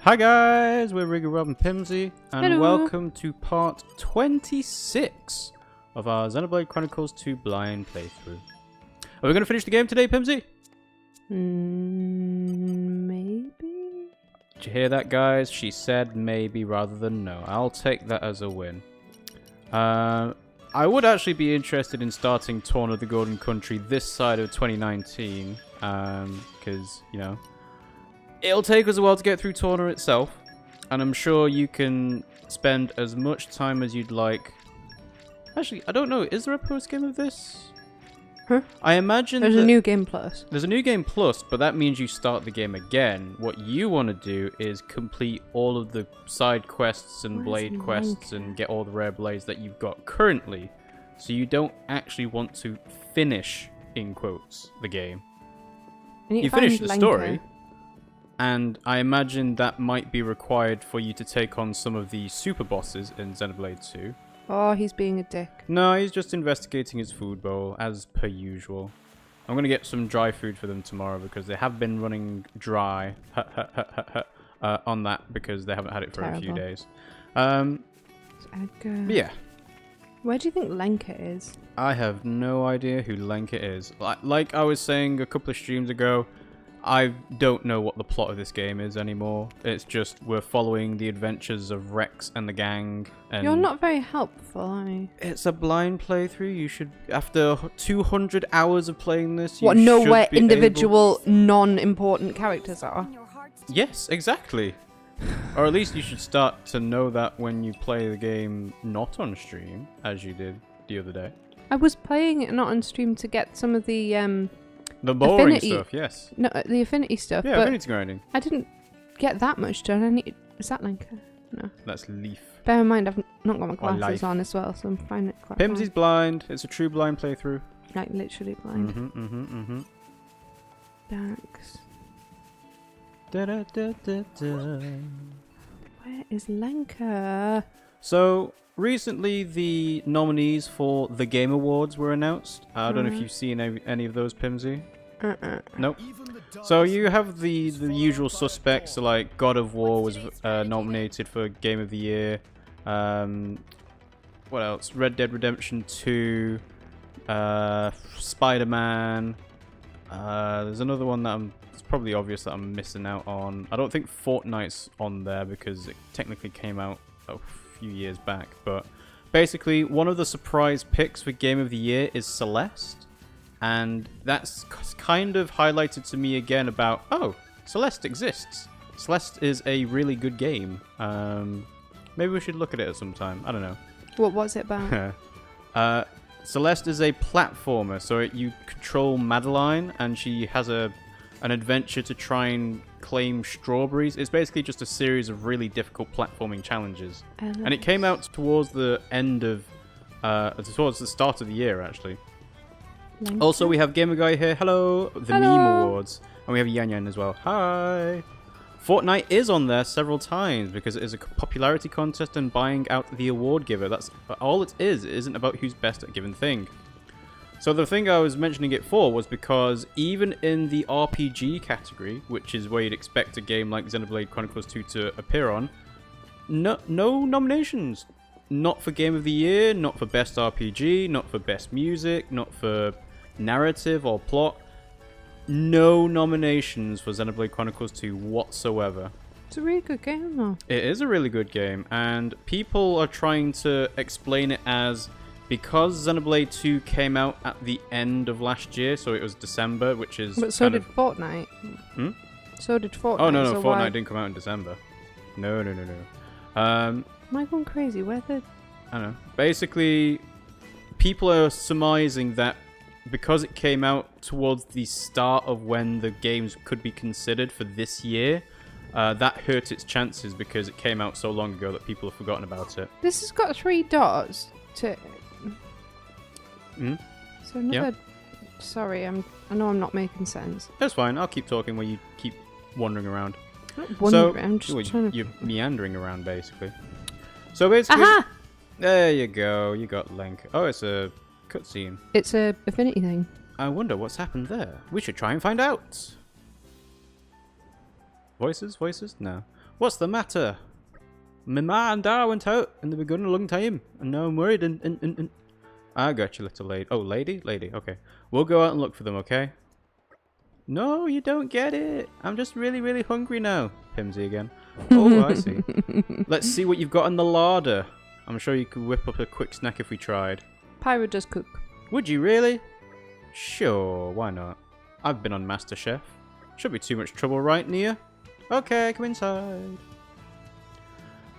Hi guys, we're RiggyRob and Pimmsy, and Hello. welcome to part 26 of our Xenoblade Chronicles 2 blind playthrough. Are we going to finish the game today, Pimmsy? Maybe? Did you hear that, guys? She said maybe rather than no. I'll take that as a win. I would actually be interested in starting Torn of the Golden Country this side of 2019, because, you know, it'll take us a while to get through Torna itself, and I'm sure you can spend as much time as you'd like. Actually, I don't know. Is there a post-game of this? Huh? I imagine There's a new game plus. There's a new game plus, but that means you start the game again. What you want to do is complete all of the side quests and blade quests and get all the rare blades that you've got currently, so you don't actually want to finish, in quotes, the game. You finish the story. And I imagine that might be required for you to take on some of the super bosses in Xenoblade 2. Oh, he's being a dick. No, he's just investigating his food bowl, as per usual. I'm going to get some dry food for them tomorrow, because they have been running dry on that, because they haven't had it for a few days. Edgar. Yeah. Where do you think Lenka is? I have no idea who Lenka is. Like I was saying a couple of streams ago, I don't know what the plot of this game is anymore. It's just we're following the adventures of Rex and the gang. And you're not very helpful, are you? It's a blind playthrough. You should, after 200 hours of playing this, you know where individual non-important characters are? Yes, exactly. Or at least you should start to know that when you play the game not on stream, as you did the other day. I was playing it not on stream to get some of the boring stuff, yes. No, the affinity stuff. Yeah, but affinity grinding. I didn't get that much done. Is that Lenka? No. That's Leaf. Bear in mind, I've not got my glasses on as well, so I'm finding it quite Pimmsy's blind. It's a true blind playthrough. Like, literally blind. Barracks. Da, da, da, da. Where is Lenka? So, recently the nominees for the Game Awards were announced. I don't know if you've seen any of those, Pimmsy. Nope. So you have the usual suspects, so like God of War was nominated for Game of the Year. What else? Red Dead Redemption 2. Spider-Man. There's another one that it's probably obvious that I'm missing out on. I don't think Fortnite's on there because it technically came out a few years back, but basically one of the surprise picks for Game of the Year is Celeste, and that's kind of highlighted to me again about, oh, Celeste exists. Celeste is a really good game. Maybe we should look at it at some time. I don't know. What was it about? Celeste is a platformer, so you control Madeline, and she has an adventure to try and claim strawberries. It's basically just a series of really difficult platforming challenges. And it came out towards the end of, towards the start of the year, actually. Also, we have Gamer Guy here. Hello. The Meme Awards. And we have Yan Yan as well. Hi. Fortnite is on there several times because it is a popularity contest and buying out the award giver. That's all it is. It isn't about who's best at a given thing. So the thing I was mentioning it for was because even in the RPG category, which is where you'd expect a game like Xenoblade Chronicles 2 to appear on, no nominations. Not for Game of the Year, not for Best RPG, not for Best Music, not for narrative or plot. No nominations for Xenoblade Chronicles 2 whatsoever. It's a really good game, though. It is a really good game, and people are trying to explain it as because Xenoblade 2 came out at the end of last year, so it was December, which is. But so did Fortnite. So did Fortnite. Oh no, so Fortnite didn't come out in December. No. Am I going crazy? Where the? I don't know. Basically, people are surmising that because it came out towards the start of when the games could be considered for this year, that hurt its chances because it came out so long ago that people have forgotten about it. This has got 3 dots to. So another. Yeah. Sorry, I know I'm not making sense. That's fine. I'll keep talking while you keep wandering around. I'm just trying to. You're meandering around, basically. So basically, Aha! There you go. You got Link. Oh, it's a cutscene. It's a affinity thing. I wonder what's happened there. We should try and find out. Voices? No. What's the matter? My ma and dad went out and they were gone a long time, and now I'm worried. And I got you, little lady. Oh, lady. Okay. We'll go out and look for them. Okay. No, you don't get it. I'm just really, really hungry now. Pimmsy again. Oh, I see. Let's see what you've got in the larder. I'm sure you could whip up a quick snack if we tried. Pyro does cook. Would you really? Sure, why not? I've been on MasterChef. Should be too much trouble, right, Nia? Okay, come inside.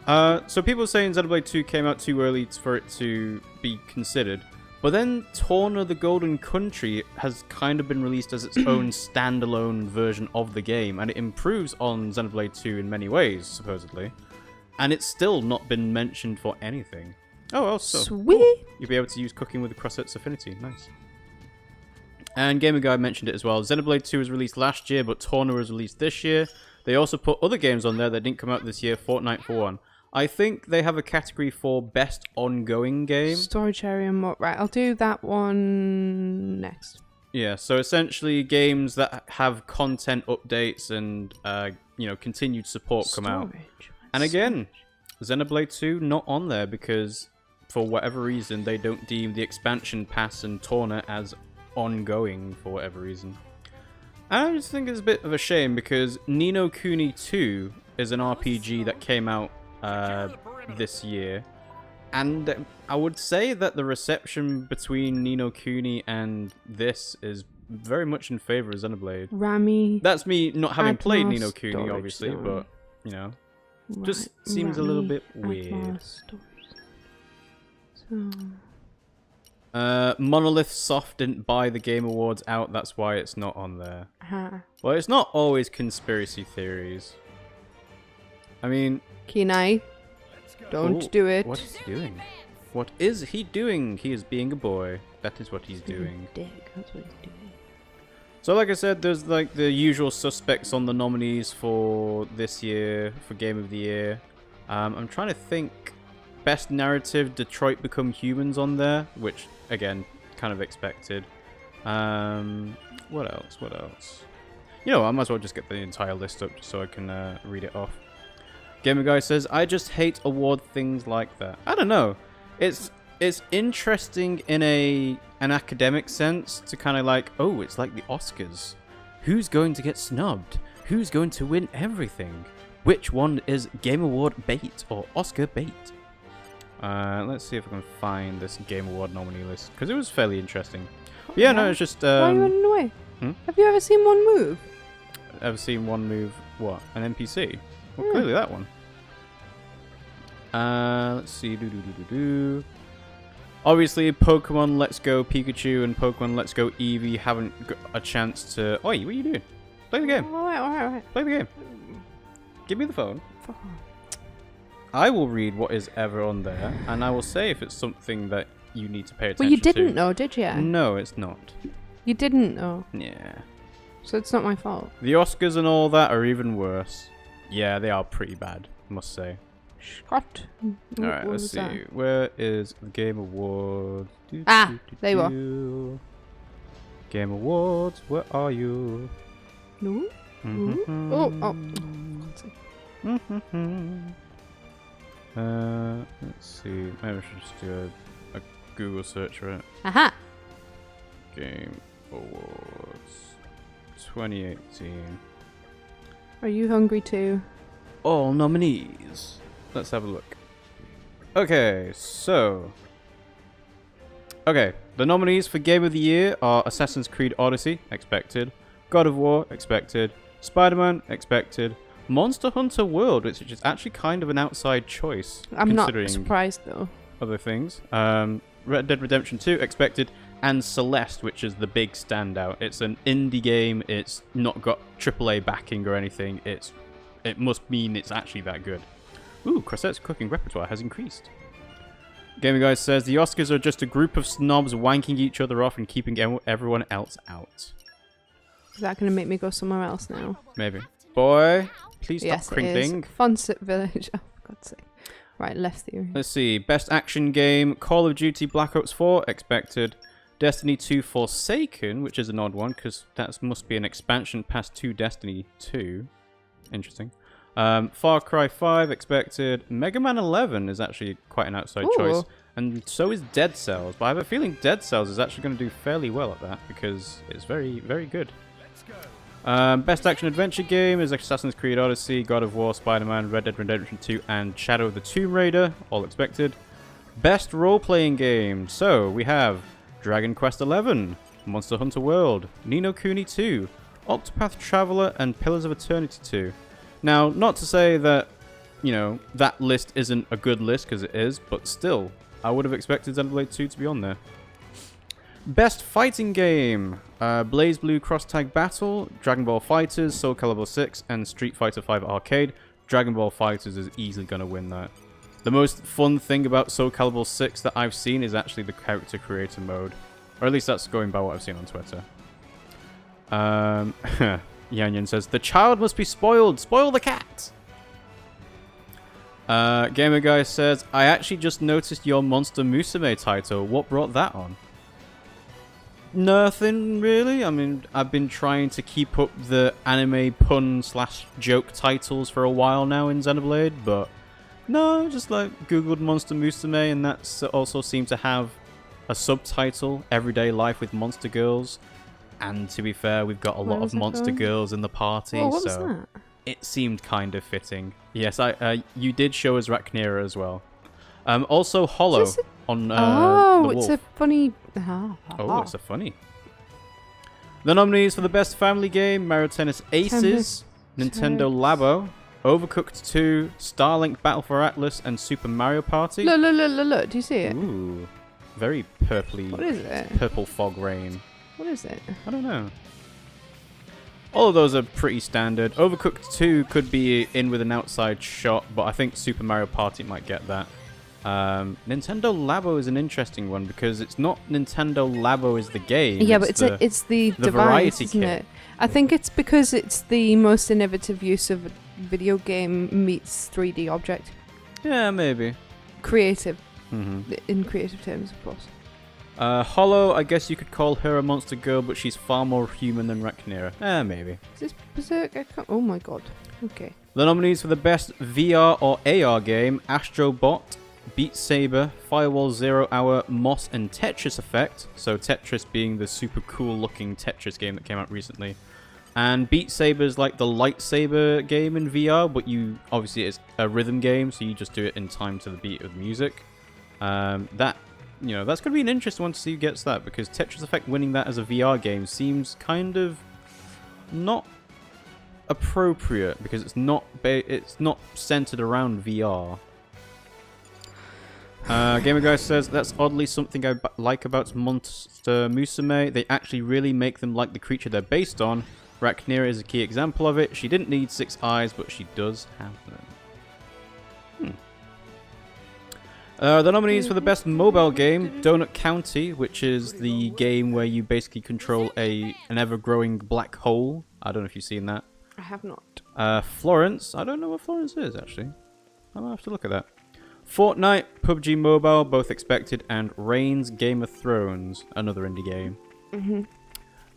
So people are saying Xenoblade 2 came out too early for it to be considered. But then Torna the Golden Country has kind of been released as its own standalone version of the game, and it improves on Xenoblade 2 in many ways, supposedly. And it's still not been mentioned for anything. Oh, also. Sweet! You'll be able to use cooking with the Crossets Affinity. Nice. And Gamer Guy mentioned it as well. Xenoblade 2 was released last year, but Torna was released this year. They also put other games on there that didn't come out this year, Fortnite for one. I think they have a category for best ongoing game. Storage area and what? Right, I'll do that one next. Yeah, so essentially games that have content updates and continued support come out. And again, Xenoblade 2 not on there because for whatever reason they don't deem the expansion pass and Torna as ongoing for whatever reason. And I just think it's a bit of a shame because Ni no Kuni 2 is an RPG that came out this year, and I would say that the reception between Ni no Kuni and this is very much in favor of Xenoblade. Rami. That's me not having played Ni no Kuni, storage obviously, zone. but just seems a little bit weird. Monolith Soft didn't buy the Game Awards out, that's why it's not on there. Well, it's not always conspiracy theories. I mean... Kenai, don't do it. What is he doing? What is he doing? He is being a boy. That is what he's doing. Dick, that's what he's doing. So like I said, there's like the usual suspects on the nominees for this year, for Game of the Year. I'm trying to think. Best Narrative, Detroit Become Humans on there, which, again, kind of expected. What else? You know, I might as well just get the entire list up just so I can read it off. Gamer Guy says, I just hate award things like that. I don't know. It's interesting in an academic sense to kind of like, oh, it's like the Oscars. Who's going to get snubbed? Who's going to win everything? Which one is Game Award bait or Oscar bait? Let's see if I can find this Game Award nominee list, because it was fairly interesting. But yeah, no, it's just... Why are you running away? Have you ever seen one move? Ever seen one move? What? An NPC? Well, clearly that one. Let's see. Obviously, Pokemon Let's Go Pikachu and Pokemon Let's Go Eevee haven't got a chance to... Oi, what are you doing? Play the game. Alright. Play the game. Give me the phone. I will read what is ever on there, and I will say if it's something that you need to pay attention to. Well, you didn't know, did you? No, it's not. You didn't know. Yeah. So it's not my fault. The Oscars and all that are even worse. Yeah, they are pretty bad, I must say. Scott. Alright, let's see. That? Where is the Game Awards? There you are. Game Awards, where are you? No. Mm-hmm. Oh. Let's see. Maybe I should just do a Google search for it. Aha. Game Awards 2018. Are you hungry too? All nominees. Let's have a look. Okay, so. Okay, the nominees for Game of the Year are Assassin's Creed Odyssey, expected. God of War, expected. Spider-Man, expected. Monster Hunter World, which is actually kind of an outside choice. I'm not considering surprised though. other things. Red Dead Redemption 2, expected. And Celeste, which is the big standout. It's an indie game. It's not got AAA backing or anything. It must mean it's actually that good. Ooh, Crosette's cooking repertoire has increased. Gamer Guy says the Oscars are just a group of snobs wanking each other off and keeping everyone else out. Is that going to make me go somewhere else now? Maybe. Boy, please stop Yes, crinkling. it is. Funset Village. Oh, for God's sake. Right, left theory. Let's see. Best action game: Call of Duty Black Ops 4, expected. Destiny 2 Forsaken, which is an odd one because that must be an expansion past 2 Destiny 2. Interesting. Far Cry 5 expected. Mega Man 11 is actually quite an outside choice. And so is Dead Cells. But I have a feeling Dead Cells is actually going to do fairly well at that because it's very, very good. Best action adventure game is Assassin's Creed Odyssey, God of War, Spider-Man, Red Dead Redemption 2, and Shadow of the Tomb Raider. All expected. Best role-playing game. So we have Dragon Quest XI, Monster Hunter World, Ni no Kuni 2, Octopath Traveler, and Pillars of Eternity 2. Now, not to say that, you know, that list isn't a good list, because it is, but still, I would have expected Xenoblade 2 to be on there. Best fighting game, Blaze Blue Cross Tag Battle, Dragon Ball FighterZ, Soul Calibur 6, and Street Fighter 5 Arcade. Dragon Ball FighterZ is easily going to win that. The most fun thing about Soul Calibur 6 that I've seen is actually the character creator mode. Or at least that's going by what I've seen on Twitter. Yanyan says, the child must be spoiled. Spoil the cat. Gamer Guy says, I actually just noticed your Monster Musume title. What brought that on? Nothing really. I mean, I've been trying to keep up the anime pun / joke titles for a while now in Xenoblade, but no, just like googled Monster Musume, and that's also seemed to have a subtitle, Everyday Life with Monster Girls. And to be fair, we've got a lot of monster girls in the party, what was so that? it seemed kind of fitting. Yes, you did show us Rhaenyra as well. Also Hollow on the it's wolf. a funny. Oh, it's a funny. The nominees for the best family game: Mario Tennis Aces, Nintendo Labo, Overcooked 2, Starlink Battle for Atlas, and Super Mario Party. Look, do you see it? Ooh, very purpley. What is it? Purple fog rain. What is it? I don't know. All of those are pretty standard. Overcooked 2 could be in with an outside shot, but I think Super Mario Party might get that. Nintendo Labo is an interesting one because it's not Nintendo Labo is the game. Yeah, but it's the device, variety isn't kit. it? I think it's because it's the most innovative use of a video game meets 3D object. Yeah, maybe. Creative. Mm-hmm. In creative terms, of course. Hollow, I guess you could call her a monster girl, but she's far more human than Rhaenyra. Maybe. Is this Berserk? Oh my god. Okay. The nominees for the best VR or AR game: Astro Bot, Beat Saber, Firewall 0 Hour, Moss, and Tetris Effect. So Tetris being the super cool looking Tetris game that came out recently. And Beat Saber is like the lightsaber game in VR, but obviously it's a rhythm game, so you just do it in time to the beat of the music. That's going to be an interesting one to see who gets that, because Tetris Effect winning that as a VR game seems kind of not appropriate, because it's not centered around VR. Gamer Guy says, that's oddly something I like about Monster Musume. They actually really make them like the creature they're based on. Rhaenyra is a key example of it. She didn't need 6 eyes, but she does have them. The nominees for the best mobile game: Donut County, which is the game where you basically control an ever-growing black hole. I don't know if you've seen that. I have not. Florence. I don't know what Florence is, actually. I'll have to look at that. Fortnite, PUBG Mobile, both expected, and Reigns Game of Thrones, another indie game. Mm-hmm.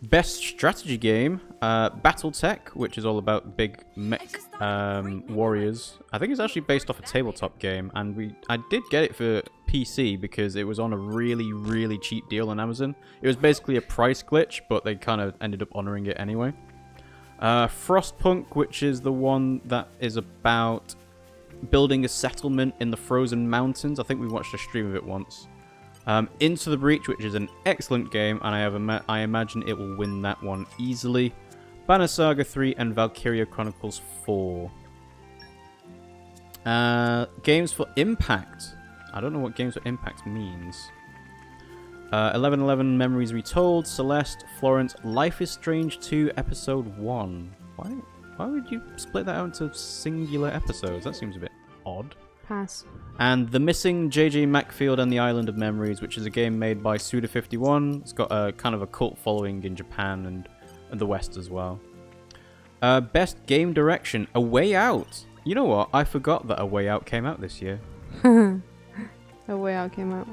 Best strategy game, BattleTech, which is all about big mech warriors. I think it's actually based off a tabletop game, and I did get it for PC because it was on a really, really cheap deal on Amazon. It was basically a price glitch, but they kind of ended up honoring it anyway. Frostpunk, which is the one that is about building a settlement in the frozen mountains. I think we watched a stream of it once. Into the Breach, which is an excellent game, and I imagine it will win that one easily. Banner Saga 3 and Valkyria Chronicles 4. Games for Impact. I don't know what Games for Impact means. 1111 Memories Retold, Celeste, Florence, Life is Strange 2, Episode 1. Why would you split that out into singular episodes? That seems a bit odd. Pass. And The Missing, J.J. Macfield and the Island of Memories, which is a game made by Suda51. It's got a kind of a cult following in Japan and the West as well. Best Game Direction, A Way Out. You know what? I forgot that A Way Out came out this year. A Way Out came out.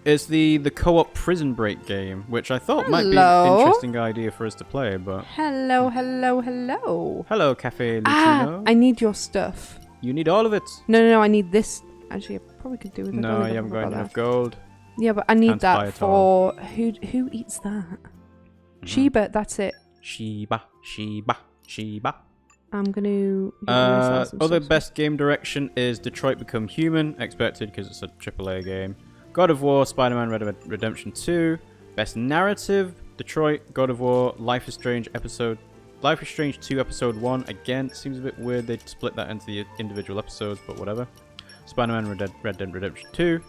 It's the co-op Prison Break game, which I thought might be an interesting idea for us to play, but... Hello. Hello, Cafe Lucino. I need your stuff. You need all of it. No, I need this. Actually, I probably could do with it. No, you haven't got enough gold. Yeah, but I need Can't buy that it for... all. Who eats that? Sheba, that's it. Sheba. I'm going to... Other best game direction is Detroit Become Human, expected because it's a AAA game. God of War, Spider-Man Red Dead Redemption 2. Best narrative, Detroit, God of War, Life is Strange 2 Episode 1. Again, it seems a bit weird they'd split that into the individual episodes, but whatever. Spider-Man Red Dead Redemption 2.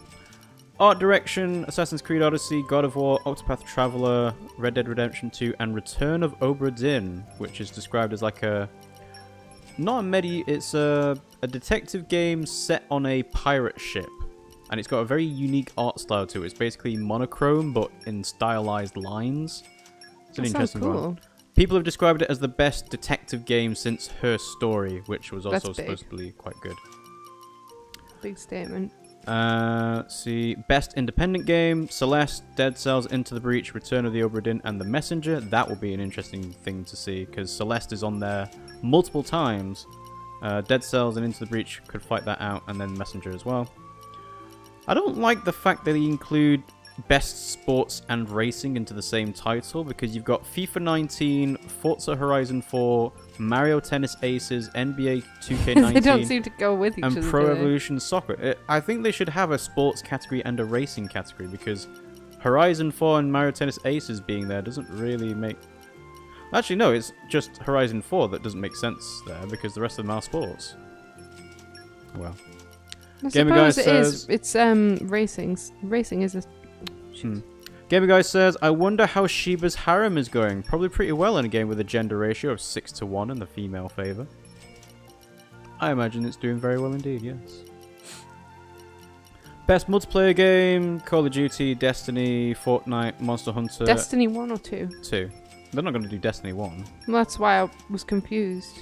Art direction, Assassin's Creed Odyssey, God of War, Octopath Traveler, Red Dead Redemption 2, and Return of Obra Dinn, which is described as like a... Not a it's a detective game set on a pirate ship. And it's got a very unique art style to it. It's basically monochrome, but in stylized lines. It's an interesting one. People have described it as the best detective game since Her Story, which was also supposed to be quite good. Big statement. Let's see. Best independent game, Celeste, Dead Cells, Into the Breach, Return of the Obra Dinn, and The Messenger. That will be an interesting thing to see, because Celeste is on there multiple times. Dead Cells and Into the Breach could fight that out, and then Messenger as well. I don't like the fact that they include best sports and racing into the same title, because you've got FIFA 19, Forza Horizon 4, Mario Tennis Aces, NBA 2K19, they don't seem to go with each other, and Pro Evolution Soccer. I think they should have a sports category and a racing category, because Horizon 4 and Mario Tennis Aces being there doesn't really make... Actually, no, it's just Horizon 4 that doesn't make sense there, because the rest of them are sports. Well... I suppose it is. It's racing. Racing is a... Gamer Guy says, I wonder how Sheba's harem is going. Probably pretty well in a game with a gender ratio of 6-1 in the female favour. I imagine it's doing very well indeed, yes. Best multiplayer game, Call of Duty, Destiny, Fortnite, Monster Hunter. Destiny 1 or 2? 2. They're not going to do Destiny 1. Well, that's why I was confused.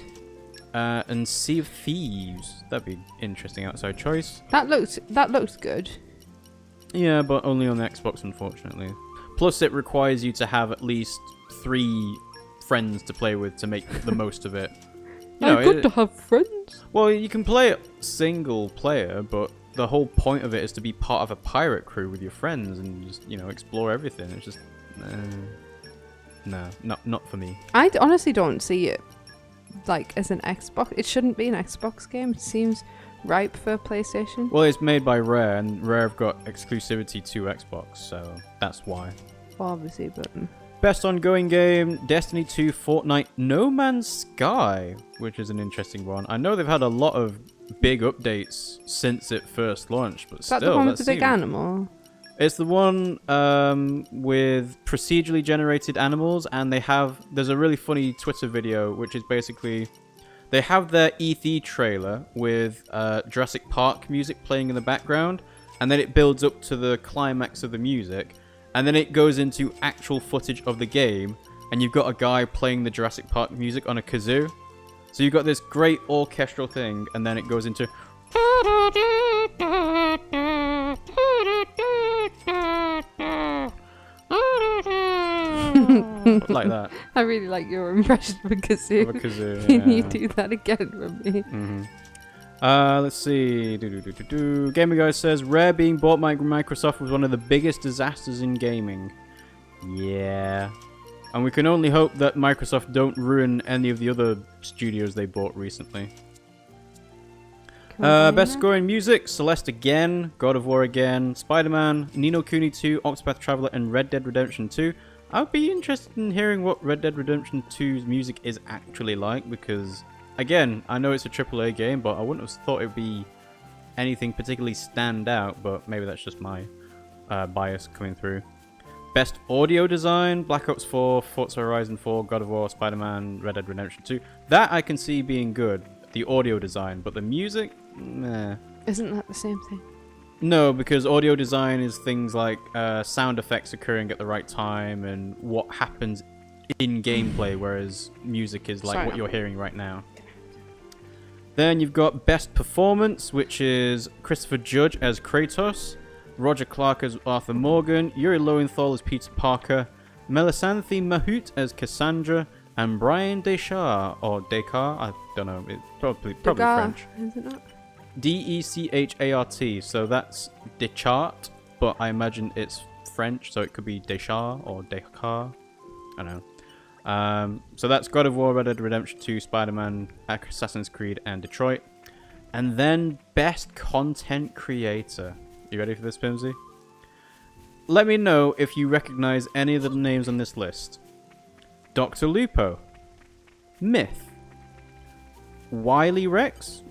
And Sea of Thieves. That'd be interesting outside choice. That looks good. Yeah, but only on the Xbox, unfortunately. Plus, it requires you to have at least 3 friends to play with to make the most of it. Good to have friends. Well, you can play it single player, but the whole point of it is to be part of a pirate crew with your friends and just, explore everything. It's just... no, not for me. I honestly don't see it as an Xbox. It shouldn't be an Xbox game. It seems ripe for PlayStation. Well, it's made by Rare, and Rare have got exclusivity to Xbox, so that's why. Well, obviously, but... Best ongoing game, Destiny 2, Fortnite, No Man's Sky, which is an interesting one. I know they've had a lot of big updates since it first launched, but still... Is that the one with the big animal? It's the one with procedurally generated animals, and there's a really funny Twitter video, which is basically, they have their E3 trailer with Jurassic Park music playing in the background, and then it builds up to the climax of the music, and then it goes into actual footage of the game, and you've got a guy playing the Jurassic Park music on a kazoo, So you've got this great orchestral thing, and then it goes into like that. I really like your impression of a kazoo. Of a kazoo, Can you yeah. do that again for me? Let's see. Gamer Guy says Rare being bought by Microsoft was one of the biggest disasters in gaming. Yeah. And we can only hope that Microsoft don't ruin any of the other studios they bought recently. Best scoring music, Celeste again, God of War again, Spider-Man, Ni no Kuni 2, Octopath Traveler, and Red Dead Redemption 2. I'd be interested in hearing what Red Dead Redemption 2's music is actually like, because, again, I know it's a AAA game, but I wouldn't have thought it would be anything particularly stand out, but maybe that's just my bias coming through. Best audio design, Black Ops 4, Forza Horizon 4, God of War, Spider-Man, Red Dead Redemption 2. That I can see being good, the audio design, but the music, meh. Isn't that the same thing? No, because audio design is things like sound effects occurring at the right time and what happens in gameplay, whereas music is like what you're hearing right now. Then you've got Best Performance, which is Christopher Judge as Kratos, Roger Clark as Arthur Morgan, Yuri Lowenthal as Peter Parker, Melisanthe Mahout as Cassandra, and Brian Deschacht, or Descartes, I don't know, it's probably French. Is it not? Dechardt, so that's Deschacht, but I imagine it's French, so it could be Deschacht or Descartes. I don't know. So that's God of War, Red Dead Redemption 2, Spider-Man, Assassin's Creed, and Detroit. And then Best Content Creator. You ready for this, Pimmsy? Let me know if you recognize any of the names on this list. Dr. Lupo, Myth, Wily Rex,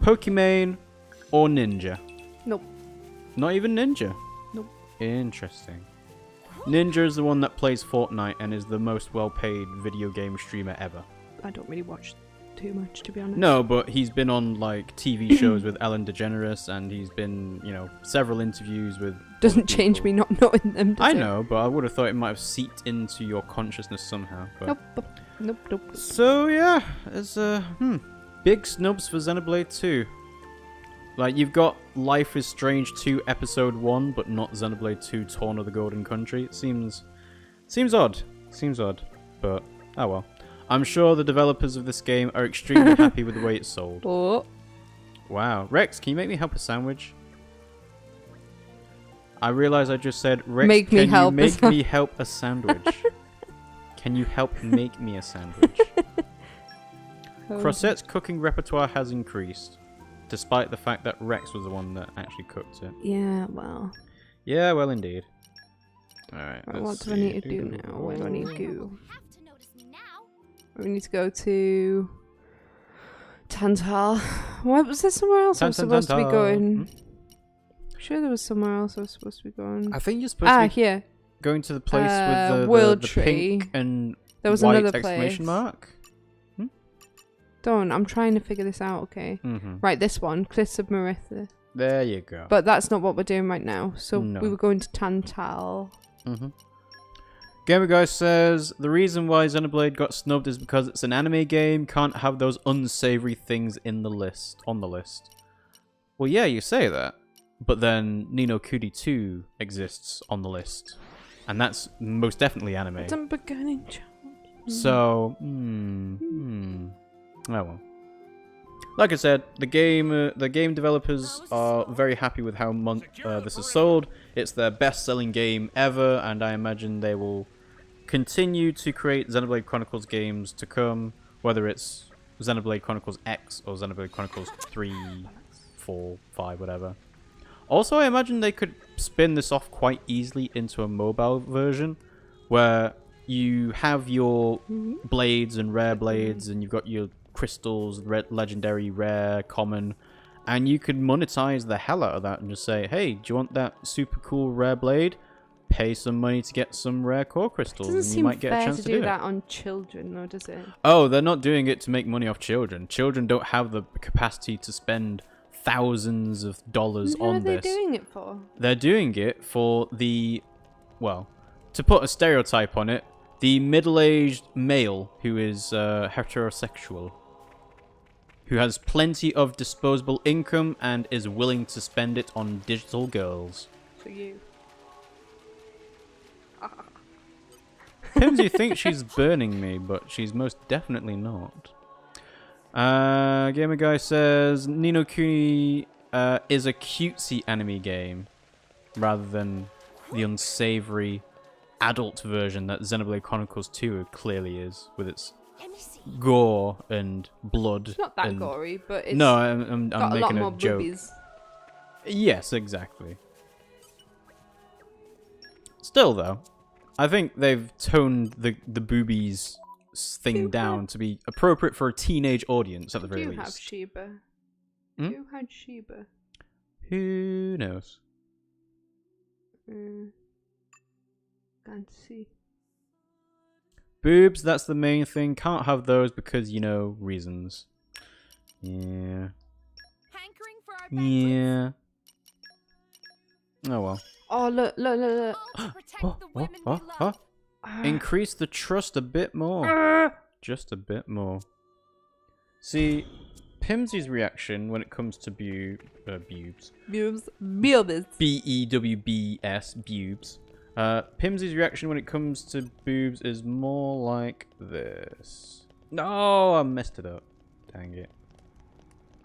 Pokimane, or Ninja? Nope. Not even Ninja? Nope. Interesting. Ninja is the one that plays Fortnite and is the most well-paid video game streamer ever. I don't really watch too much, to be honest. No, but he's been on like TV shows with Ellen DeGeneres, and he's been, you know, several interviews with. Doesn't change me not knowing them. I know, but I would have thought it might have seeped into your consciousness somehow. But... Nope. So yeah, it's big snubs for Xenoblade 2. Like, you've got Life is Strange 2 Episode 1, but not Xenoblade 2 Torn of the Golden Country. It seems odd. Seems odd, but oh well. I'm sure the developers of this game are extremely happy with the way it's sold. Oh. Wow. Rex, can you make me help a sandwich? I realize I just said, Rex, can you make me help a sandwich? Can you help make me a sandwich? Crossette's cooking repertoire has increased, despite the fact that Rex was the one that actually cooked it. Yeah, well. Yeah, well, indeed. Alright, what do I need to do now? Where do I need to go? We need to go to Tantal. What was there somewhere else I was supposed to be going? Sure, there was somewhere else I was supposed to be going. I think you're supposed to be here. Going to the place with the pink and there was white another exclamation mark. Don't. I'm trying to figure this out. Okay. Right, this one, Cliffs of Maritha. There you go. But that's not what we're doing right now. So No. we were going to Tantal. Gamer Guy says the reason why Xenoblade got snubbed is because it's an anime game. Can't have those unsavory things in the list. On the list. Well, yeah, you say that, but then Ni no Kuni 2 exists on the list, and that's most definitely anime. It's a beginning child. So, oh well. Like I said, the game developers are very happy with how this is sold. It's their best-selling game ever, and I imagine they will continue to create Xenoblade Chronicles games to come, whether it's Xenoblade Chronicles X or Xenoblade Chronicles 3, 4, 5, whatever. Also, I imagine they could spin this off quite easily into a mobile version, where you have your blades and rare blades, and you've got your crystals, legendary, rare, common, and you could monetize the hell out of that and just say, hey, do you want that super cool rare blade? Pay some money to get some rare core crystals, and you might get a chance to do that on children, though, does it? Oh, they're not doing it to make money off children. Children don't have the capacity to spend thousands of dollars on this. What are they doing it for? They're doing it for the, well, to put a stereotype on it, The middle-aged male who is heterosexual, who has plenty of disposable income and is willing to spend it on digital girls. So you. Pimmsy thinks she's burning me, but she's most definitely not. Gamer Guy says Ni no Kuni is a cutesy anime game rather than the unsavory adult version that Xenoblade Chronicles 2 clearly is, with its gore and blood. It's not that gory, but it's no, I'm got making a lot more joke. boobies. Yes, exactly. Still, though, I think they've toned the boobies thing down to be appropriate for a teenage audience at the very Do you least. have Sheba? Hmm? You had Sheba. Who knows? Can't see. Boobs, that's the main thing. Can't have those because, you know, reasons. Yeah. Hankering for our Yeah. Oh well. Oh, look. to protect the women we love. Increase the trust a bit more. Just a bit more. See, Pimmsy's reaction when it comes to boobs. Boobs. B-E-W-B-S, boobs. Pimmsy's reaction when it comes to boobs is more like this. No, I messed it up. Dang it.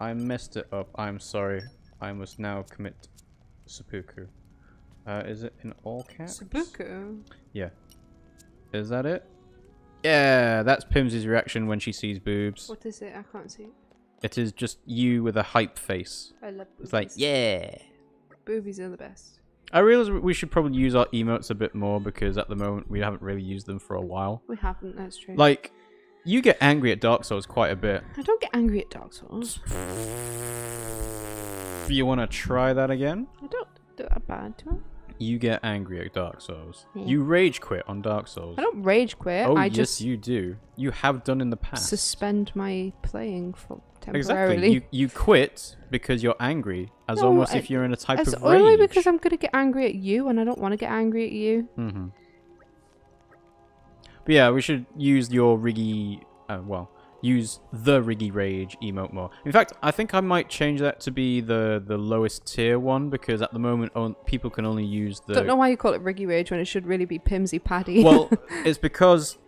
I messed it up. I'm sorry. I must now commit seppuku. Is it in all caps? Seppuku. Yeah. Is that it? Yeah, that's Pimmsy's reaction when she sees boobs. What is it? I can't see. It is just you with a hype face. I love boobies. It's like, yeah. Boobies are the best. I realize we should probably use our emotes a bit more because at the moment we haven't really used them for a while. We haven't, that's true. Like, you get angry at Dark Souls quite a bit. I don't get angry at Dark Souls. You want to try that again? I don't do that bad, do I? You get angry at Dark Souls. Yeah. You rage quit on Dark Souls. I don't rage quit. Oh, I yes, just you do. You have done in the past. suspend my playing for temporarily. Exactly. You quit because you're angry, as No, almost if you're in a type It's of rage. only because I'm gonna get angry at you, and I don't want to get angry at you. Mm-hmm. But yeah, we should use your Riggy... use the Riggy Rage emote more. In fact, I think I might change that to be the lowest tier one, because at the moment people can only use the... Don't know why you call it Riggy Rage when it should really be Pimmsy Paddy. Well, it's because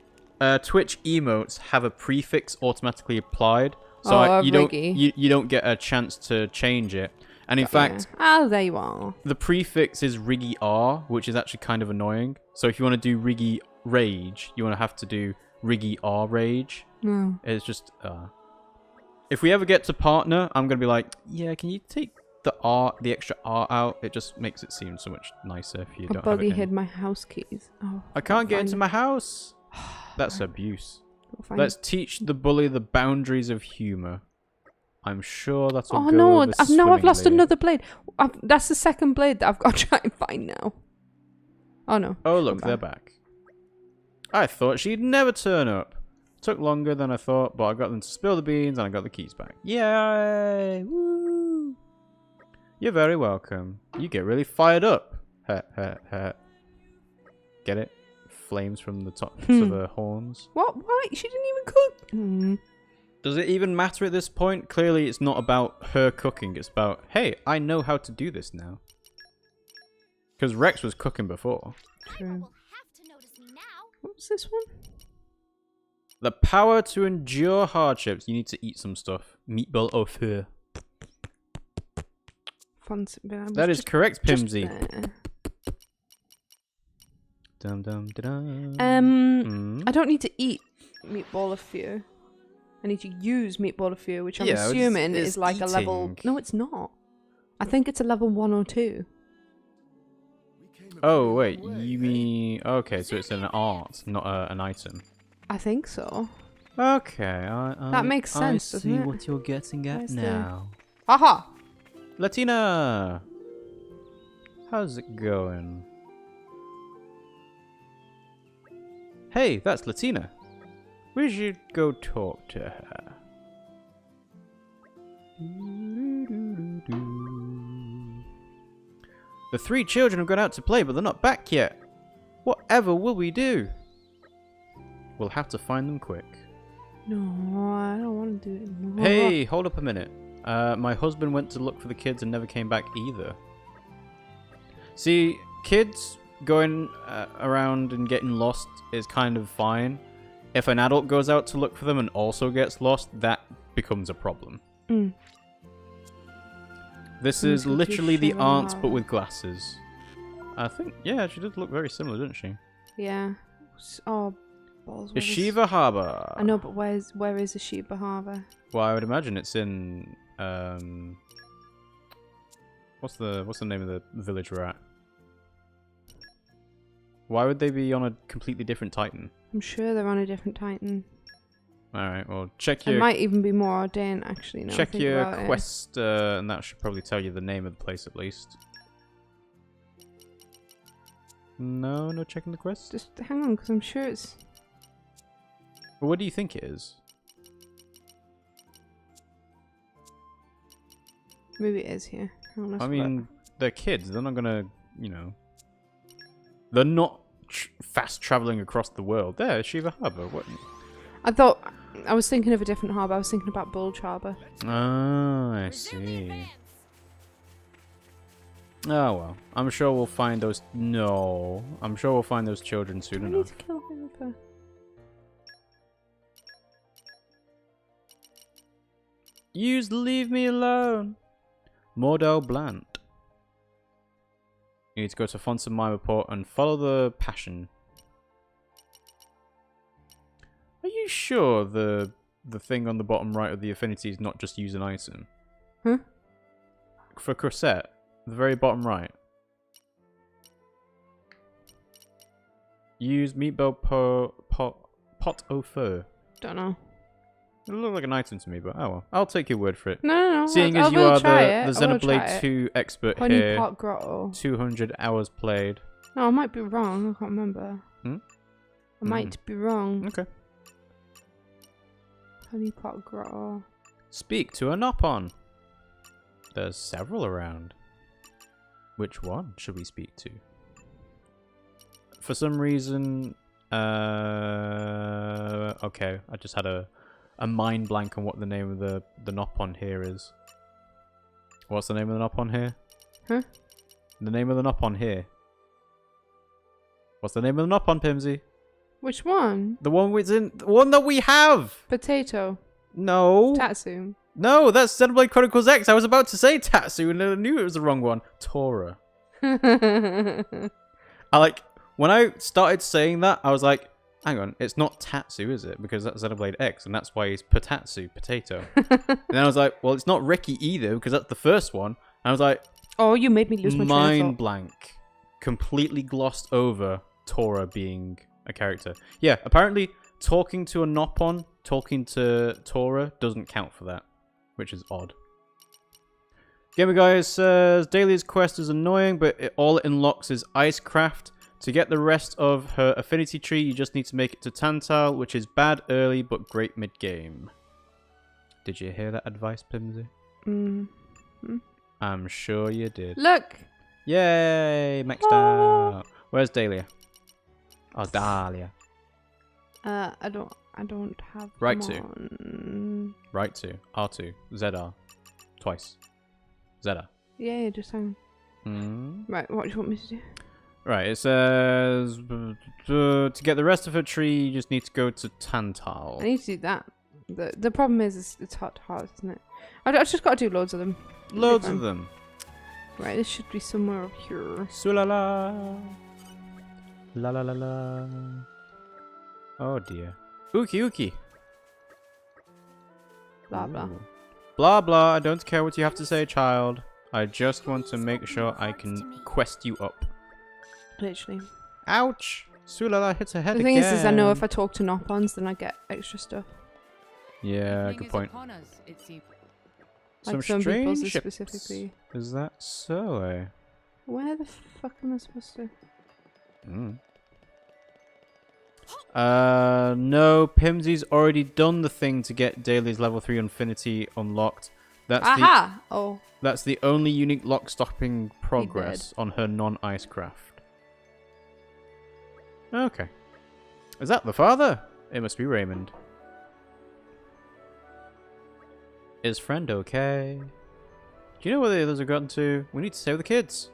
Twitch emotes have a prefix automatically applied, so you don't get a chance to change it. And in fact, there you are. the prefix is Riggy R, which is actually kind of annoying. So if you want to do Riggy Rage, you want to have to do Riggy R Rage. No. It's just if we ever get to partner, I'm gonna be like, yeah, can you take the extra R out? It just makes it seem so much nicer if you don't have it Buddy in. hid my house keys. Oh, I can't get into my house. That's abuse. Fine. Let's teach the bully the boundaries of humor. I'm sure that's what. Oh no! I've lost another blade. That's the second blade that I've got to try and find now. Oh no! Oh look, they're back. I thought she'd never turn up. Took longer than I thought, but I got them to spill the beans and I got the keys back. Yay! Woo! You're very welcome. You get really fired up. Get it? Flames from the tops of her horns. What? Why? She didn't even cook. Does it even matter at this point? Clearly it's not about her cooking. It's about, hey, I know how to do this now. Because Rex was cooking before. True. What's this one? The power to endure hardships. You need to eat some stuff. Meatball au feu. That is correct, Pimmsy. Dum dum dum. I don't need to eat meatball of fear. I need to use meatball of fear, which I'm assuming is like a level. No, it's not. I think it's a level 102. Oh wait, you mean okay? So it's an art, not an item. I think so. Okay, that makes sense, doesn't it? I see what you're getting at now. Aha! Latina! How's it going? Hey, that's Latina. We should go talk to her. The three children have gone out to play, but they're not back yet. Whatever will we do? We'll have to find them quick. No, I don't want to do it anymore. Hey, hold up a minute. My husband went to look for the kids and never came back either. See, kids going around and getting lost is kind of fine. If an adult goes out to look for them and also gets lost, that becomes a problem. Mm. This is literally the aunt, but with glasses. I think, yeah, she did look very similar, didn't she? Yeah. Oh, balls. Yeshiva Harbor. I know, but where is Yeshiva Harbor? Well, I would imagine it's in what's the name of the village we're at? Why would they be on a completely different Titan? I'm sure they're on a different Titan. Alright, well, check your... It might even be more ordained, actually. Now check your quest, and that should probably tell you the name of the place at least. No checking the quest? Just hang on, because I'm sure it's... Well, what do you think it is? Maybe it is here. I mean, they're kids. They're not gonna, you know... They're not fast traveling across the world. There, Shiva Harbor. What? I was thinking of a different harbour. I was thinking about Bulge Harbor. Oh, I see. Oh well, I'm sure we'll find those. No, I'm sure we'll find those children soon enough. I need to kill him for... Use leave me alone. Mordell Blant. You need to go to Fonson Mime Port and follow the passion. Are you sure the thing on the bottom right of the affinity is not just use an item? Huh? For Crusette, the very bottom right. Use meatball pot au feu. Don't know. It looked like an item to me, but oh well. I'll take your word for it. No. Seeing as you are the Xenoblade 2 expert Honey here. Pot Grotto. 200 hours played. No, I might be wrong. I can't remember. Hmm? I might be wrong. Okay. Honey Pot Grotto. Speak to a Nopon. There's several around. Which one should we speak to? For some reason... okay, I just had a mind blank on what the name of the Nopon here is. What's the name of the Nopon here? Huh? The name of the Nopon here. What's the name of the Nopon, Pimmsy? Which one? The one the one that we have! Potato. No. Tatsu. No, that's Xenoblade Chronicles X. I was about to say Tatsu and I knew it was the wrong one. Tora. When I started saying that, I was like, hang on, it's not Tatsu, is it? Because that's Xenoblade X, and that's why he's Potatsu, potato. And then I was like, well, it's not Ricky either, because that's the first one. And I was like, oh, you made me lose my train of mind thought. blank. Completely glossed over Tora being a character. Yeah, apparently talking to a Nopon, talking to Tora doesn't count for that, which is odd. Gamer Guy says, Dahlia's quest is annoying, but all it unlocks is Icecraft. To get the rest of her affinity tree, you just need to make it to Tantal, which is bad early, but great mid-game. Did you hear that advice, Pimmsy? Mm-hmm. I'm sure you did. Look! Yay! Maxed out. Where's Dahlia? Oh, Dahlia. I don't have Right them to. on. Right to. R2. ZR. Twice. ZR. Yeah, just hang on. Right, what do you want me to do? Right, it says to get the rest of her tree, you just need to go to Tantal. I need to do that. The problem is it's hard, isn't it? I've just got to do loads of them. Loads of them. Right, this should be somewhere up here. Sulala. La la la la. Oh dear. Uki. Blah blah. Ooh. Blah blah. I don't care what you have to say, child. I just want to make sure I can quest you up. Literally. Ouch! Sulala hits her head The thing again. is I know if I talk to Nopons, then I get extra stuff. Yeah, good point. Like Some strange people's ships. specifically. Is that so? Eh? Where the fuck am I supposed to? No, Pimmsy's already done the thing to get Dahlia's level 3 Infinity unlocked. That's the only unique lock stopping progress on her non-Icecraft. Okay. Is that the father? It must be Raymond. Is friend okay? Do you know where the others have gotten to? We need to save the kids.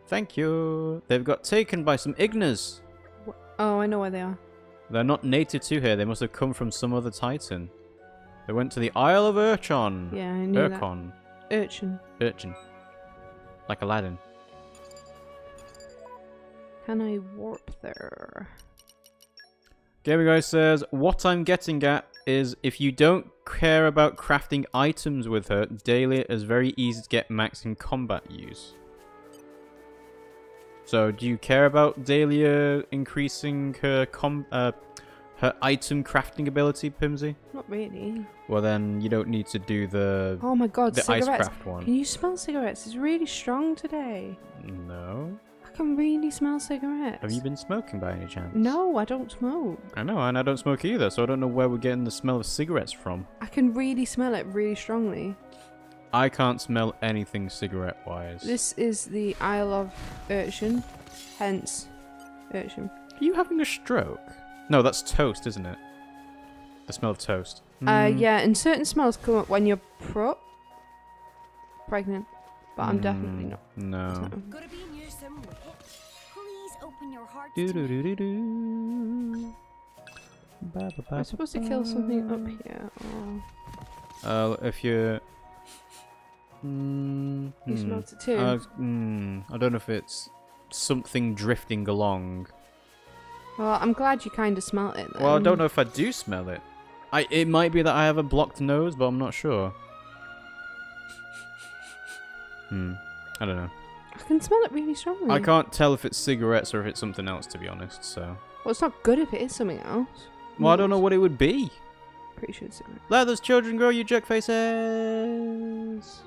Thank you. They've got taken by some Ignas. Oh, I know where they are. They're not native to here. They must have come from some other Titan. They went to the Isle of Urchon. Yeah, I knew that. Urchon. Urchin. Like Aladdin. Can I warp there? Gaming Guy says, what I'm getting at is if you don't care about crafting items with her, Dahlia is very easy to get max in combat use. So, do you care about Dahlia increasing her her item crafting ability, Pimmsy? Not really. Well, then you don't need to do the Oh my god, the cigarettes. Icecraft one. Can you smell cigarettes? It's really strong today. No. I can really smell cigarettes. Have you been smoking by any chance? No, I don't smoke. I know, and I don't smoke either, so I don't know where we're getting the smell of cigarettes from. I can really smell it really strongly. I can't smell anything cigarette-wise. This is the Isle of Urchin, hence Urchin. Are you having a stroke? No, that's toast, isn't it? The smell of toast. Yeah, and certain smells come up when you're pregnant, but I'm definitely not. No. Gotta be near some wit. Please open your heart Do to do me. do do do. I'm supposed to kill something up here. Oh. If you. You smelled it too. I don't know if it's something drifting along. Well, I'm glad you kind of smelt it then. Well, I don't know if I do smell it. It might be that I have a blocked nose, but I'm not sure. I don't know. I can smell it really strongly. I can't tell if it's cigarettes or if it's something else, to be honest, so... Well, it's not good if it is something else. Well, I don't know what it would be. Pretty sure it's cigarette. Let those children grow, you jerk faces!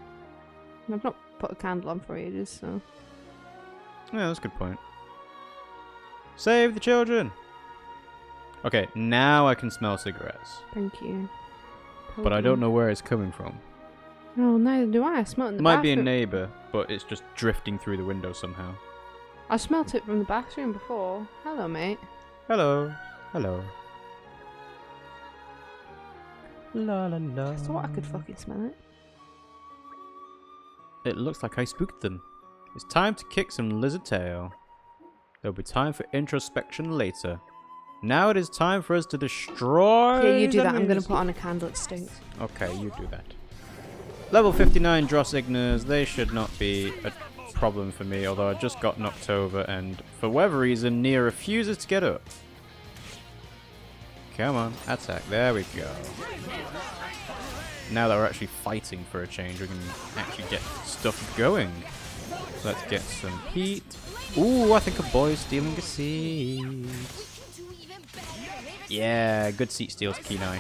I've not put a candle on for ages, so... Yeah, that's a good point. Save the children! Okay, now I can smell cigarettes. Thank you. But I don't know where it's coming from. No, neither do I. I smell it in the Might bathroom. be a neighbour, but it's just drifting through the window somehow. I smelt it from the bathroom before. Hello, mate. Hello. Hello. La la la. I thought I could fucking smell it. It looks like I spooked them. It's time to kick some lizard tail. There'll be time for introspection later. Now it is time for us to destroy... Here, you do that. I'm enemies. going to put on a candle. It stinks. Okay, you do that. Level 59 Dross Ignas. They should not be a problem for me, although I just got knocked over and, for whatever reason, Nia refuses to get up. Come on, attack. There we go. Now that we're actually fighting for a change, we can actually get stuff going. So let's get some heat. Ooh, I think a boy's stealing a seat. Yeah, good seat steals, Kenai.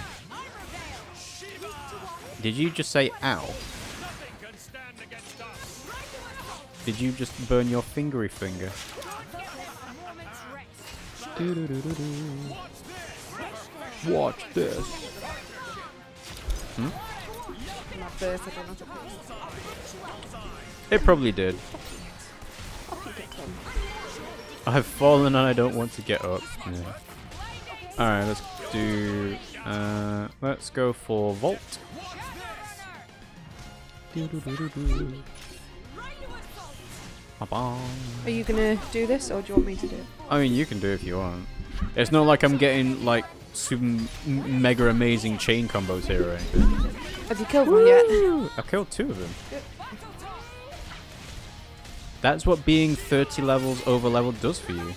Did you just say ow? Did you just burn your fingery finger? Watch this. It probably did. I've fallen and I don't want to get up. Yeah. Alright, let's do... let's go for Vault. Are you going to do this, or do you want me to do it? I mean, you can do it if you want. It's not like I'm getting, like, super mega amazing chain combos here or anything. Have you killed one yet? I killed 2 of them. That's what being 30 levels over leveled does for you.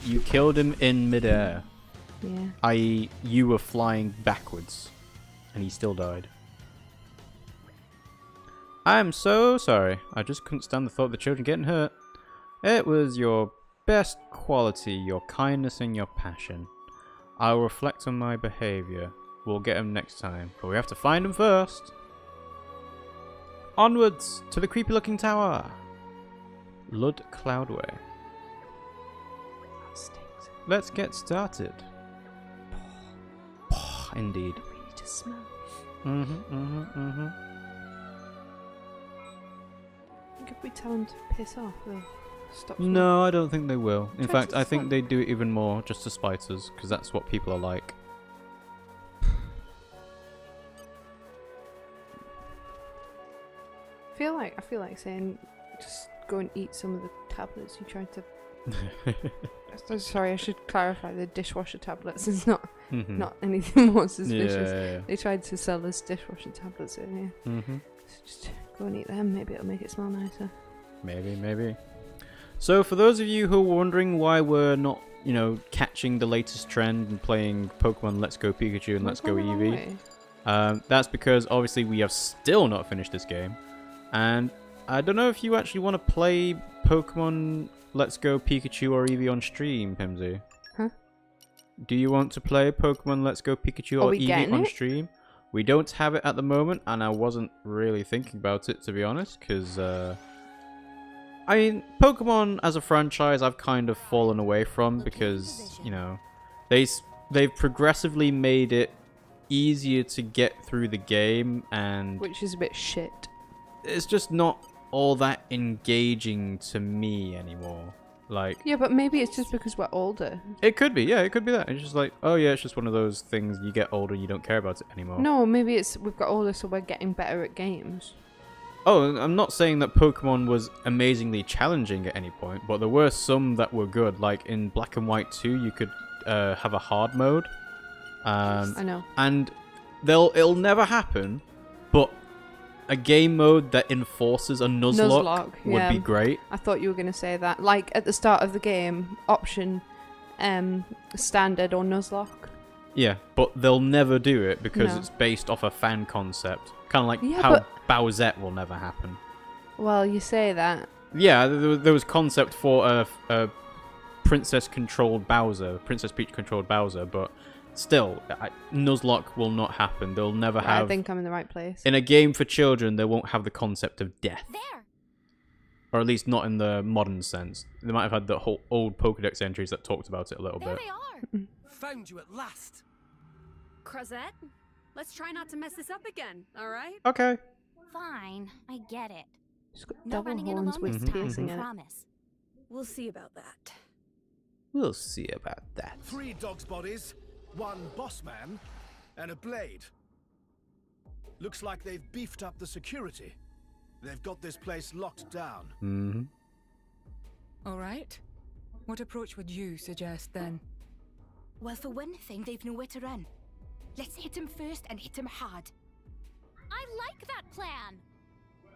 You killed him in midair. Yeah. I.e., you were flying backwards. And he still died. I'm so sorry. I just couldn't stand the thought of the children getting hurt. It was your best quality, your kindness and your passion. I'll reflect on my behaviour. We'll get him next time. But we have to find him first. Onwards to the creepy looking tower. Lud Cloudway. Let's get started. Indeed. We need to smell. if we tell them to piss off, they'll stop. No, I don't think they will. In fact, I think they do it even more just to spite us, because that's what people are like. I feel like saying, just go and eat some of the tablets you tried to. Sorry, I should clarify. The dishwasher tablets is not anything more suspicious. Yeah. They tried to sell us dishwasher tablets earlier. So just go and eat them. Maybe it'll make it smell nicer. Maybe. So for those of you who are wondering why we're not, catching the latest trend and playing Pokemon Let's Go Pikachu and Let's Go Eevee, that's because obviously we have still not finished this game. And I don't know if you actually want to play Pokemon Let's Go Pikachu or Eevee on stream, Pimmsy. Huh? Do you want to play Pokemon Let's Go Pikachu or Eevee on stream? We don't have it at the moment, and I wasn't really thinking about it, to be honest, because, Pokemon as a franchise I've kind of fallen away from because, they've progressively made it easier to get through the game, and... Which is a bit shit. It's just not all that engaging to me anymore. Yeah, but maybe it's just because we're older. It could be, yeah, it could be that. It's just like, oh yeah, it's just one of those things, you get older, you don't care about it anymore. No, maybe it's we've got older, so we're getting better at games. Oh, I'm not saying that Pokemon was amazingly challenging at any point, but there were some that were good. Like in Black and White 2, you could have a hard mode. I know. And it'll never happen, but a game mode that enforces a Nuzlocke would be great. I thought you were going to say that. Like at the start of the game, option standard or Nuzlocke. Yeah, but they'll never do it because it's based off a fan concept. Kind of like how Bowsette will never happen. Well, you say that. Yeah, there was concept for a princess-controlled Bowser, Princess Peach-controlled Bowser, but... Still, Nuzlocke will not happen. They'll never have... I think I'm in the right place. In a game for children, they won't have the concept of death. There. Or at least not in the modern sense. They might have had the whole old Pokedex entries that talked about it a little bit. There they are. Found you at last. Crozette, let's try not to mess this up again, alright? Okay. Fine, I get it. She's got double horns with piercing in it. Promise. We'll see about that. We'll see about that. 3 dogs' bodies, 1 boss man, and a blade. Looks like they've beefed up the security. They've got this place locked down. All right. What approach would you suggest then? Well, for one thing, they've nowhere to run. Let's hit him first and hit him hard. I like that plan.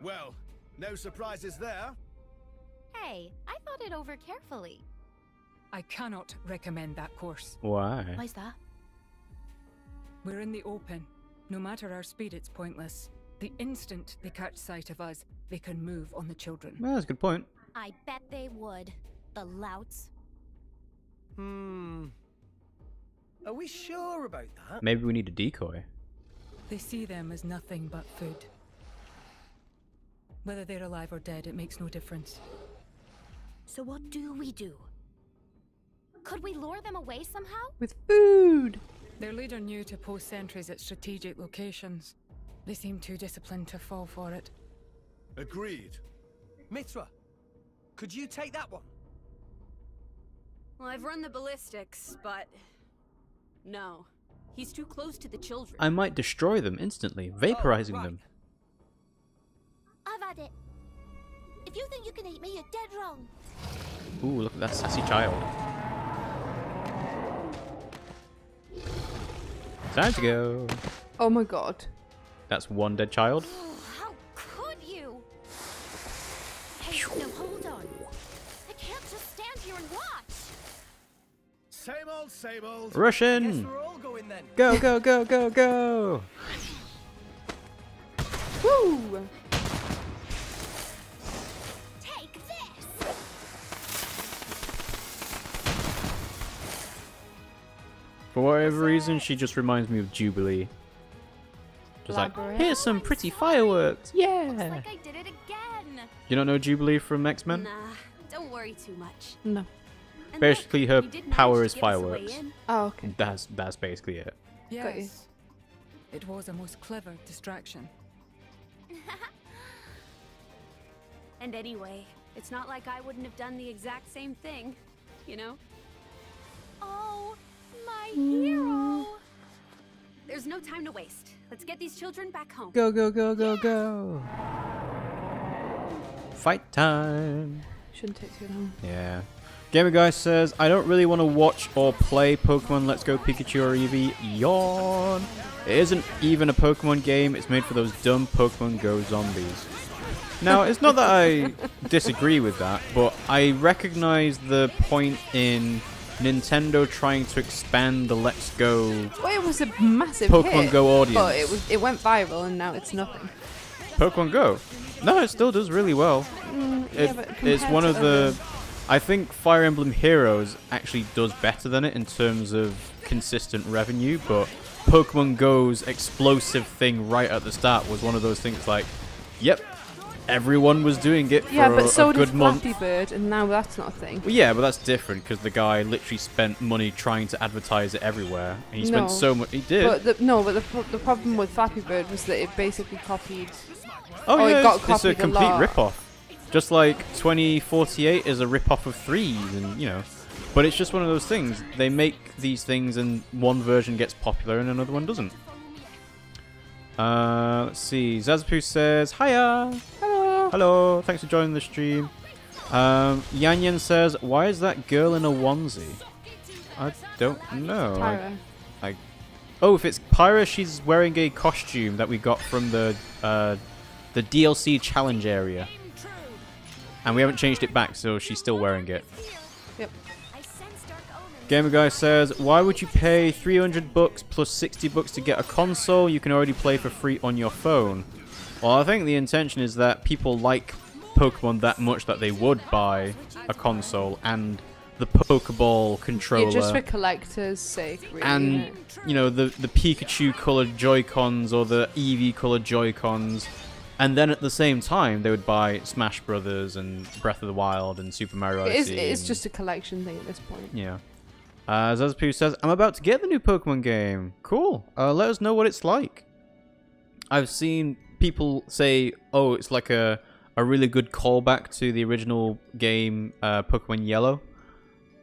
Well, no surprises there. Hey, I thought it over carefully. I cannot recommend that course. Why? Why's that? We're in the open. No matter our speed, it's pointless. The instant they catch sight of us, they can move on the children. Well, that's a good point. I bet they would. The louts. Are we sure about that? Maybe we need a decoy. They see them as nothing but food. Whether they're alive or dead, it makes no difference. So what do we do? Could we lure them away somehow? With food! Their leader knew to post sentries at strategic locations. They seem too disciplined to fall for it. Agreed. Mitra, could you take that one? Well, I've run the ballistics, but... No. He's too close to the children. I might destroy them instantly, vaporizing them. I've had it. If you think you can eat me, you're dead wrong. Ooh, look at that sassy child. Time to go. Oh my god. That's 1 dead child. How could you? Hey, no, hold on. I can't just stand here and watch. Same old, same old. Russian. Guess we're all going then. Go, go, go, go, go. Woo! Take this. For whatever reason, she just reminds me of Jubilee. Just like, here's some pretty fireworks. Yeah. Looks like I did it again. You don't know Jubilee from X-Men? Nah, don't worry too much. No. And Basically, look, her you did power manage is to give us a way fireworks. in. Oh, okay. That's basically it. Got you. Yes. It was a most clever distraction. And anyway, it's not like I wouldn't have done the exact same thing, you know? Oh, my hero! There's no time to waste. Let's get these children back home. Go, go, go, go, go. Fight time. Shouldn't take too long. Yeah. Gamer Guy says, I don't really want to watch or play Pokemon Let's Go Pikachu or Eevee. Yawn. It isn't even a Pokemon game. It's made for those dumb Pokemon Go zombies. Now, it's not that I disagree with that, but I recognize the point in Nintendo trying to expand the Let's Go Well, it was a massive Pokemon hit, Go audience. but it went viral and now it's nothing. Pokemon Go? No, it still does really well. It's one of the... I think Fire Emblem Heroes actually does better than it in terms of consistent revenue, but Pokemon Go's explosive thing right at the start was one of those things like, yep, everyone was doing it for but so a did good month. Flappy Bird, and now that's not a thing. Well, yeah, but that's different because the guy literally spent money trying to advertise it everywhere, and he spent so much. He did. But the problem with Flappy Bird was that it basically copied. Oh it yeah, got it's a copied a complete lot. rip-off. Just like 2048 is a rip-off of 3, and you know. But it's just one of those things. They make these things, and one version gets popular, and another one doesn't. Let's see. Zazapoo says, "Hiya, Hello. hello. Thanks for joining the stream." Yan Yan says, "Why is that girl in a onesie?" I don't know. Pyra. Oh, if it's Pyra, she's wearing a costume that we got from the DLC challenge area. And we haven't changed it back, so she's still wearing it. Yep. Gamer Guy says, why would you pay $300 plus $60 to get a console you can already play for free on your phone? Well, I think the intention is that people like Pokemon that much that they would buy a console and the Pokeball controller. Yeah, just for collectors' sake, really. And, you know, the Pikachu coloured Joy-Cons or the Eevee coloured Joy-Cons. And then at the same time, they would buy Smash Brothers and Breath of the Wild and Super Mario Odyssey. It is just a collection thing at this point. Yeah. Zazapoo says, I'm about to get the new Pokemon game. Cool. Let us know what it's like. I've seen people say, oh, it's like a really good callback to the original game, Pokemon Yellow.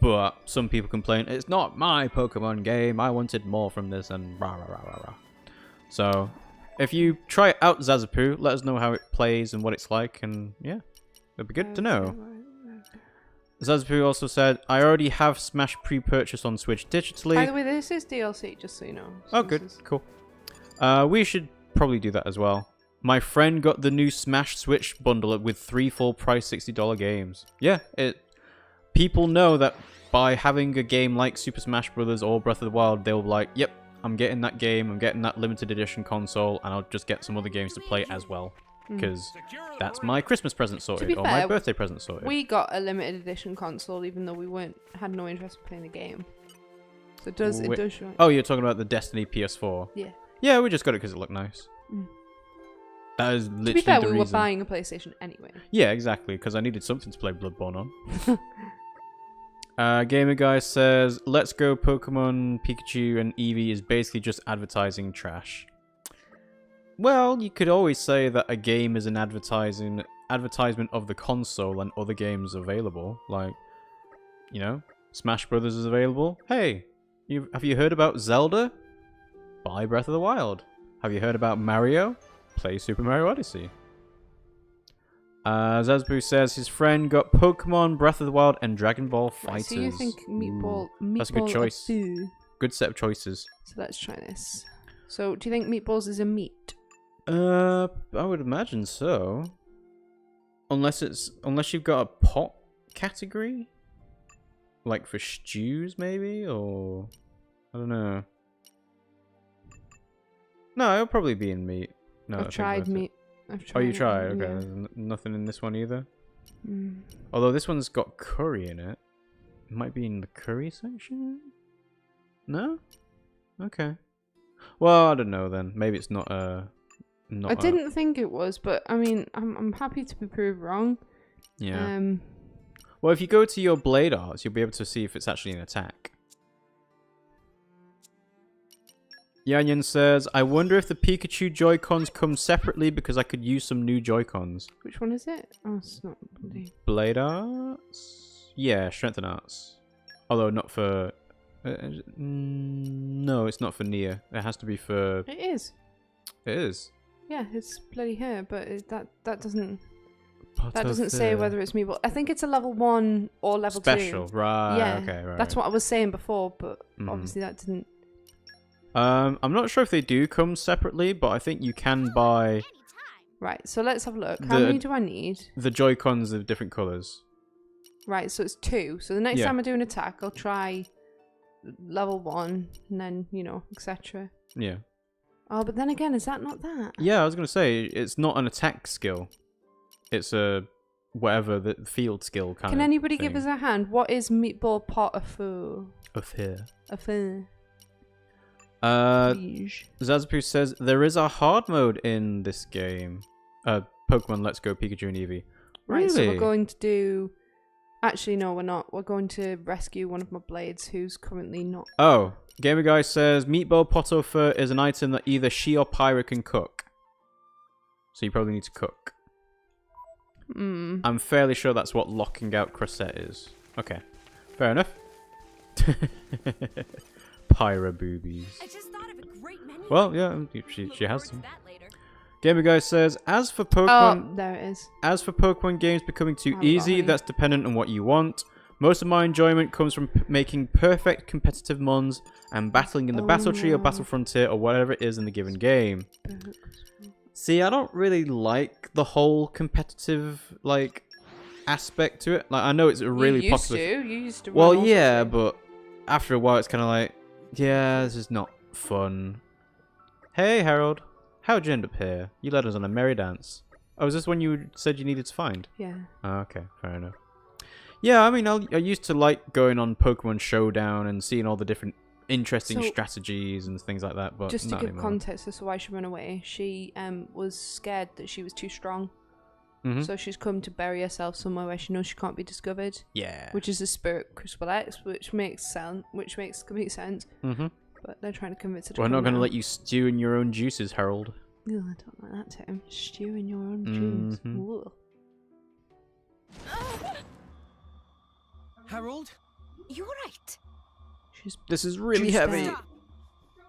But some people complain, it's not my Pokemon game. I wanted more from this and rah, rah, rah, rah, rah. So... if you try it out, Zazapoo, let us know how it plays and what it's like, and yeah, it'd be good to know. Zazapoo also said, I already have Smash pre-purchase on Switch digitally. By the way, this is DLC, just so you know. Oh, good. Cool. We should probably do that as well. My friend got the new Smash Switch bundle with 3 full-price $60 games. Yeah, people know that by having a game like Super Smash Bros. Or Breath of the Wild, they'll be like, yep, I'm getting that game, I'm getting that limited edition console, and I'll just get some other games to play as well. Because that's my Christmas present sorted, or my birthday present sorted. We got a limited edition console, even though we had no interest in playing the game. So it does show. Oh, you're talking about the Destiny PS4? Yeah. Yeah, we just got it because it looked nice. That is literally to be fair, the we reason. were buying a PlayStation anyway. Yeah, exactly, because I needed something to play Bloodborne on. Gamer Guy says, Let's Go Pokemon Pikachu and Eevee is basically just advertising trash. Well, you could always say that a game is an advertisement of the console and other games available. Like, you know, Smash Brothers is available. Hey, have you heard about Zelda? Buy Breath of the Wild. Have you heard about Mario? Play Super Mario Odyssey. Zazboo says his friend got Pokemon, Breath of the Wild, and Dragon Ball Fighters. So you think Meatball that's a good choice. Food. Good set of choices. So let's try this. So, do you think meatballs is a meat? I would imagine so. Unless you've got a pot category, like for stews, maybe, or I don't know. No, it'll probably be in meat. No, I've tried meat. Oh, you tried? Okay, yeah. there's nothing in this one either. Although this one's got curry in it. It might be in the curry section. No? Okay. Well, I don't know then. Maybe it's not a. I didn't think it was, but I mean, I'm happy to be proved wrong. Yeah. Well, if you go to your blade arts, you'll be able to see if it's actually an attack. Yanyan says, I wonder if the Pikachu Joy-Cons come separately because I could use some new Joy-Cons. Which one is it? Oh, it's not bloody. Blade Arts? Yeah, Strength and Arts. Although not for... no, it's not for Nia. It has to be for... It is. It is. Yeah, it's bloody her, but that doesn't... That doesn't say whether it's me, but I think it's a level 1 or level 2. Special, right, yeah, okay, right. That's what I was saying before, but obviously that didn't... I'm not sure if they do come separately, but I think you can buy... Right, so let's have a look. How many do I need? The Joy-Cons of different colours. Right, so it's 2. So the next time I do an attack, I'll try level 1, and then, you know, etc. Yeah. Oh, but then again, is that not that? Yeah, I was going to say, it's not an attack skill. It's a whatever the field skill kind of Can anybody thing. give us a hand? What is Meatball Pot of Fur? Of here. Of fur. Zazapu says there is a hard mode in this game. Pokemon Let's Go Pikachu and Eevee. Right, Really? so we're going to do... Actually, no, we're not. We're going to rescue one of my blades who's currently not... Oh, Gamer Guy says Meatball Pot of Fur is an item that either she or Pyra can cook. So you probably need to cook. I'm fairly sure that's what locking out Crosette is. Okay, fair enough. Pyra boobies. I just thought of a great menu. Well, yeah, she has some. Gamer Guy says, as for Pokemon, there it is. As for Pokemon games becoming too got easy, honey. that's dependent on what you want. Most of my enjoyment comes from making perfect competitive mons and battling in the battle tree or battle frontier or whatever it is in the given game. See, I don't really like the whole competitive aspect to it. Like, I know it's a really popular. You used to. Well, yeah, but after a while, it's kind of like, yeah, this is not fun. Hey, Harold, how'd you end up here? You led us on a merry dance. Oh, is this when you said you needed to find? Yeah. Oh, okay, fair enough. Yeah, I mean, I used to like going on Pokemon Showdown and seeing all the different interesting strategies and things like that, but just to not give anymore. context as to why she ran away, she was scared that she was too strong. So she's come to bury herself somewhere where she knows she can't be discovered. Yeah. Which is the Spirit Crystal X, which makes complete sense. But they're trying to convince her to We're come not going to now. let you stew in your own juices, Harold. Ew, I don't like that term. Stew in your own juice. Ooh. Harold? You're right. This is really juiced heavy. out.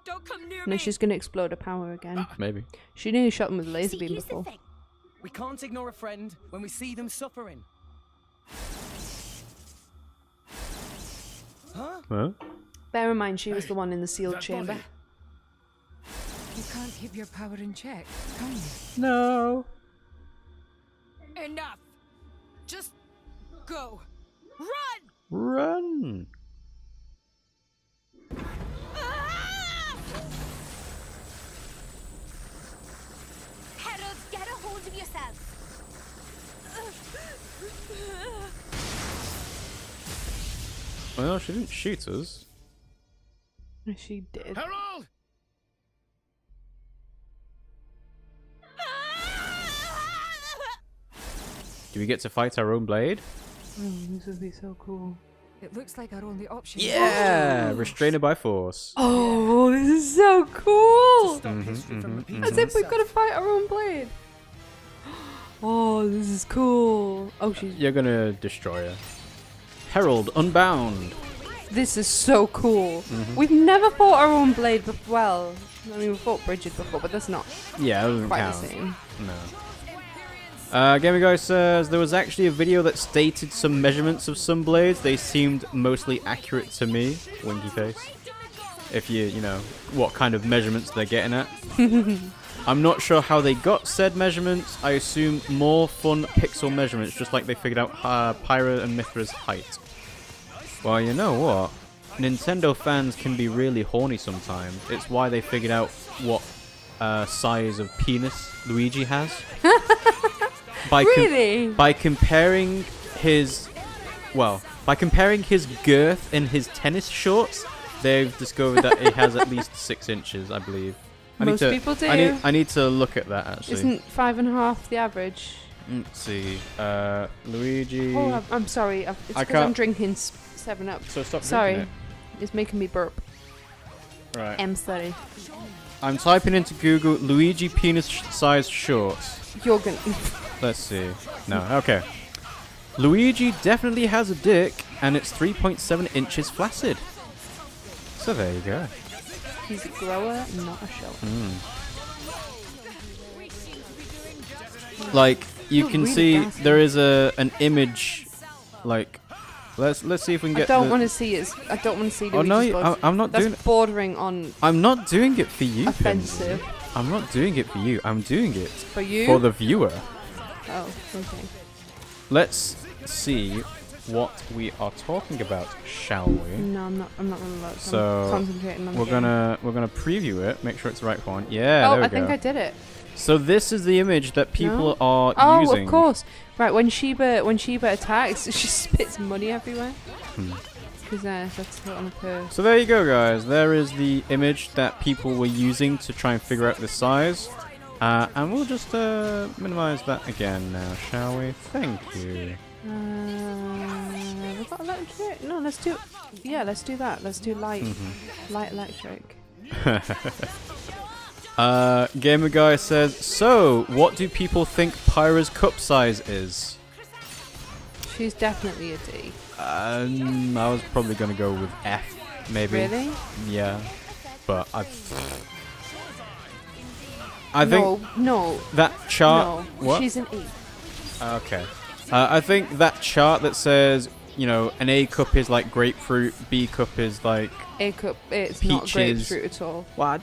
Don't come near No, me. she's going to explode her power again. Maybe. She nearly shot him with a laser See, beam here's the before. thing. We can't ignore a friend when we see them suffering. Huh? Huh? Bear in mind, she was the one in the sealed That chamber. body. You can't keep your power in check, can you? No. Enough! Just go. Run! Run. Harold, get a hold of yourself. Well, she didn't shoot us. She did. Harold! Do we get to fight our own blade? Oh, this would be so cool. It looks like our only option. Yeah! Restrain her by force. Oh, this is so cool! Stop history from repeating As if we've itself. got to fight our own blade. Oh, this is cool. Oh, she's. You're gonna destroy her. Herald, unbound. This is so cool. We've never fought our own blade before. Well, I mean, we fought Bridget before, but that's not Yeah, that doesn't quite count. the same. No. Gamer Guy says there was actually a video that stated some measurements of some blades. They seemed mostly accurate to me. Winky face. If you know what kind of measurements they're getting at. I'm not sure how they got said measurements. I assume more fun pixel measurements, just like they figured out Pyra and Mithra's height. Well, you know what? Nintendo fans can be really horny sometimes. It's why they figured out what size of penis Luigi has. Really? By comparing his girth in his tennis shorts, they've discovered that it has at least 6 inches, I believe. Most people do. I need to look at that actually. Isn't 5.5 the average? Let's see. Luigi. Oh, I'm sorry. It's because I'm drinking 7-Up. So stop Sorry, drinking it's making me burp. Right. I'm sorry. I'm typing into Google Luigi penis-sized shorts. You're gonna. Let's see. No, okay. Luigi definitely has a dick, and it's 3.7 inches flaccid. So there you go. He's a grower, not a shower. Like you can really see, gassy. there is an image. Like, let's see if we can I get. don't want to see it. I don't want to see. Oh no, Luigi's butt. I'm not That's doing it. bordering on I'm not doing it for you. offensive. Pimmsy. I'm not doing it for you. I'm doing it For you? for the viewer. Oh, okay. Let's see what we are talking about, shall we? No, I'm not gonna look. So, I'm concentrating on the We're game. gonna preview it. Make sure it's the right one. Yeah, Oh, there we I go. think I did it. So this is the image that people No? are Oh, using. of course. Right, when Sheba attacks, she spits money everywhere. Because that's one of her. So there you go, guys. There is the image that people were using to try and figure out the size. And we'll just minimize that again now, shall we? Thank you. We've got electric. No, let's do. Yeah, let's do that. Let's do light electric. Gamer Guy says, so, what do people think Pyra's cup size is? She's definitely a D. I was probably going to go with F, maybe. Really? Yeah. But I think No. that chart... No. What? She's an E. Okay. I think that chart that says, you know, an A cup is like grapefruit, B cup is like... A cup. It's not Peaches. grapefruit at all. Well,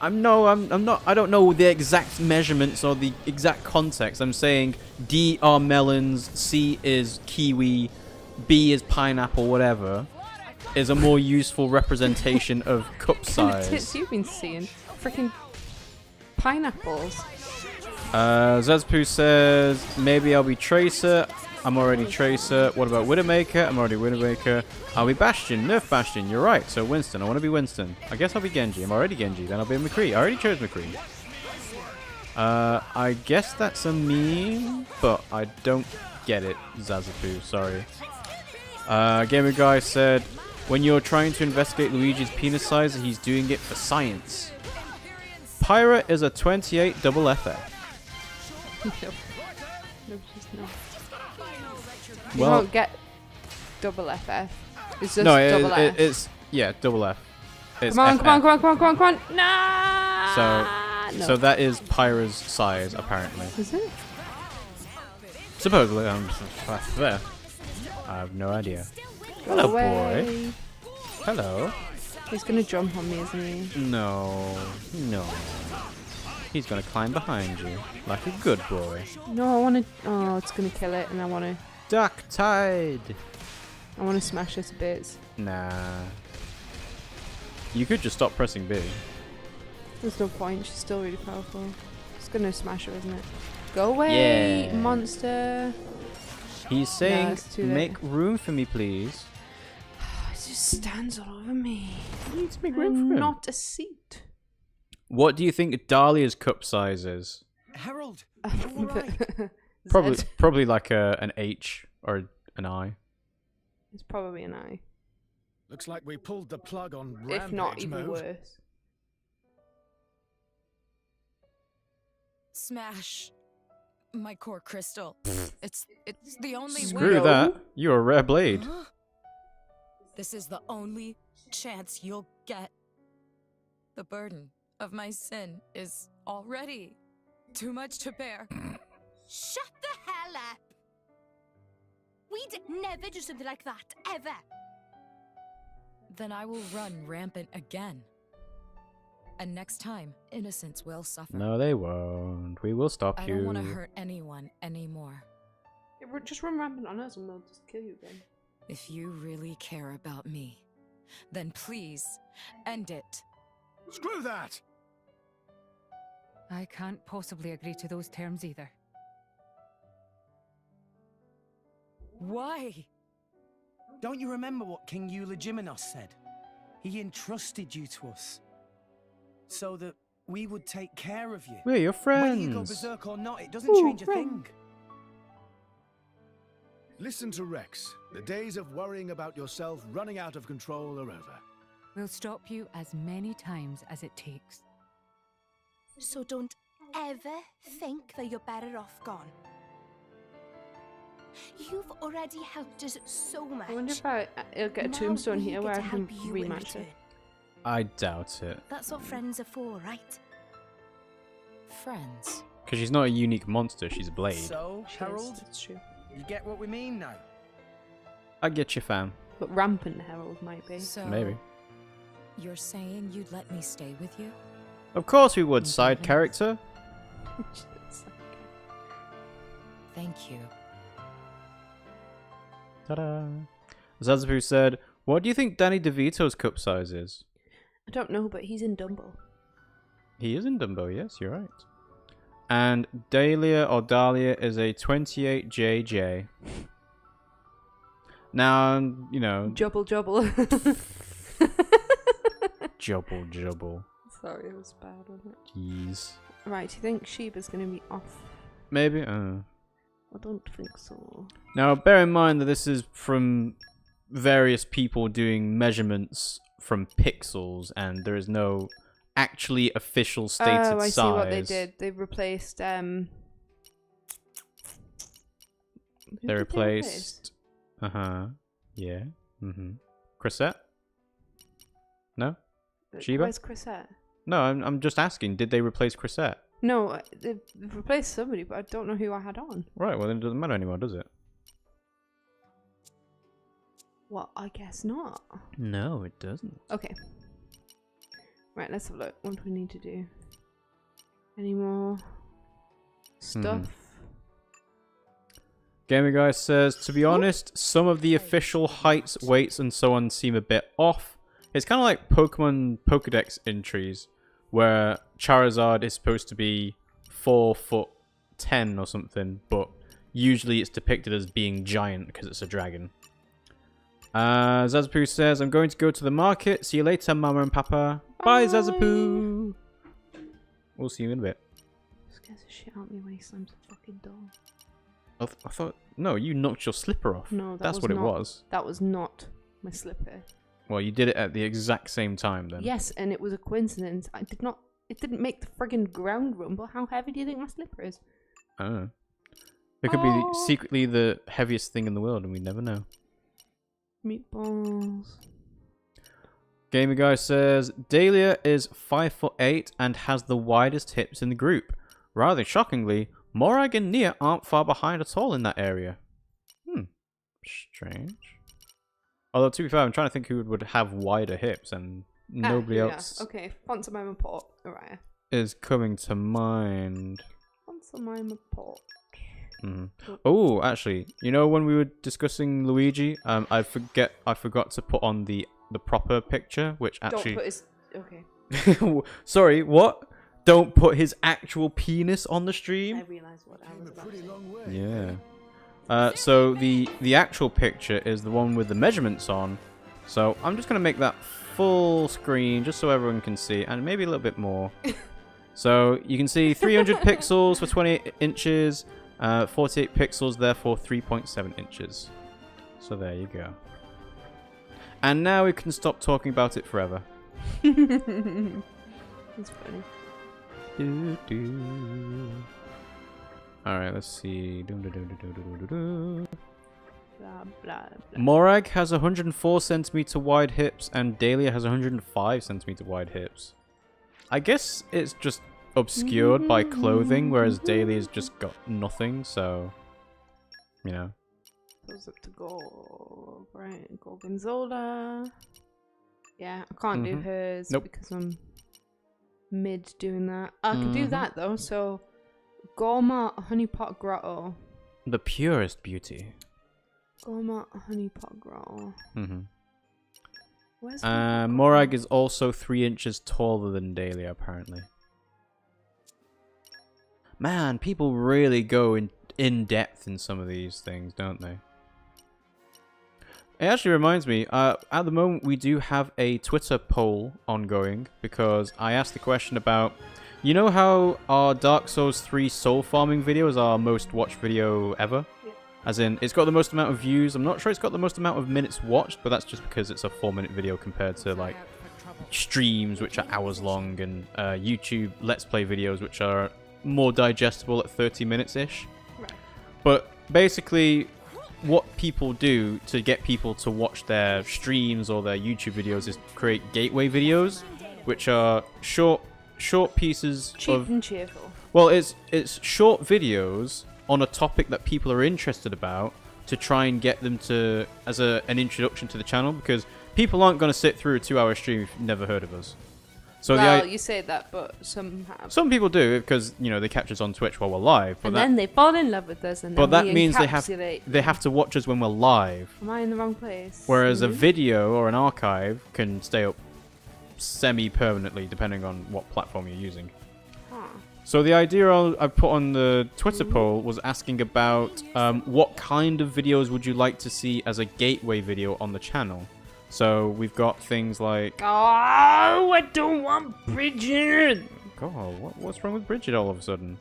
I'm not. I don't know the exact measurements or the exact context. I'm saying D are melons, C is kiwi, B is pineapple, whatever, is a more useful representation of cup What kind of tits size. you've been seeing? Freaking pineapples. Zazpoo says maybe I'll be Tracer. I'm already Tracer. What about Widowmaker? I'm already Widowmaker. I'll be Bastion. Nerf Bastion. You're right. So Winston. I want to be Winston. I guess I'll be Genji. I'm already Genji. Then I'll be McCree. I already chose McCree. I guess that's a meme, but I don't get it, Zazapoo. Sorry. Gamer Guy said, when you're trying to investigate Luigi's penis size, he's doing it for science. Pyra is a 28 double FF. No, she's not. You Well, won't get double FF. It's just no, double F. it's yeah, double F. It's Come on, FF. come on. Nah! No. So that is Pyra's size, apparently. Is it? Supposedly, there. I have no idea. Hello, boy. Away. Hello. He's gonna jump on me, isn't he? No. He's gonna climb behind you like a good boy. No, I wanna. Oh, it's gonna kill it, and I wanna Duck Tide. smash it to bits. Nah. You could just stop pressing B. There's no point. She's still really powerful. It's gonna smash her, isn't it? Go away, Yeah. monster. He's saying, it's too late. make room for me, please. It just stands all over me. You need to make I'm not a seat. What do you think Dahlia's cup size is? Harold, you all right? Probably like an H or an I. It's probably an I. Looks like we pulled the plug on If not rampage even mode. worse. Smash my core crystal. it's the only Screw way. that. You're a rare blade. Huh? This is the only chance you'll get. The burden of my sin is already too much to bear. Shut the hell up! We'd never do something like that, ever. Then I will run rampant again. And next time, innocents will suffer. No, they won't. We will stop I you. don't want to hurt anyone anymore. Just run rampant on us and we'll just kill you again. If you really care about me, then please end it. Screw that! I can't possibly agree to those terms either. Why? Don't you remember what King Eulogimenos said? He entrusted you to us. So that we would take care of you. We're your Whether you go friends. berserk or not, it doesn't change a thing. Listen to Rex. The days of worrying about yourself running out of control are over. We'll stop you as many times as it takes. So don't ever think that you're better off gone. You've already helped us so much. I wonder if I'll get a Now tombstone we here get where to I can help you in rematch return. it. I doubt it. That's what friends are for, right? Friends. Because she's not a unique monster, she's a blade. So, She is, Harold, that's true. you get what we mean now? I get you, fam. But Rampant Herald might be. So, Maybe. you're saying you'd let me stay with you? Of course we would, side character. Thank you. Ta-da. Zazapu said, what do you think Danny DeVito's cup size is? I don't know, but he's in Dumbo. He is in Dumbo, yes, you're right. And Dahlia or Dahlia is a 28JJ. Now, you know... Jubble jubble. Jubble. Sorry, it was bad, wasn't it? Jeez. Right, do you think Sheba's going to be off? Maybe? I don't think so. Now, bear in mind that this is from various people doing measurements from pixels, and there is no actually official stated size. Oh, I see what they did. They replaced, Who They did replaced... Yeah. Chrisette? No? Sheba? Where's Chrisette? No, I'm just asking, did they replace Chrisette? No, they've replaced somebody, but I don't know who I had on. Right, well then it doesn't matter anymore, does it? Well, I guess not. No, it doesn't. Okay. Right, let's have a look. What do we need to do? Any more stuff? Gamer Guy says, to be honest, some of the official heights, weights, and so on seem a bit off. It's kind of like Pokemon Pokedex entries, where Charizard is supposed to be 4'10" or something, but usually it's depicted as being giant because it's a dragon. Zazapu says, I'm going to go to the market. See you later, Mama and Papa. Bye, Zazapu. We'll see you in a bit. Scares the shit out of me when he slams the fucking door. I thought... No, you knocked your slipper off. No, that's what it was. That was not my slipper. Well, you did it at the exact same time then. Yes, and it was a coincidence. I did not... It didn't make the friggin' ground rumble. How heavy do you think my slipper is? I don't know. It could be secretly the heaviest thing in the world and we never know. Meatballs. Gamer Guy says, Dahlia is 5'8" and has the widest hips in the group. Rather shockingly, Morag and Nia aren't far behind at all in that area. Strange. Although, to be fair, I'm trying to think who would have wider hips, and nobody else Okay, Fontamima Port. Alright. is coming to mind. Fontamima Port. Oh, actually, you know when we were discussing Luigi, I forgot to put on the proper picture, which actually... Don't put his... Okay. Sorry, what? Don't put his actual penis on the stream? I realised what I was about to say. Yeah. So the actual picture is the one with the measurements on. So I'm just going to make that full screen just so everyone can see, and maybe a little bit more. So you can see 300 pixels for 28 inches, 48 pixels, therefore 3.7 inches. So there you go. And now we can stop talking about it forever. That's funny. Alright, let's see. Blah, blah, blah. Morag has 104 centimeter wide hips and Dahlia has 105 centimeter wide hips. I guess it's just obscured by clothing, whereas Dahlia's just got nothing, so... You know. Goes up to go. Right, Gorgonzola. Yeah, I can't do hers because I'm mid doing that. I can do that though, so... Gorma Honeypot Grotto. The purest beauty. Gorma Honeypot Grotto. Where's Morag is also 3 inches taller than Dahlia, apparently. Man, people really go in depth in some of these things, don't they? It actually reminds me, at the moment we do have a Twitter poll ongoing, because I asked the question about... You know how our Dark Souls 3 soul farming video is our most watched video ever? Yeah. As in, it's got the most amount of views. I'm not sure it's got the most amount of minutes watched, but that's just because it's a 4-minute video compared to like streams which are hours long, and YouTube Let's Play videos which are more digestible at 30 minutes ish. Right. But basically, what people do to get people to watch their streams or their YouTube videos is create gateway videos, which are short pieces Cheap of... and cheerful. Well, it's short videos on a topic that people are interested about to try and get them to as an introduction to the channel, because people aren't going to sit through a 2-hour stream if you've never heard of us. So well, you say that, but some have. Some people do, because they catch us on Twitch while we're live. But and then they fall in love with us, and but then that means they have to watch us when we're live. Am I in the wrong place? Whereas a video or an archive can stay up semi-permanently, depending on what platform you're using. Huh. So the idea I put on the Twitter poll was asking about what kind of videos would you like to see as a gateway video on the channel. So we've got things like... Oh, I don't want Bridget! God, what's wrong with Bridget all of a sudden?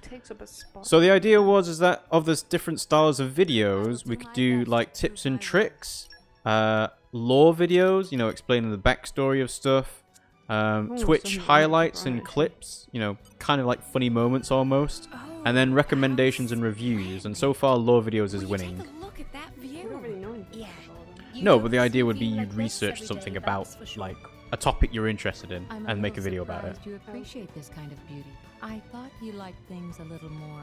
Takes up a spot. So the idea is that of the different styles of videos, we could do like tips and tricks, lore videos, explaining the backstory of stuff, Twitch highlights and clips, kind of like funny moments almost, and then recommendations and reviews. And so far, lore videos is winning. Look at that view. No, but the idea would be you'd research something about like a topic you're interested in and make a video about it. You appreciate this kind of beauty. I thought you liked things a little more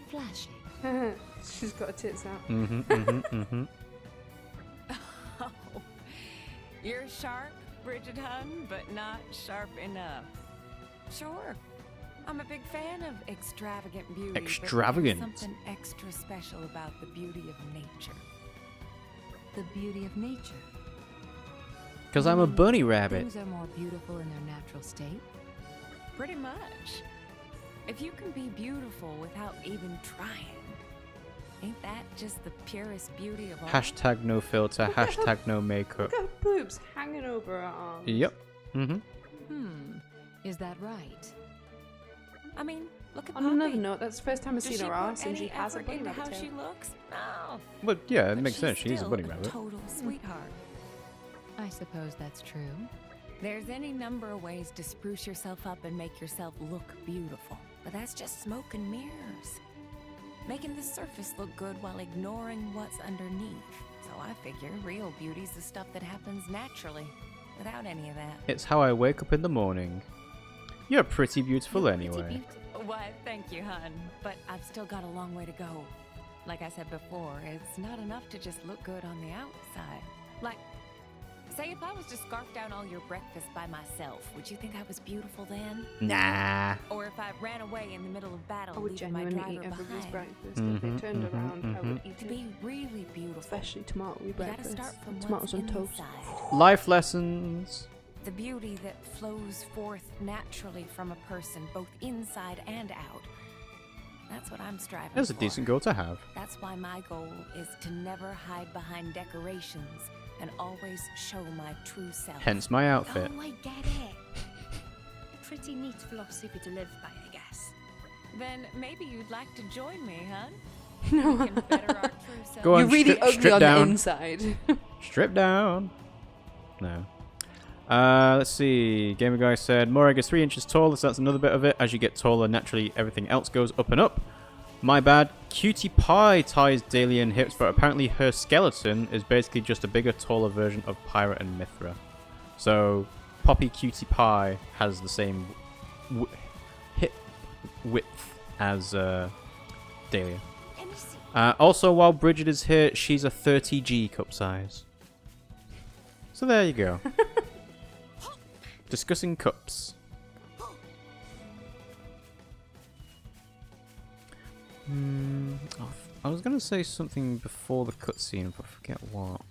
flashy. She's got her tits out. Oh, you're sharp, Bridget Hun, but not sharp enough. Sure, I'm a big fan of extravagant beauty. Extravagant. But there's something extra special about the beauty of nature. The beauty of nature. Because I'm a bunny rabbit. Things are more beautiful in their natural state. Pretty much. If you can be beautiful without even trying, ain't that just the purest beauty of all? Hashtag no filter, hashtag no makeup. Look at her boobs hanging over her arms. Yep. Is that right? I mean, look at On Poppy. another note, that's the first time I've Does seen she her put ass, and she any has a effort bunny into rabbit how she tail. looks? No. But yeah, it But makes she's sense. She's a still bunny rabbit. Total sweetheart. I suppose that's true. There's any number of ways to spruce yourself up and make yourself look beautiful, but that's just smoke and mirrors. Making the surface look good while ignoring what's underneath. So I figure real beauty's the stuff that happens naturally, without any of that. It's how I wake up in the morning. You're pretty beautiful anyway. Why, thank you, hun. But I've still got a long way to go. Like I said before, it's not enough to just look good on the outside. Like, say if I was to scarf down all your breakfast by myself, would you think I was beautiful then? Nah. Or if I ran away in the middle of battle, I would leaving my genuinely eat driver everybody's behind? breakfast. If they turned around, I would eat To it. be really beautiful, Especially tomato you gotta breakfast. start from Tomatoes what's on toast. inside. Life lessons. The beauty that flows forth naturally from a person, both inside and out. That's what I'm striving for. That's a decent goal to have. That's why my goal is to never hide behind decorations and always show my true self. Hence my outfit. Oh, I get it. Pretty neat philosophy to live by, I guess. Then maybe you'd like to join me, huh? No. We can better our true self. Go on, You're really strip- ugly strip on down. the inside. Strip down. No. Let's see. Gamer Guy said, Morag is 3 inches tall, so that's another bit of it. As you get taller, naturally everything else goes up and up. My bad. Cutie Pie ties Dalian hips, but apparently her skeleton is basically just a bigger, taller version of Pyra and Mithra. So, Poppy Cutie Pie has the same hip width as Dahlia. Also, while Bridget is here, she's a 30G cup size. So there you go. Discussing cups. I was going to say something before the cutscene, but I forget what.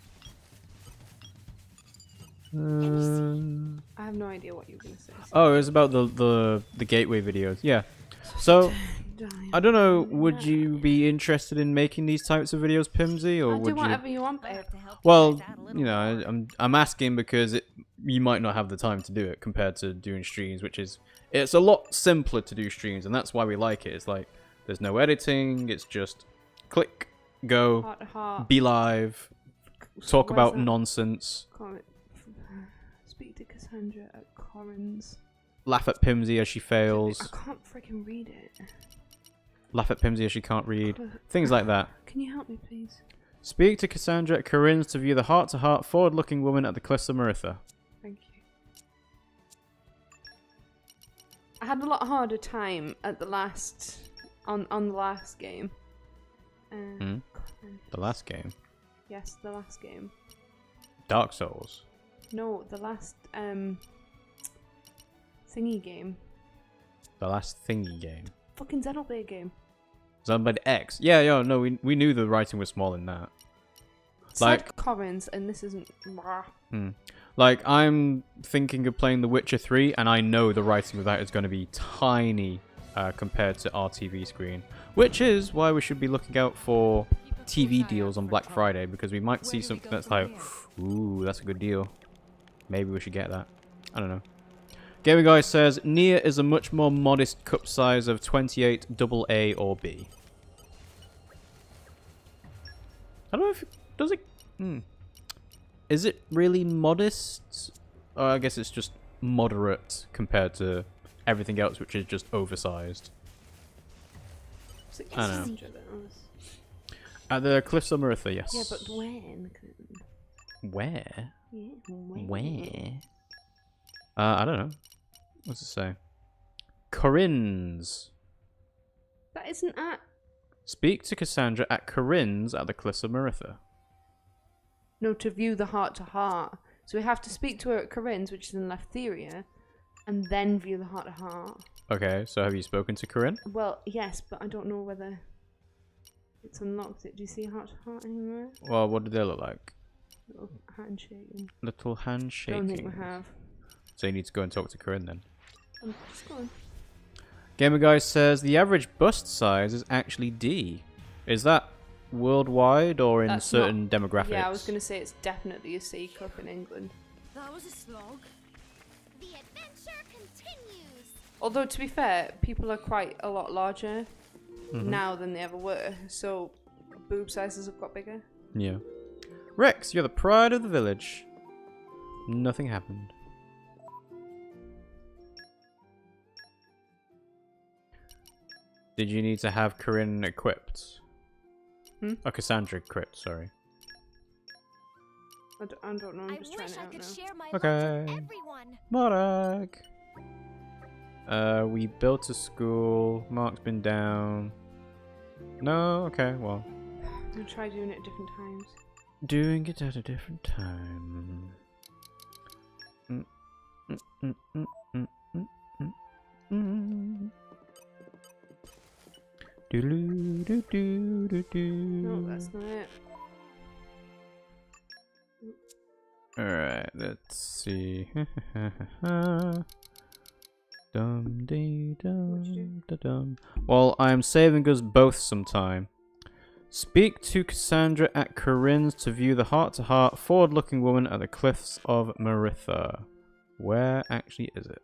I have no idea what you were going to say. Oh, it was about the gateway videos. Yeah. So, I don't know, would you be interested in making these types of videos, Pimmsy, or I'll would do you... whatever you want, babe. Well, you know, I'm asking because you might not have the time to do it compared to doing streams, which is... It's a lot simpler to do streams, and that's why we like it. It's like, there's no editing, it's just click, go, Heart to heart. be live, talk Where's about that? nonsense. Comment. Speak to Cassandra at Corin's. Laugh at Pimmsy as she fails. I can't freaking read it. Laugh at Pimmsy as she can't read. Things like that. Can you help me, please? Speak to Cassandra at Corinne's to view the heart-to-heart, forward-looking woman at the Cliffs of Maritha. Thank you. I had a lot harder time at the last... on the last game. The last game? Yes, the last game. Dark Souls? No, the last, thingy game. The last thingy game? Fucking Xenoblade game. Xenoblade X? Yeah, no, we knew the writing was small in that. It's like Corin's, and this isn't... Like, I'm thinking of playing The Witcher 3, and I know the writing of that is going to be tiny compared to our TV screen. Which is why we should be looking out for TV deals on Black Friday, because we might see something that's like, ooh, that's a good deal. Maybe we should get that. I don't know. Gaming Guy says, Nier is a much more modest cup size of 28 AA or B. I don't know if... Does it... Is it really modest? Or I guess it's just moderate compared to everything else, which is just oversized. I don't know. At the Cliffs of Maritha, yes. Yeah, but when? Where? Yeah, Where? I don't know. What's it say? Corinne's. That isn't at... Speak to Cassandra at Corinne's at the Cliffs of Maritha. No, to view the heart-to-heart. So we have to speak to her at Corinne's, which is in Leftheria, and then view the heart-to-heart. Okay, so have you spoken to Corinne? Well, yes, but I don't know whether it's unlocked. Do you see heart-to-heart anywhere? Well, what do they look like? Little handshaking. Little handshaking. Don't think we have. So you need to go and talk to Corinne then. I'm just going. Gamer Guy says the average bust size is actually D. Is that worldwide or in That's certain demographics? Yeah, I was going to say it's definitely a C cup in England. That was a slog. The adventure continues. Although, to be fair, people are quite a lot larger now than they ever were. So, boob sizes have got bigger. Yeah. Rex, you're the pride of the village. Nothing happened. Did you need to have Corinne equipped? Oh, Cassandra equipped, sorry. I don't know, I'm just trying it out now. Okay. Morak. We built a school. Mark's been down. No? Okay, well. I'll try doing it at different times. Doing it at a different time. No, that's not it. Alright, let's see. Dum. Well, I am saving us both some time. Speak to Cassandra at Corinne's to view the heart-to-heart, forward-looking woman at the Cliffs of Maritha. Where actually is it?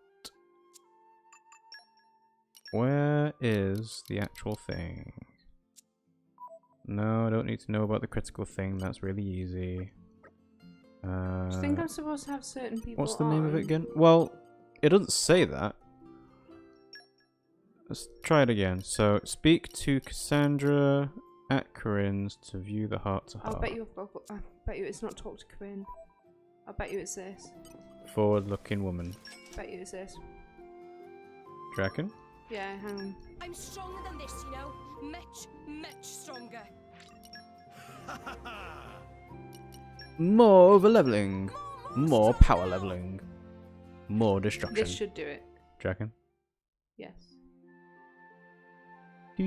Where is the actual thing? No, I don't need to know about the critical thing. That's really easy. Do you think I'm supposed to have certain people What's the name of it again? Well, it doesn't say that. Let's try it again. So, speak to Cassandra at Corinne's to view the heart-to-heart. I bet you it's not talk to Corinne. I bet you it's this. Forward-looking woman. I bet you it's this. Do you reckon? Yeah, hang on. I'm stronger than this, you know? Much stronger. More overleveling. More power leveling. More destruction. This should do it. Do you reckon? Yes. It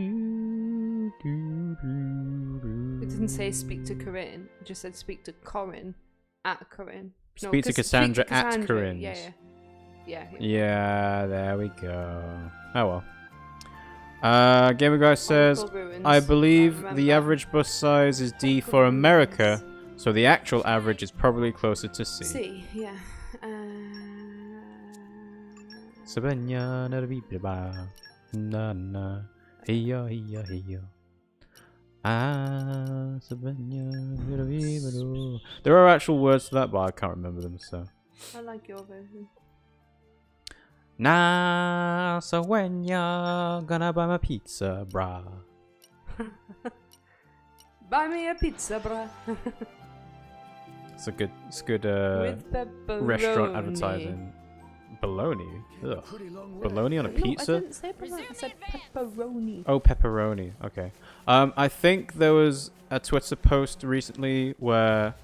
didn't say speak to Corinne. It just said speak to Corinne at Corinne. Speak to Cassandra at Corinne's. Yeah, there we go. Oh well. Gamer Guy says, I believe the average bus size is D for America, so the actual average is probably closer to C. C, yeah. Sabenya na biba na na hiya hiya hiya. There are actual words to that, but I can't remember them, so. I like your version. Nah, so when you're gonna buy my pizza, brah? Buy me a pizza, bruh. It's good With pepperoni. restaurant advertising. Bologna? Ugh. Bologna on a pizza? No, I didn't say bologna. I said pepperoni. Oh, pepperoni. Okay. I think there was a Twitter post recently where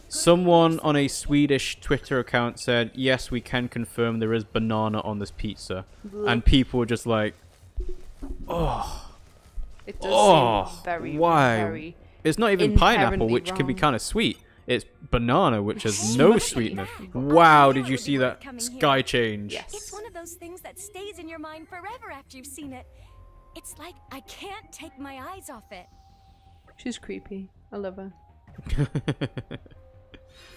someone on a Swedish Twitter account said, yes, we can confirm there is banana on this pizza. And people were just like, oh. It does seem very, why? very It's not even pineapple, inherently which can be wrong. kind of sweet. It's banana, which has no sweetness. Wow, did you see that sky change? Yes. It's one of those things that stays in your mind forever after you've seen it. It's like I can't take my eyes off it. She's creepy. I love her.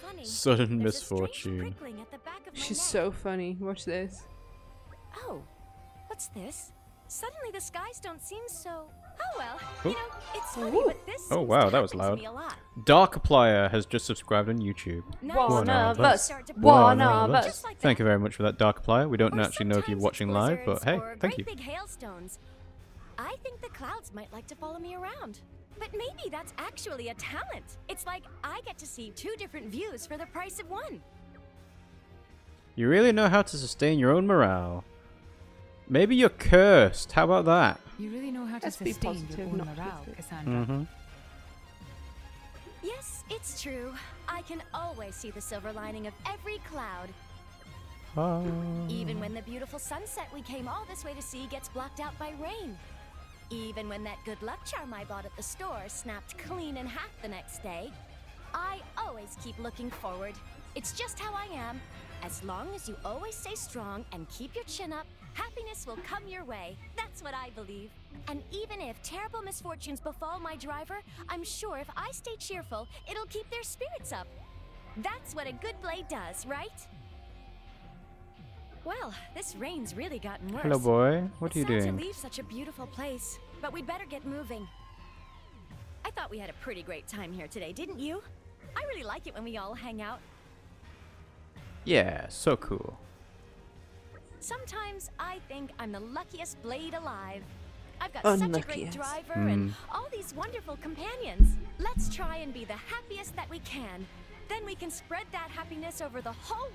Funny, Sudden there's a strange misfortune. prickling at the back of my She's neck. so funny. Watch this. Oh, what's this? Suddenly the skies don't seem so... Oh well, Ooh. you know, it's funny, but this Oh seems wow, to that was happen to loud. me a lot. Darkiplier has just subscribed on YouTube. Nice. One of us. us. One of us. us. Thank you very much for that, Darkiplier. We don't Or actually know if you're sometimes watching it's live, but blizzards hey, or thank you. great big hailstones. I think the clouds might like to follow me around. But maybe that's actually a talent. It's like I get to see two different views for the price of one. You really know how to sustain your own morale. Maybe you're cursed. How about that? You really know how to Let's be sustain positive, your own not morale, positive. Cassandra. Mm-hmm. Yes, it's true. I can always see the silver lining of every cloud. Even when the beautiful sunset we came all this way to see gets blocked out by rain. Even when that good luck charm I bought at the store snapped clean in half the next day. I always keep looking forward. It's just how I am. As long as you always stay strong and keep your chin up, happiness will come your way. That's what I believe. And even if terrible misfortunes befall my driver, I'm sure if I stay cheerful, it'll keep their spirits up. That's what a good blade does, right? Well, this rain's really gotten worse. Hello, boy. What are you It's sad doing? to leave such a beautiful place, but we'd better get moving. I thought we had a pretty great time here today, didn't you? I really like it when we all hang out. Yeah, so cool. Sometimes I think I'm the luckiest blade alive. I've got such a great Unluckiest. driver and all these wonderful companions. Let's try and be the happiest that we can. Then we can spread that happiness over the whole...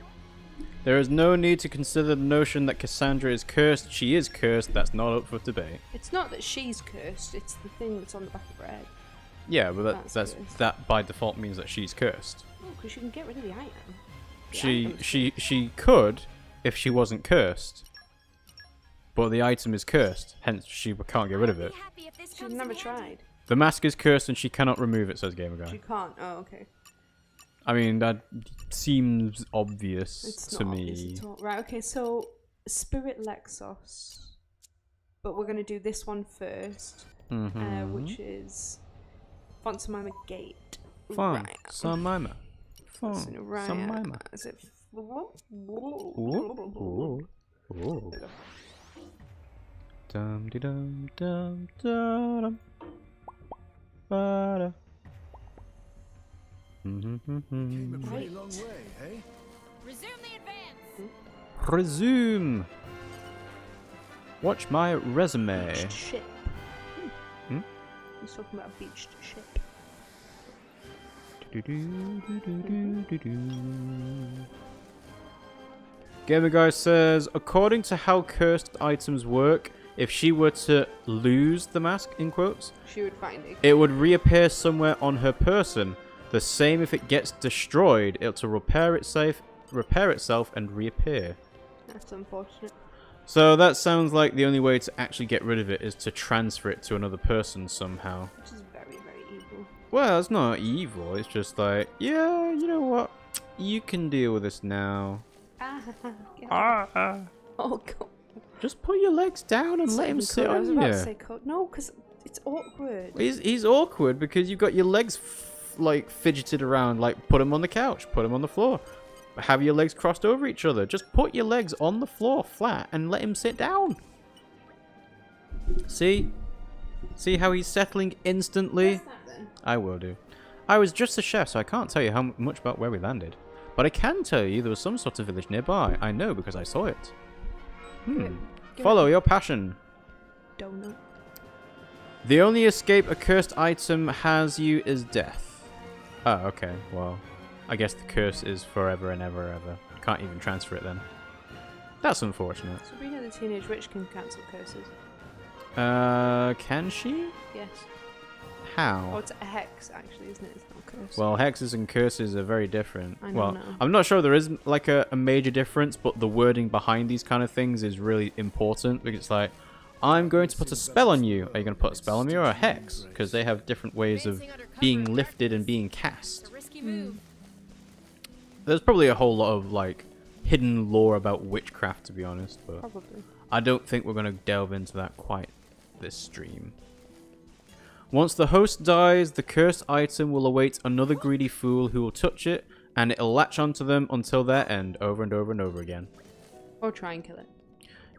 There is no need to consider the notion that Cassandra is cursed. She is cursed. That's not up for debate. It's not that she's cursed. It's the thing that's on the back of her head. Yeah, but That's cursed. that by default means that she's cursed. Oh, because you can get rid of the item. The She could if she wasn't cursed, but the item is cursed. Hence, she can't get rid of it. Happy if this She's comes in never handy. tried. The mask is cursed and she cannot remove it. Says Gamer Guy. She can't. Oh, okay. I mean, that seems obvious It's to not me. obvious at all. Right, okay, so Spirit Lexos. But we're going to do this one first, which is Fonsamima Gate. Fun, Right. some mima. Fun, Right. some mima. Is it... Ooh. Ooh. Dum de dum dum dum. Ba-da. Came a pretty long way, hey? Resume the advance. Resume. Watch my resume. Beached ship. Hmm? He's talking about a beached ship. Gamer Guy says, according to how cursed items work, if she were to lose the mask, in quotes, She would find it. it would reappear somewhere on her person. The same if it gets destroyed, it'll repair itself and reappear. That's unfortunate. So that sounds like the only way to actually get rid of it is to transfer it to another person somehow. Which is very, very evil. Well, it's not evil, it's just like, yeah, you know what? You can deal with this now. Oh, God. Just put your legs down and let him sit I was on about you. to say code. No, because it's awkward. He's awkward because you've got your legs like fidgeted around. Like, put him on the couch, put him on the floor. Have your legs crossed over each other. Just put your legs on the floor flat and let him sit down. See? See how he's settling instantly? What's that then? I will do. I was just a chef, so I can't tell you how much about where we landed. But But I can tell you there was some sort of village nearby. I know because I saw it. Follow your passion. Donut. The only escape a cursed item has you is death. Oh, okay. Well, I guess the curse is forever and ever, ever. Can't even transfer it then. That's unfortunate. Sabrina the Teenage Witch can cancel curses. Can she? Yes. How? Oh, it's a hex, actually, isn't it? It's not a curse. Well, hexes and curses are very different. I Well, know. I'm not sure there is like a major difference, but the wording behind these kind of things is really important because it's like, I'm going to put a spell on you. Are you going to put a spell on me or a hex? Because they have different ways of being lifted and being cast. There's probably a whole lot of like hidden lore about witchcraft, to be honest, but Probably. I don't think we're going to delve into that quite this stream. Once the host dies, the cursed item will await another greedy fool who will touch it, and it'll latch onto them until their end, over and over and over again. Or try and kill it.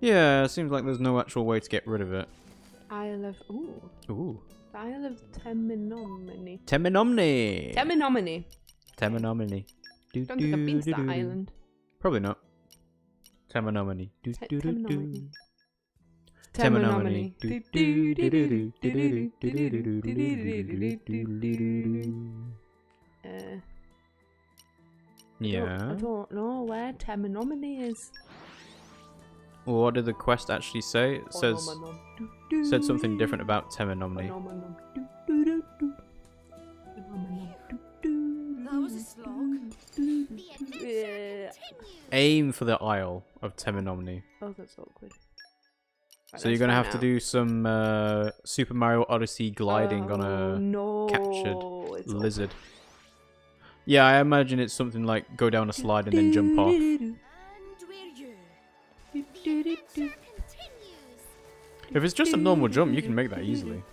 Yeah, it seems like there's no actual way to get rid of it. Isle of... Ooh. Ooh. The Isle of Terminomony. Terminomony! Terminomony. Terminomony. Don't think I've been to that island. Probably not. Terminomony. Terminomony. Terminomony. Yeah. I don't know where Terminomony is. Well, what did the quest actually say? It said something different about Terminomony. That was a slog. Aim for the Isle of Terminomony. Oh, that's awkward. So you're gonna have to do some Super Mario Odyssey gliding on a captured lizard. Yeah, I imagine it's something like go down a slide and then jump off. If it's just a normal jump, you can make that easily.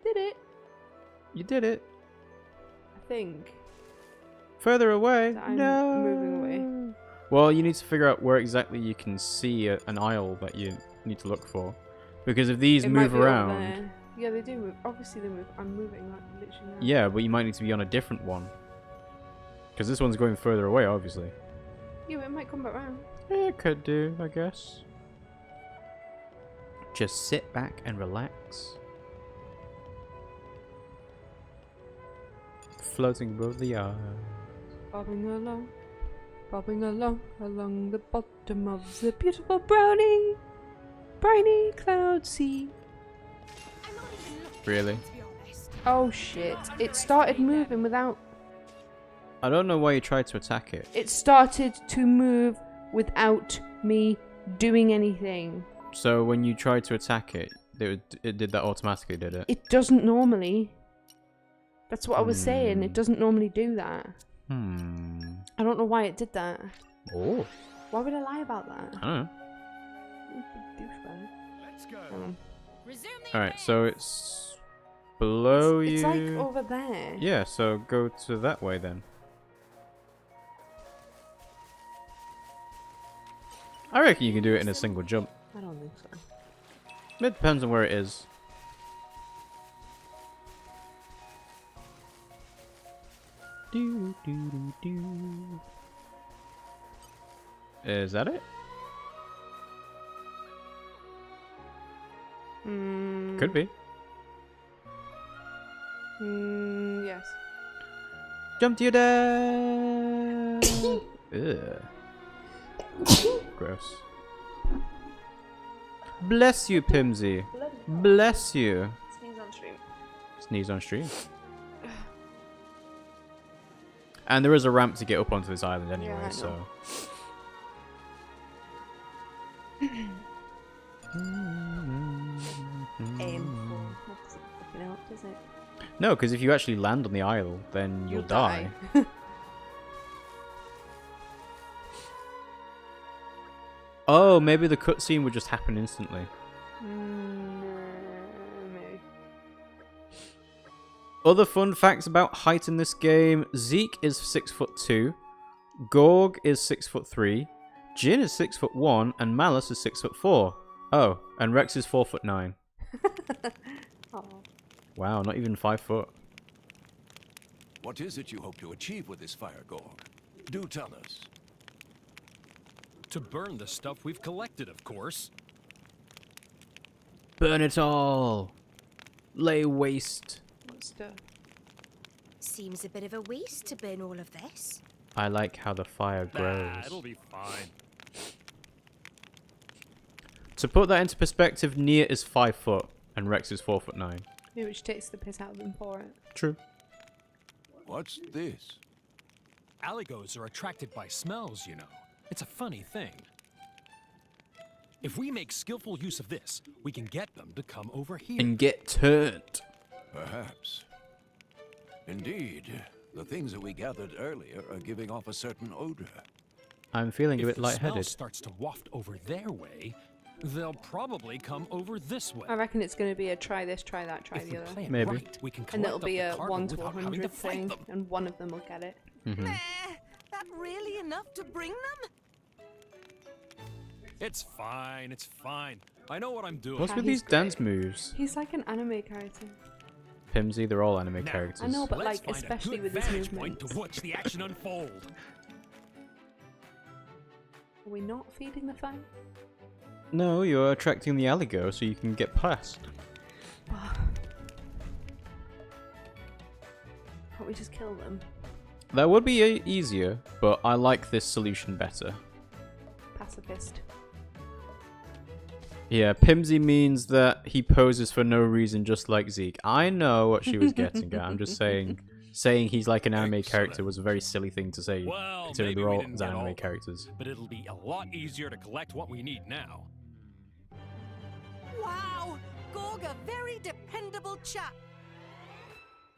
Did it? You did it. I think. Further away. I'm No. moving away. Well, you need to figure out where exactly you can see an isle that you need to look for. Because if these It might move be over around... there. Yeah, they do move. Obviously they move. I'm moving, like, literally now. Yeah, but you might need to be on a different one. Because this one's going further away, obviously. Yeah, but it might come back round. It could do, I guess. Just sit back and relax. Floating above the earth. Bobbing along, along the bottom of the beautiful briny cloud sea. Really? Oh shit! It started moving without. I don't know why you tried to attack it. It started to move without me doing anything. So when you tried to attack it, it did that automatically, did it? It doesn't normally. That's what I was saying. It doesn't normally do that. I don't know why it did that. Oh. Why would I lie about that? I don't know. Big douchebag. Let's go. Alright, so it's below you. It's like over there. Yeah, so go to that way then. I reckon you can do it in a single jump. I don't think so. It depends on where it is. Do, do, do, do. Is that it? Could be. Yes. Jump to your death! Ugh. Gross. Bless you, Pimmsy. Bless you. Sneeze on stream. Sneeze on stream. And there is a ramp to get up onto this island anyway, Yeah, I so... Does it? No, because if you actually land on the isle, then you'll die. Oh, maybe the cutscene would just happen instantly. Maybe. Other fun facts about height in this game: Zeke is 6'2", Gorg is 6'3", Jin is 6'1", and Malice is 6'4". Oh, and Rex is 4'9". Oh. Wow, not even 5 foot. What is it you hope to achieve with this fire, Gorg? Do tell us. To burn the stuff we've collected, of course. Burn it all! Lay waste. What stuff? Seems a bit of a waste to burn all of this. I like how the fire grows. Nah, it'll be fine. To put that into perspective, Nia is 5 foot and Rex is 4'9". Yeah, which takes the piss out of them for it. True. What's this? Aligos are attracted by smells, you know. It's a funny thing. If we make skillful use of this, we can get them to come over here. And get turned. Perhaps. Indeed, the things that we gathered earlier are giving off a certain odor. I'm feeling a bit If the smell lightheaded. starts to waft over their way, they'll probably come over this way. I reckon it's going to be a try this, try that, try If the we other. play it Maybe. right, we can And it'll collect be up a the cargo 1 to without having 100 fight thing, them. and one of them will get it. That really enough to bring them? It's fine, it's fine. I know what I'm doing. What's with He's these dance great. moves? He's like an anime character. Pimmsy, they're all anime Now, characters. I know, but Let's like, find a especially good with his vantage point movements. to watch the action unfold. Are we not feeding the fire? No, you're attracting the Aligo so you can get past. Can't we just kill them? That would be easier, but I like this solution better. Pacifist. Yeah, Pimmsy means that he poses for no reason, just like Zeke. I know what she was getting at. I'm just saying he's like an anime character was a very silly thing to say, Well, considering maybe they're we all didn't get anime all- characters. But it'll be a lot easier to collect what we need now. Wow! Gorg, a very dependable chap.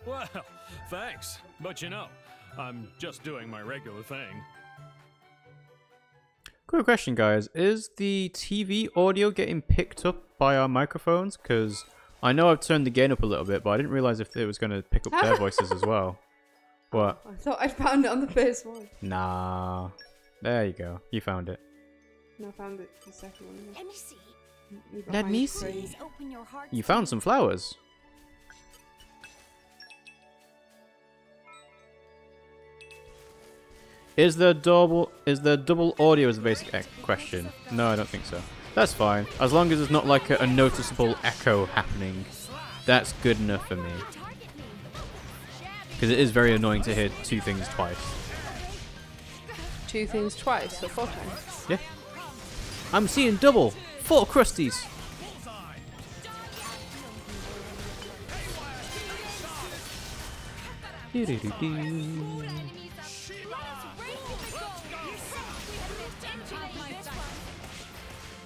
Well, thanks. But you know, I'm just doing my regular thing. Quick question, guys. Is the TV audio getting picked up by our microphones? Because I know I've turned the gain up a little bit, but I didn't realize if it was going to pick up their voices as well. What? I thought I found it on the first one. Nah. There you go. You found it. No, I found it the second one. Let me see. Let me see. Please open your heart. You found some flowers. Is there double audio as a basic question? No, I don't think so. That's fine. As long as there's not like a noticeable echo happening, that's good enough for me. Because it is very annoying to hear 2 things twice. 2 things twice, so 4 times. Yeah. I'm seeing double. 4 crusties. Do-do-do-do.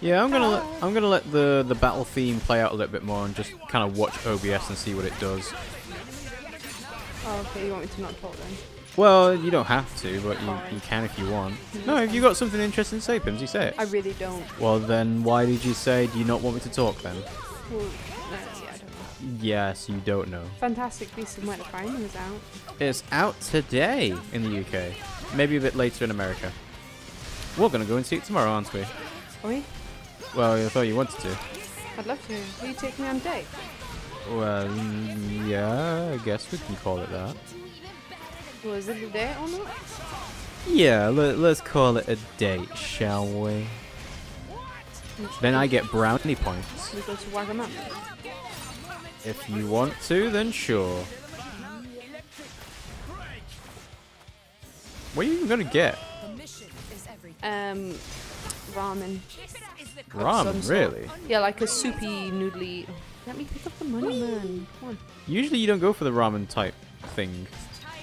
Yeah, I'm gonna let the battle theme play out a little bit more and just kind of watch OBS and see what it does. Oh, okay, you want me to not talk then? Well, you don't have to, but you can if you want. No, if you got something interesting to say, Pimmsy, say it. I really don't. Well, then why did you say, do you not want me to talk then? Well, yeah, I don't know. Yes, you don't know. Fantastic Beasts and Where to Find Them is out. It's out today in the UK. Maybe a bit later in America. We're gonna go and see it tomorrow, aren't we? Are we? Well, I thought you wanted to. I'd love to. Will you take me on a date? Well, yeah, I guess we can call it that. Well, is it a date or not? Yeah, let's call it a date, shall we? Then I get brownie points. We go to Wagamama. If you want to, then sure. What are you even gonna get? Ramen. Ramen, really? Yeah, like a soupy, noodly. Let me pick up the money, man. Come on. Usually you don't go for the ramen type thing.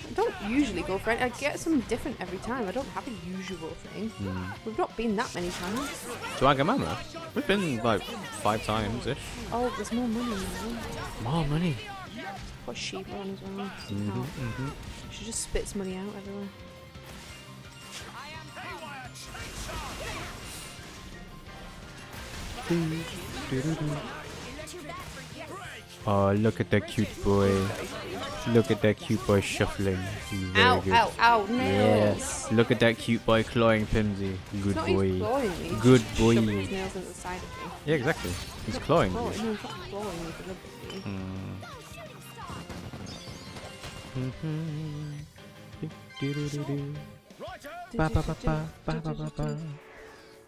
I don't usually go for it. I get something different every time. I don't have a usual thing. We've not been that many times. To Agamama? We've been like 5 times-ish. Oh, there's more money now. More money. Got sheep on as well. She just spits money out everywhere. Oh, look at that cute boy. Look at that cute boy shuffling. Very Ow, good. ow, ow, nails. Yes. Look at that cute boy clawing Pimmsy. Good Not boy. even clawing me. Good Just boy. shoving his nails into the side of me. Yeah, exactly. He's clawing Oh, you. no, he's not clawing me deliberately.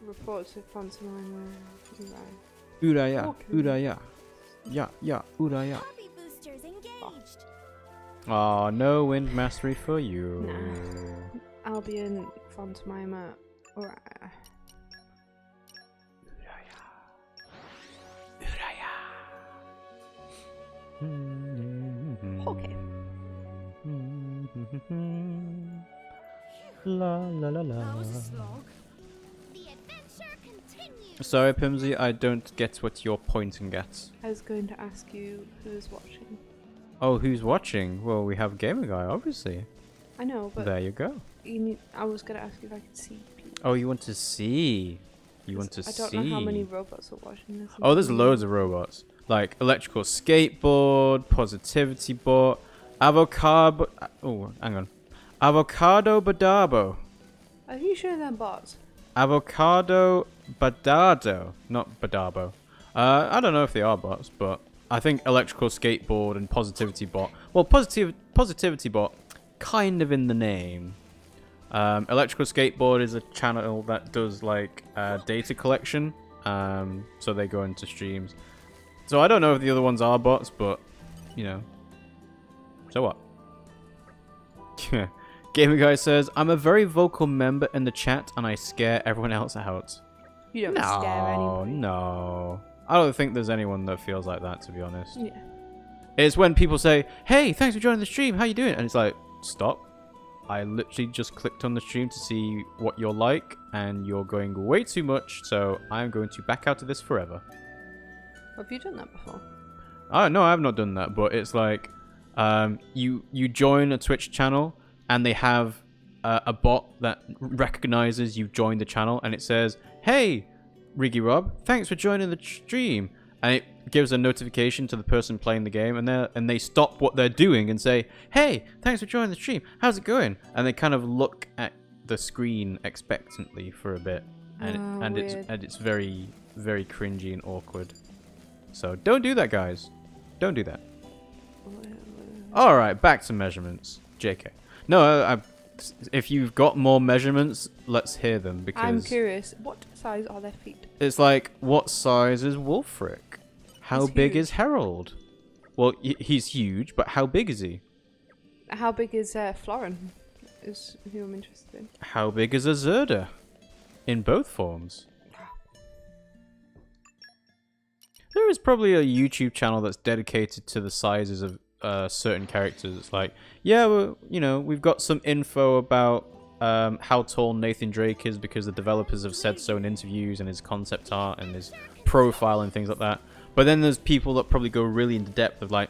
Report to Fontaine. Uraya, Uraya. Ya, Uraya. Hobby boosters engaged. Oh, no wind mastery for you. Nah. Albion, Fontamima, or Okay. La la la la. The adventure continues. Sorry, Pimmsy, I don't get what you're pointing at. I was going to ask you who's watching. Oh, who's watching? Well, we have Gamer Guy, obviously. I know, but there you go. I was going to ask you if I could see people. Oh, you want to see? You want to see? I don't know how many robots are watching this. Oh, there's loads of robots. Like electrical skateboard, positivity bot, avocado. Oh, hang on. Avocado badabo. Are you sure they're bots? Avocado badado, not badabo. I don't know if they are bots, but I think electrical skateboard and positivity bot. Well, positivity bot, kind of in the name. Electrical skateboard is a channel that does like data collection. So they go into streams. So I don't know if the other ones are bots, but you know. So what? Gamer Guy says, I'm a very vocal member in the chat and I scare everyone else out. You don't scare anyone. No. I don't think there's anyone that feels like that, to be honest. Yeah. It's when people say, hey, thanks for joining the stream, how you doing? And it's like, stop. I literally just clicked on the stream to see what you're like, and you're going way too much, so I'm going to back out of this forever. Have you done that before? No, I have not done that, but it's like, you join a Twitch channel, and they have a bot that recognizes you've joined the channel, and it says, hey, RiggyRob, thanks for joining the stream. And it gives a notification to the person playing the game, and they stop what they're doing and say, hey, thanks for joining the stream. How's it going? And they kind of look at the screen expectantly for a bit. And it's very, very cringy and awkward. So don't do that, guys. Don't do that. Alright, back to measurements. JK. No, if you've got more measurements, let's hear them, because I'm curious, what size are their feet? It's like, what size is Wulfric? How big is Herald? Well, he's huge, but how big is he? How big is Florin? Is who I'm interested in. How big is Azurda? In both forms. There is probably a YouTube channel that's dedicated to the sizes of certain characters. It's like, yeah, well, you know, we've got some info about how tall Nathan Drake is because the developers have said so in interviews and his concept art and his profile and things like that. But then there's people that probably go really into depth of like,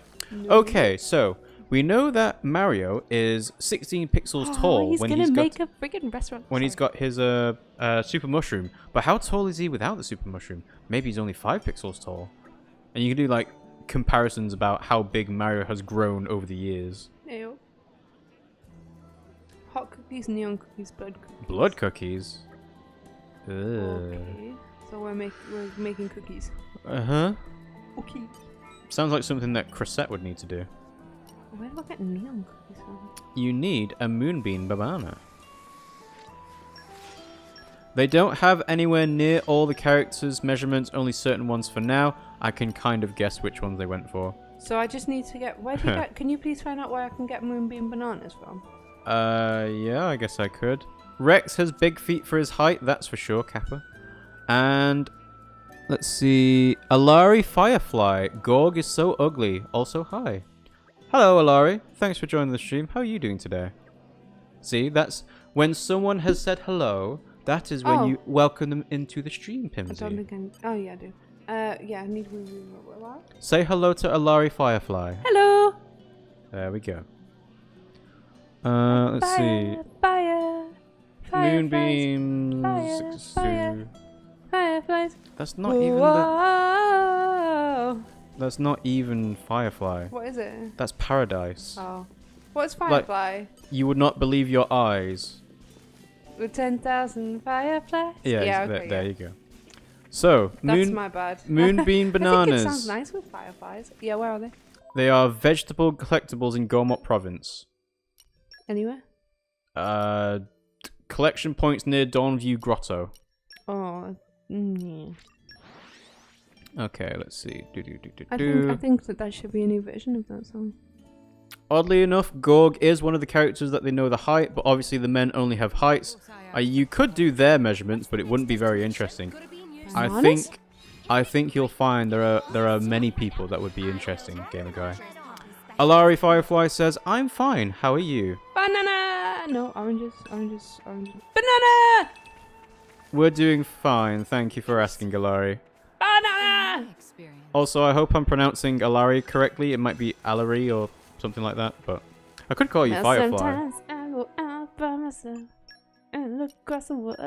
okay, so we know that Mario is 16 pixels tall he's gonna make a friggin' restaurant. When he's got his super mushroom. But how tall is he without the super mushroom? Maybe he's only 5 pixels tall. And you can do like comparisons about how big Mario has grown over the years. Ew. Hot cookies, neon cookies, blood cookies. Blood cookies? Ugh. Okay. So we're making cookies. Uh-huh. Okay. Sounds like something that Cressette would need to do. Where do I get neon cookies from? You need a moonbeam banana. They don't have anywhere near all the characters' measurements, only certain ones for now. I can kind of guess which ones they went for. So I just need to get... Where do you get... Can you please find out where I can get moonbeam bananas from? Yeah, I guess I could. Rex has big feet for his height, that's for sure, Kappa. And... let's see... Alari Firefly. Gorg is so ugly. Also, hi. Hello, Alari. Thanks for joining the stream. How are you doing today? See, that's... when someone has said hello... That is when you welcome them into the stream, Pimmsy. I don't think I'm... Oh, yeah, I do. Yeah, I need... What? Say hello to Alari Firefly. Hello! There we go. Let's see. Fire! Moonbeams. Fireflies. That's not even the... That's not even Firefly. What is it? That's Paradise. Oh. What's Firefly? Like, you would not believe your eyes. With 10,000 fireflies? Yeah, okay, there you go. So, that's my bad. Moonbeam bananas. I think it sounds nice with fireflies. Yeah, where are they? They are vegetable collectibles in Gormott Province. Anywhere? Collection points near Dawnview Grotto. Oh, yeah. Okay, let's see. I think that should be a new version of that song. Oddly enough, Gorg is one of the characters that they know the height, but obviously the men only have heights. You could do their measurements, but it wouldn't be very interesting. I think you'll find there are many people that would be interesting, Gamer Guy. Alari Firefly says, I'm fine, how are you? Banana! No, oranges. Banana! We're doing fine, thank you for asking, Alari. Banana! Also, I hope I'm pronouncing Alari correctly. It might be Alari or something like that, but I could call you Firefly. Sometimes I go out by myself and look across the world.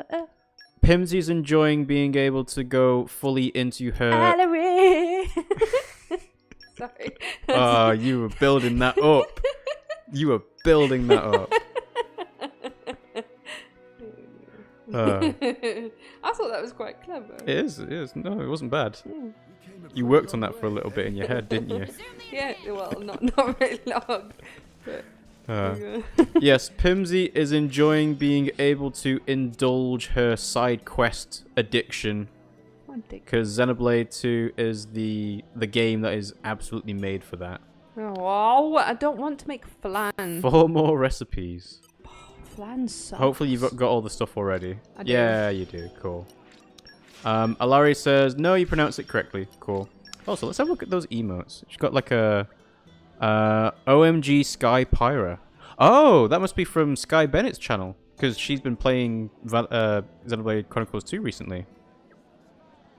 Pimmsy's enjoying being able to go fully into her... Alari! Sorry. Oh, you were building that up. You were building that up. I thought that was quite clever. It is. No, it wasn't bad. Yeah. You worked on that for a little bit in your head, didn't you? Yeah, well, not very long. But yes, Pimmsy is enjoying being able to indulge her side quest addiction. Because Xenoblade 2 is the game that is absolutely made for that. Oh, I don't want to make flan. 4 more recipes. Flan sucks. Hopefully you've got all the stuff already. I do. Yeah, you do. Cool. Alari says, no, you pronounce it correctly. Cool. Also, let's have a look at those emotes. She's got like a OMG Sky Pyra. Oh, that must be from Sky Bennett's channel. Because she's been playing Xenoblade Chronicles 2 recently.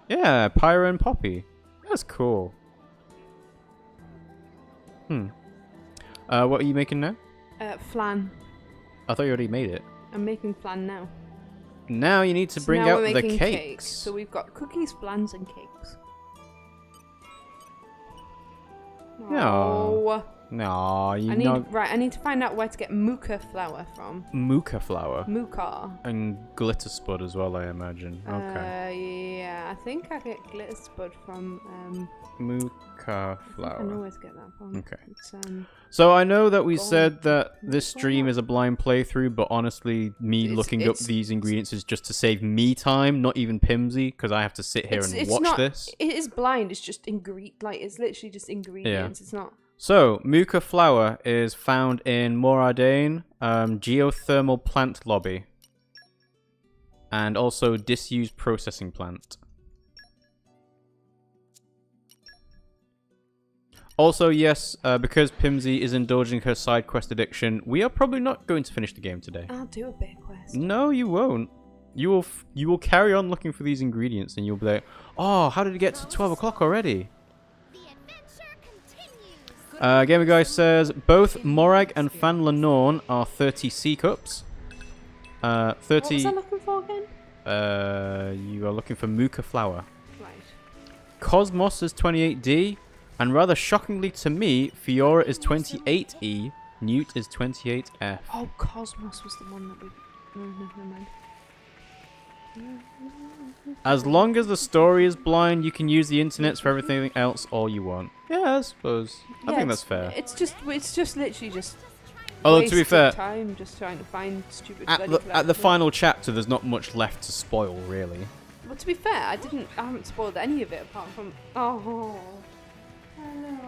Yeah, Pyra and Poppy. That's cool. What are you making now? Flan. I thought you already made it. I'm making flan now. Now you need to bring now out we're the making cakes. So we've got cookies, flans, and cakes. No. No, you I need to find out where to get Muka flour from. Muka flour? Muka. And glitter spud as well, I imagine. Okay. Yeah, I think I get glitter spud from Muka flour. I know where to get that from. Okay. It's, so I know that we said that this stream is a blind playthrough, but honestly, looking up these ingredients is just to save me time, not even Pimmsy, because I have to sit here and watch this. It is blind. It's just it's literally just ingredients. Yeah. It's not. So, Muka flour is found in Moradane, geothermal plant lobby, and also disused processing plant. Also, yes, because Pimmsy is indulging her side quest addiction, we are probably not going to finish the game today. I'll do a bit quest. No, you won't. You will carry on looking for these ingredients, and you'll be like, oh, how did it get to 12 o'clock already? Gamer Guy says both Morag and Fan Lenorn are 30 C cups. 30. What was I looking for again? You are looking for Muka flour. Right. Cosmos is 28D, and rather shockingly to me, Fiora is 28E, Newt is 28F. Oh, Cosmos was the one that we. No, never mind. As long as the story is blind, you can use the internets for everything else all you want. Yeah, I suppose. I think that's fair. It's just literally just. Although to be fair, time just trying to find stupid. At the final chapter, there's not much left to spoil, really. Well, to be fair, I haven't spoiled any of it apart from. Oh. Hello.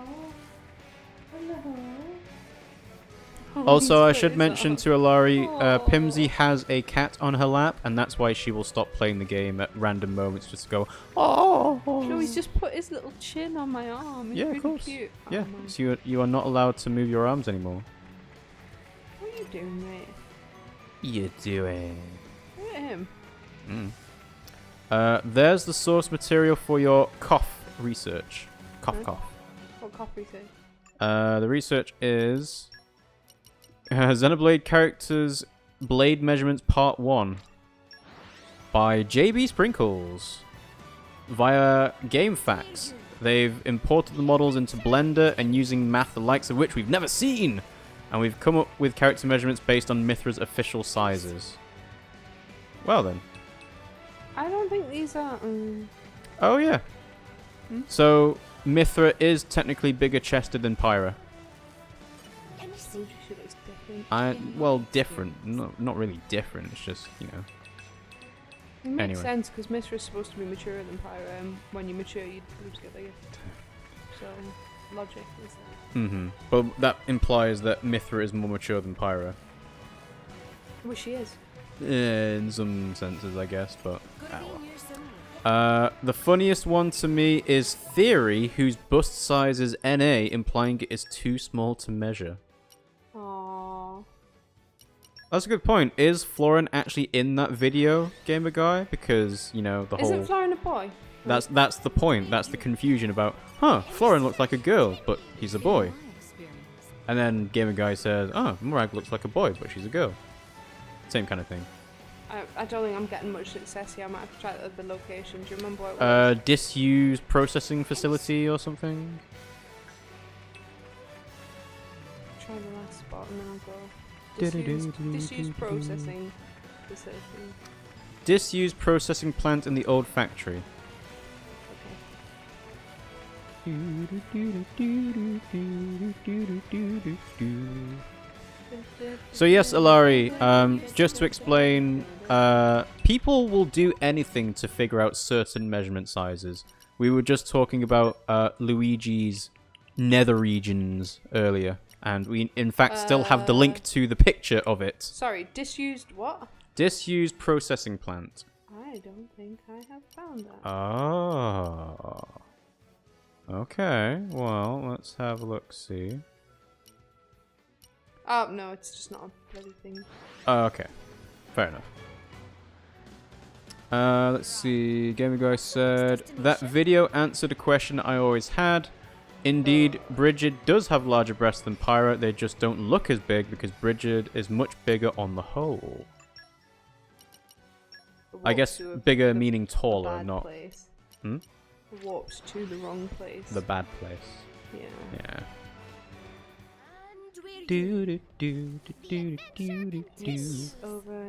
Also, I should mention to Alari, Pimmsy has a cat on her lap, and that's why she will stop playing the game at random moments just to go, oh. No, he's just put his little chin on my arm. He's really of course. Cute. Yeah, so you are not allowed to move your arms anymore. What are you doing, mate? You're doing. Look at him. There's the source material for your cough research. Cough. What cough research? The research is Xenoblade Characters Blade Measurements Part 1 by JB Sprinkles via GameFAQs. They've imported the models into Blender and using math the likes of which we've never seen, and we've come up with character measurements based on Mythra's official sizes. Well then. I don't think these are... Oh yeah. So Mithra is technically bigger chested than Pyra. She looks different. Well, different. Not really different. It's just, you know. It makes Anyway. sense because Mithra is supposed to be maturer than Pyra, and when you mature, your boobs get bigger. So, logic is there. But that implies that Mithra is more mature than Pyra. Well, she is. In some senses, I guess, but... the funniest one to me is Theory, whose bust size is NA, implying it is too small to measure. Aww. That's a good point. Is Florin actually in that video, Gamer Guy? Because, you know, the whole... Isn't Florin a boy? That's the point. That's the confusion about, Florin looks like a girl, but he's a boy. And then Gamer Guy says, Murag looks like a boy, but she's a girl. Same kind of thing. I don't think I'm getting much success here. I might have to try the other location. Do you remember what it was? Disused processing facility or something? Try the last spot and then I'll go. Disused processing facility. Disused processing plant in the old factory. So yes, Alari, just to explain, people will do anything to figure out certain measurement sizes. We were just talking about Luigi's nether regions earlier, and we in fact still have the link to the picture of it. Sorry, disused what? Disused processing plant. I don't think I have found that. Oh. Okay, well, let's have a look-see. Oh, no, it's just not a bloody thing. Okay, fair enough. Let's see, Gamer Guy said, that video answered a question I always had. Indeed, Bridget does have larger breasts than Pyra, they just don't look as big because Bridget is much bigger on the whole. I guess bigger meaning taller, not... Place. Hmm? Warps to the wrong place. The bad place. Yeah. Yeah. Do do do do do do do. Over.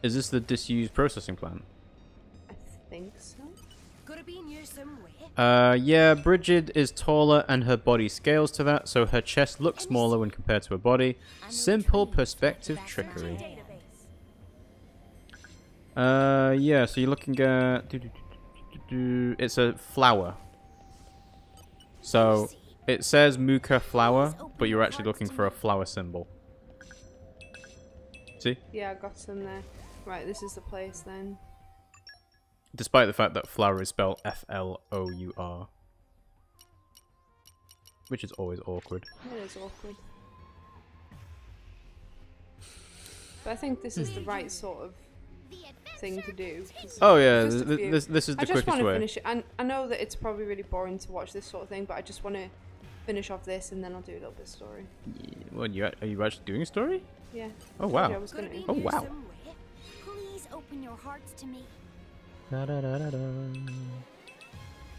Is this the disused processing plant? I think so. Could it be near somewhere? Yeah, Bridget is taller and her body scales to that, so her chest looks smaller when compared to her body. Simple perspective trickery. Yeah, so you're looking at... It's a flower. So, it says Muka flower, but you're actually looking for a flower symbol. See? Yeah, I got some there. Right, this is the place then. Despite the fact that flower is spelled F-L-O-U-R. Which is always awkward. It is awkward. But I think this is the right sort of thing to do. Oh yeah, this is the quickest way. I just want to finish it. I know that it's probably really boring to watch this sort of thing, but I just want to finish off this and then I'll do a little bit of story. Yeah, well, are you actually doing a story? Yeah. Oh wow. I was gonna. Oh wow. Please open your hearts to me. Da, da, da, da, da.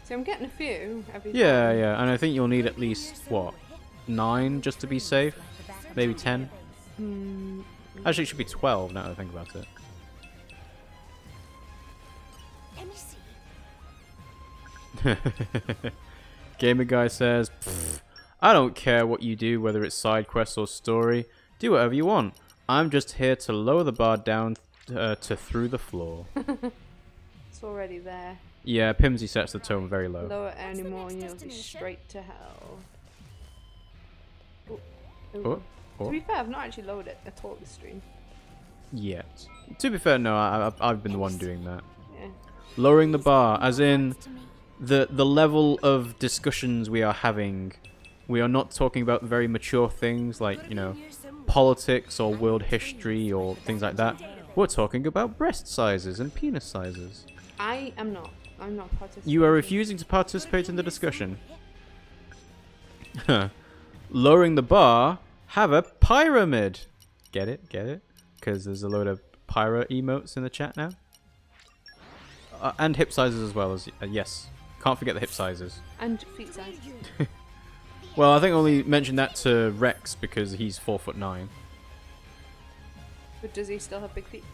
See, I'm getting a few every Yeah, time. yeah, and I think you'll need at least, what, 9 just to be safe? Maybe 10? Actually, it should be 12 now that I think about it. Gamer Guy says, I don't care what you do, whether it's side quests or story. Do whatever you want. I'm just here to lower the bar down to through the floor. It's already there. Yeah, Pimmsy sets the tone very low. Lower it anymore and you'll be straight to hell. Oh. To be fair, I've not actually lowered it at all this stream. Yet. To be fair, no, I've been the one doing that. Yeah. Lowering the bar, as in the level of discussions we are having. We are not talking about very mature things like, you know, politics or world history or things like that. We're talking about breast sizes and penis sizes. I am not. I'm not participating. You are refusing to participate in the discussion. Lowering the bar, have a pyramid. Get it? Get it? Because there's a load of pyro emotes in the chat now. And hip sizes as well as yes. Can't forget the hip sizes. And feet size. Well, I think I only mentioned that to Rex because he's 4'9". But does he still have big feet?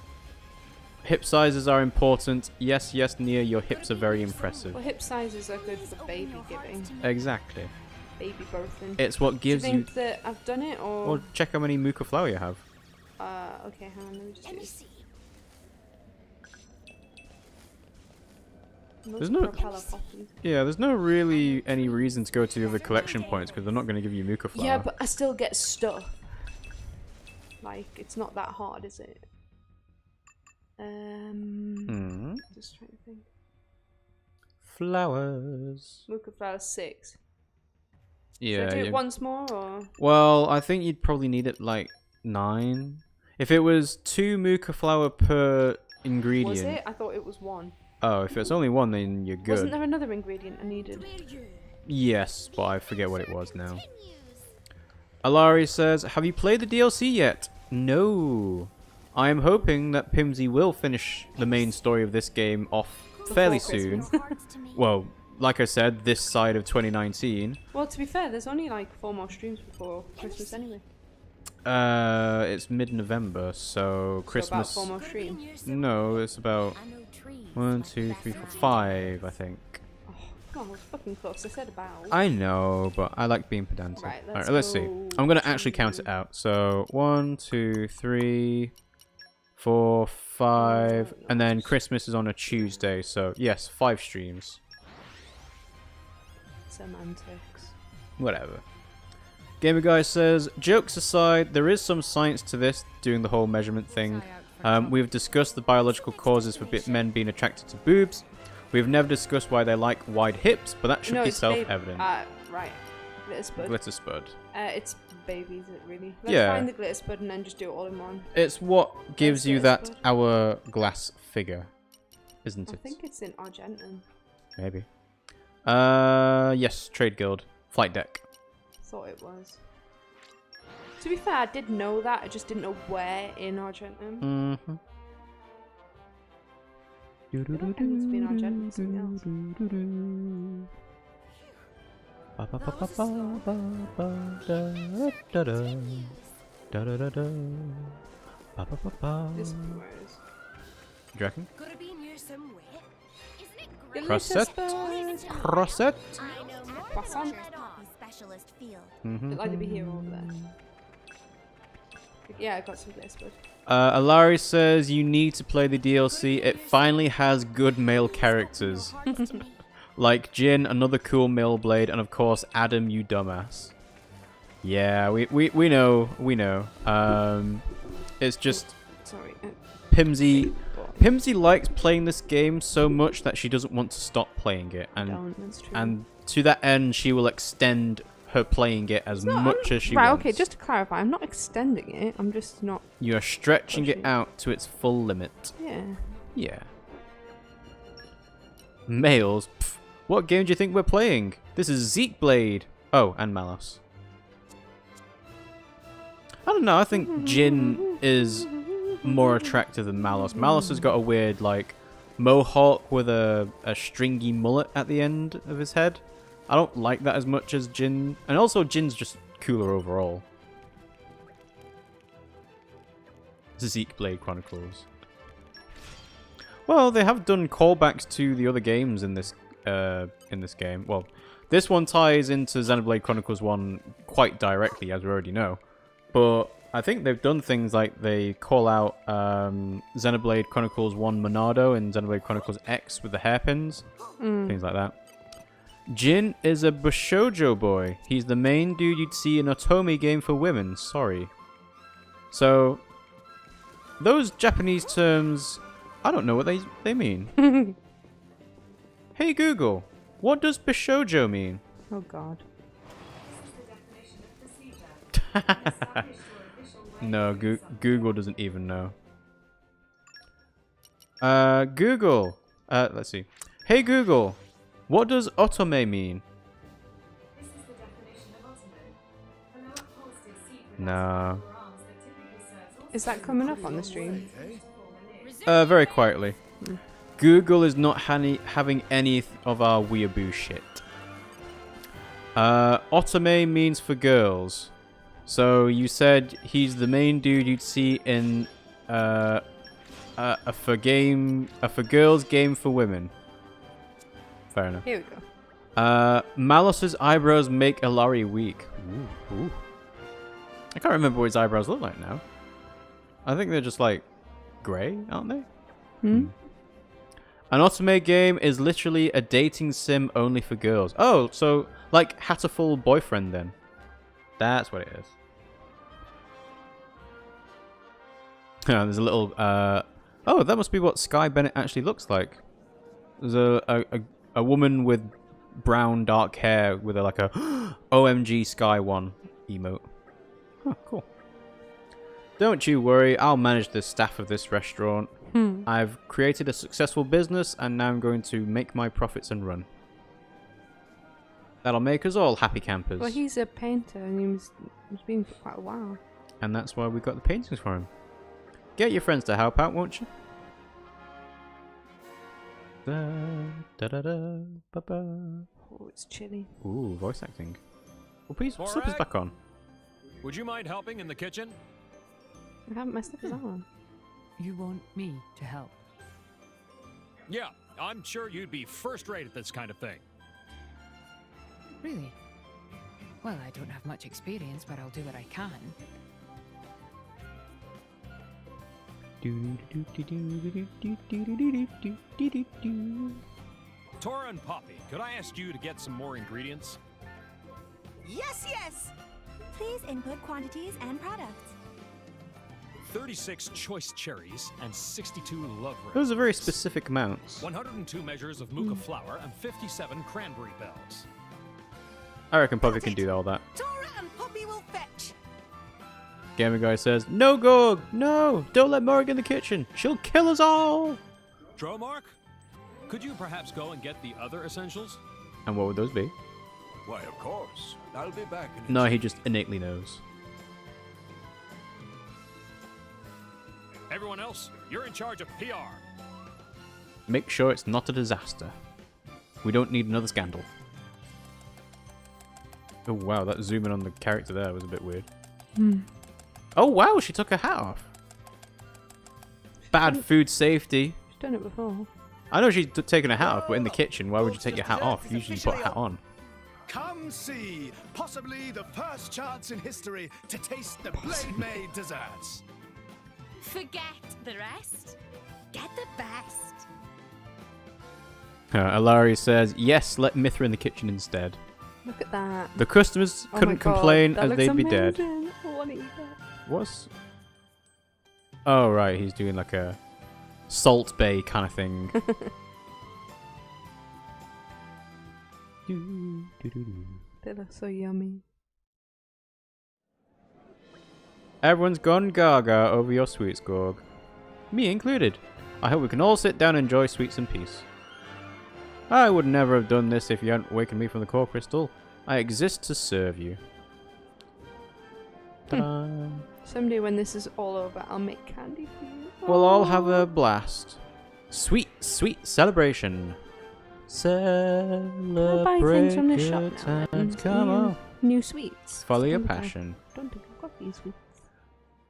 Hip sizes are important. Yes, yes, Nia, your hips are very impressive. Well, hip sizes are good for baby giving. Exactly. Baby birthing. It's what gives Do you think that I've done it, or? Well, check how many Muka flower you have. Okay, hang on, let me just see. There's no. Yeah, there's no really any reason to go to the other collection points because they're not going to give you Muka flower. Yeah, but I still get stuff. Like, it's not that hard, is it? Just trying to think. Flowers. Muka flower 6. Yeah. Should I do it once more, or? Well, I think you'd probably need it like 9. If it was 2 Muka flower per ingredient. Was it? I thought it was 1. Oh, if it's only 1, then you're good. Wasn't there another ingredient I needed? Yes, but I forget what it was now. Alari says, have you played the DLC yet? No. I am hoping that Pimmsy will finish the main story of this game off fairly soon. Well, like I said, this side of 2019. Well, to be fair, there's only like 4 more streams before Christmas anyway. It's mid-November, so Christmas. So about 4 more streams. No, it's about 1, 2, 3, 4, 5, I think. Oh, come on, we're fucking close. I said about. I know, but I like being pedantic. Right, Alright, let's see. I'm gonna actually count it out. So 1, 2, 3, 4, 5, and then Christmas is on a Tuesday. So yes, 5 streams. Semantics. Whatever. Gamer Guy says, jokes aside, there is some science to this, doing the whole measurement thing. We've discussed the biological causes for men being attracted to boobs. We've never discussed why they like wide hips, but that should be self-evident. Right. Glitter spud. Glitter spud. It's babies, it really. Let's find the glitter spud and then just do it all in one. It's what gives you that hourglass figure, isn't it? I think it's in Argentum. Maybe. Yes, Trade Guild. Flight deck. Thought it was. To be fair, I did know that, I just didn't know where in Argentum. Mm-hmm. I don't think it's been Argentum, something else. This one, where is? Do you reckon? Gotta be near somewhere. Isn't it great? Crosset? Crosset? Croissant? Specialist field. It'd like to be here or over there. Yeah, I got some glitter spud. Alari says you need to play the DLC. It finally has good male characters. Like Jin, another cool male blade, and of course Adam, you dumbass. Yeah, we know. It's just sorry. Pimmsy likes playing this game so much that she doesn't want to stop playing it, and to that end she will extend her playing it as much as she wants. Right, okay, just to clarify, I'm not extending it, I'm just not... You are stretching it out to its full limit. Yeah. Yeah. Males? Pff, what game do you think we're playing? This is Xenoblade. Oh, and Malos. I don't know, I think Jin is more attractive than Malos. Malos has got a weird, like, mohawk with a stringy mullet at the end of his head. I don't like that as much as Jin. And also, Jin's just cooler overall. Xenoblade Chronicles. Well, they have done callbacks to the other games in this game. Well, this one ties into Xenoblade Chronicles 1 quite directly, as we already know. But I think they've done things like they call out Xenoblade Chronicles 1 Monado and Xenoblade Chronicles X with the hairpins. Things like that. Jin is a Bashoujo boy. He's the main dude you'd see in a Otome game for women. Sorry. So, those Japanese terms, I don't know what they mean. Hey Google, what does Bashoujo mean? Oh god. No, Google doesn't even know. Google. Let's see. Hey Google, what does otome mean? No. Is that coming up on the stream? Very quietly. Google is not having any of our weeaboo shit. Otome means for girls. So you said he's the main dude you'd see in a for girls game for women. Fair enough. Here we go. Malus's eyebrows make Ilari weak. Ooh. I can't remember what his eyebrows look like now. I think they're just like grey, aren't they? Hmm? An Otome game is literally a dating sim only for girls. Oh, so like Hatterful Boyfriend then. That's what it is. There's a little oh, that must be what Sky Bennett actually looks like. There's a woman with brown dark hair with like a OMG Sky 1 emote. Huh, cool. Don't you worry, I'll manage the staff of this restaurant. I've created a successful business and now I'm going to make my profits and run. That'll make us all happy campers. Well, he's a painter and he's been for quite a while. And that's why we got the paintings for him. Get your friends to help out, won't you? Oh, it's chilly. Ooh, voice acting. Well, please, slippers back on. Would you mind helping in the kitchen? I haven't my slippers on. You want me to help? Yeah, I'm sure you'd be first rate at this kind of thing. Really? Well, I don't have much experience, but I'll do what I can. Tora and Poppy, could I ask you to get some more ingredients? Yes, yes! Please input quantities and products. 36 choice cherries and 62 love roses. Those are very specific amounts. 102 measures of Muka flour and 57 cranberry bells. I reckon Poppy can do all that. Tora and Poppy will fetch. Gamer Guy says, "No, Gorg! No! Don't let Morg in the kitchen! She'll kill us all!" Dromark, could you perhaps go and get the other essentials? And what would those be? Why, of course. I'll be back in No, he just innately knows. Everyone else, you're in charge of PR. Make sure it's not a disaster. We don't need another scandal. Oh wow, that zoom in on the character there was a bit weird. Oh wow, she took her hat off. Bad food safety. She's done it before. I know she's taken her hat off, but in the kitchen, why would you take your hat off? Usually you put a hat on. Come see, possibly the first chance in history to taste the Blade Maid desserts. Forget the rest. Get the best. Alari says, yes, let Mithra in the kitchen instead. Look at that. The customers couldn't complain as they'd be dead. I want to eat that. What's... Oh, right, he's doing like a Salt Bay kind of thing. They look so yummy. Everyone's gone gaga over your sweets, Gorg. Me included. I hope we can all sit down and enjoy sweets in peace. I would never have done this if you hadn't wakened me from the core crystal. I exist to serve you. Someday when this is all over, I'll make candy for you. We'll all have a blast. Sweet, sweet celebration. Celebrate I'll buy things from the shop good now. times. Come on. New sweets. Follow your Don't passion. Don't think I've got these sweets.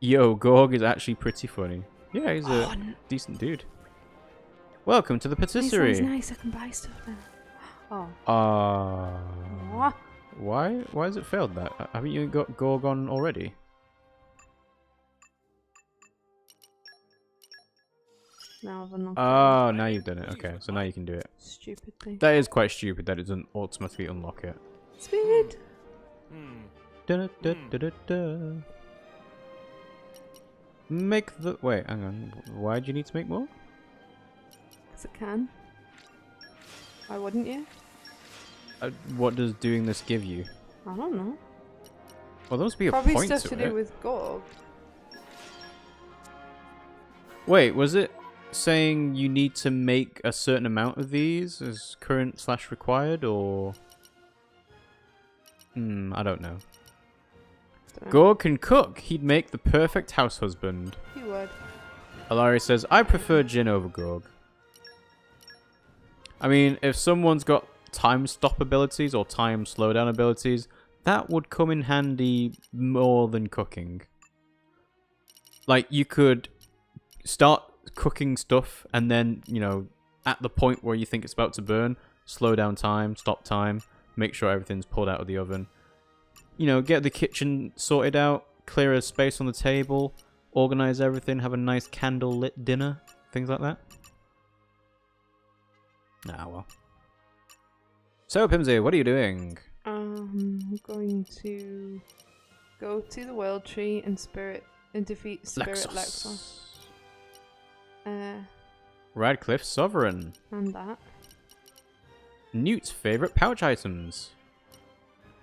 Yo, Gorg is actually pretty funny. Yeah, he's a decent dude. Welcome to the patisserie. This one's nice. I can buy stuff now. Oh. Why has it failed that? Haven't you got Gorg on already? Now I've unlocked Oh, now you've done it. Okay, so now you can do it. Stupid thing. That is quite stupid that it doesn't automatically unlock it. Sweet. Make the... Wait, hang on. Why do you need to make more? Because it can. Why wouldn't you? What does doing this give you? I don't know. Well, there must be a Probably point stuff to to it. do with Gorg. Wait, was it saying you need to make a certain amount of these as current/required, or... I don't know. Gorg can cook. He'd make the perfect house husband. He would. Alari says, I prefer Jin over Gorg. I mean, if someone's got time stop abilities or time slowdown abilities, that would come in handy more than cooking. Like, you could start cooking stuff, and then, you know, at the point where you think it's about to burn, slow down time, stop time, make sure everything's pulled out of the oven. You know, get the kitchen sorted out, clear a space on the table, organize everything, have a nice candle-lit dinner, things like that. Ah, well. So, Pimmsy, what are you doing? I'm going to go to the World Tree and defeat Spirit Lexos. Radcliffe Sovereign. And that. Newt's favorite pouch items.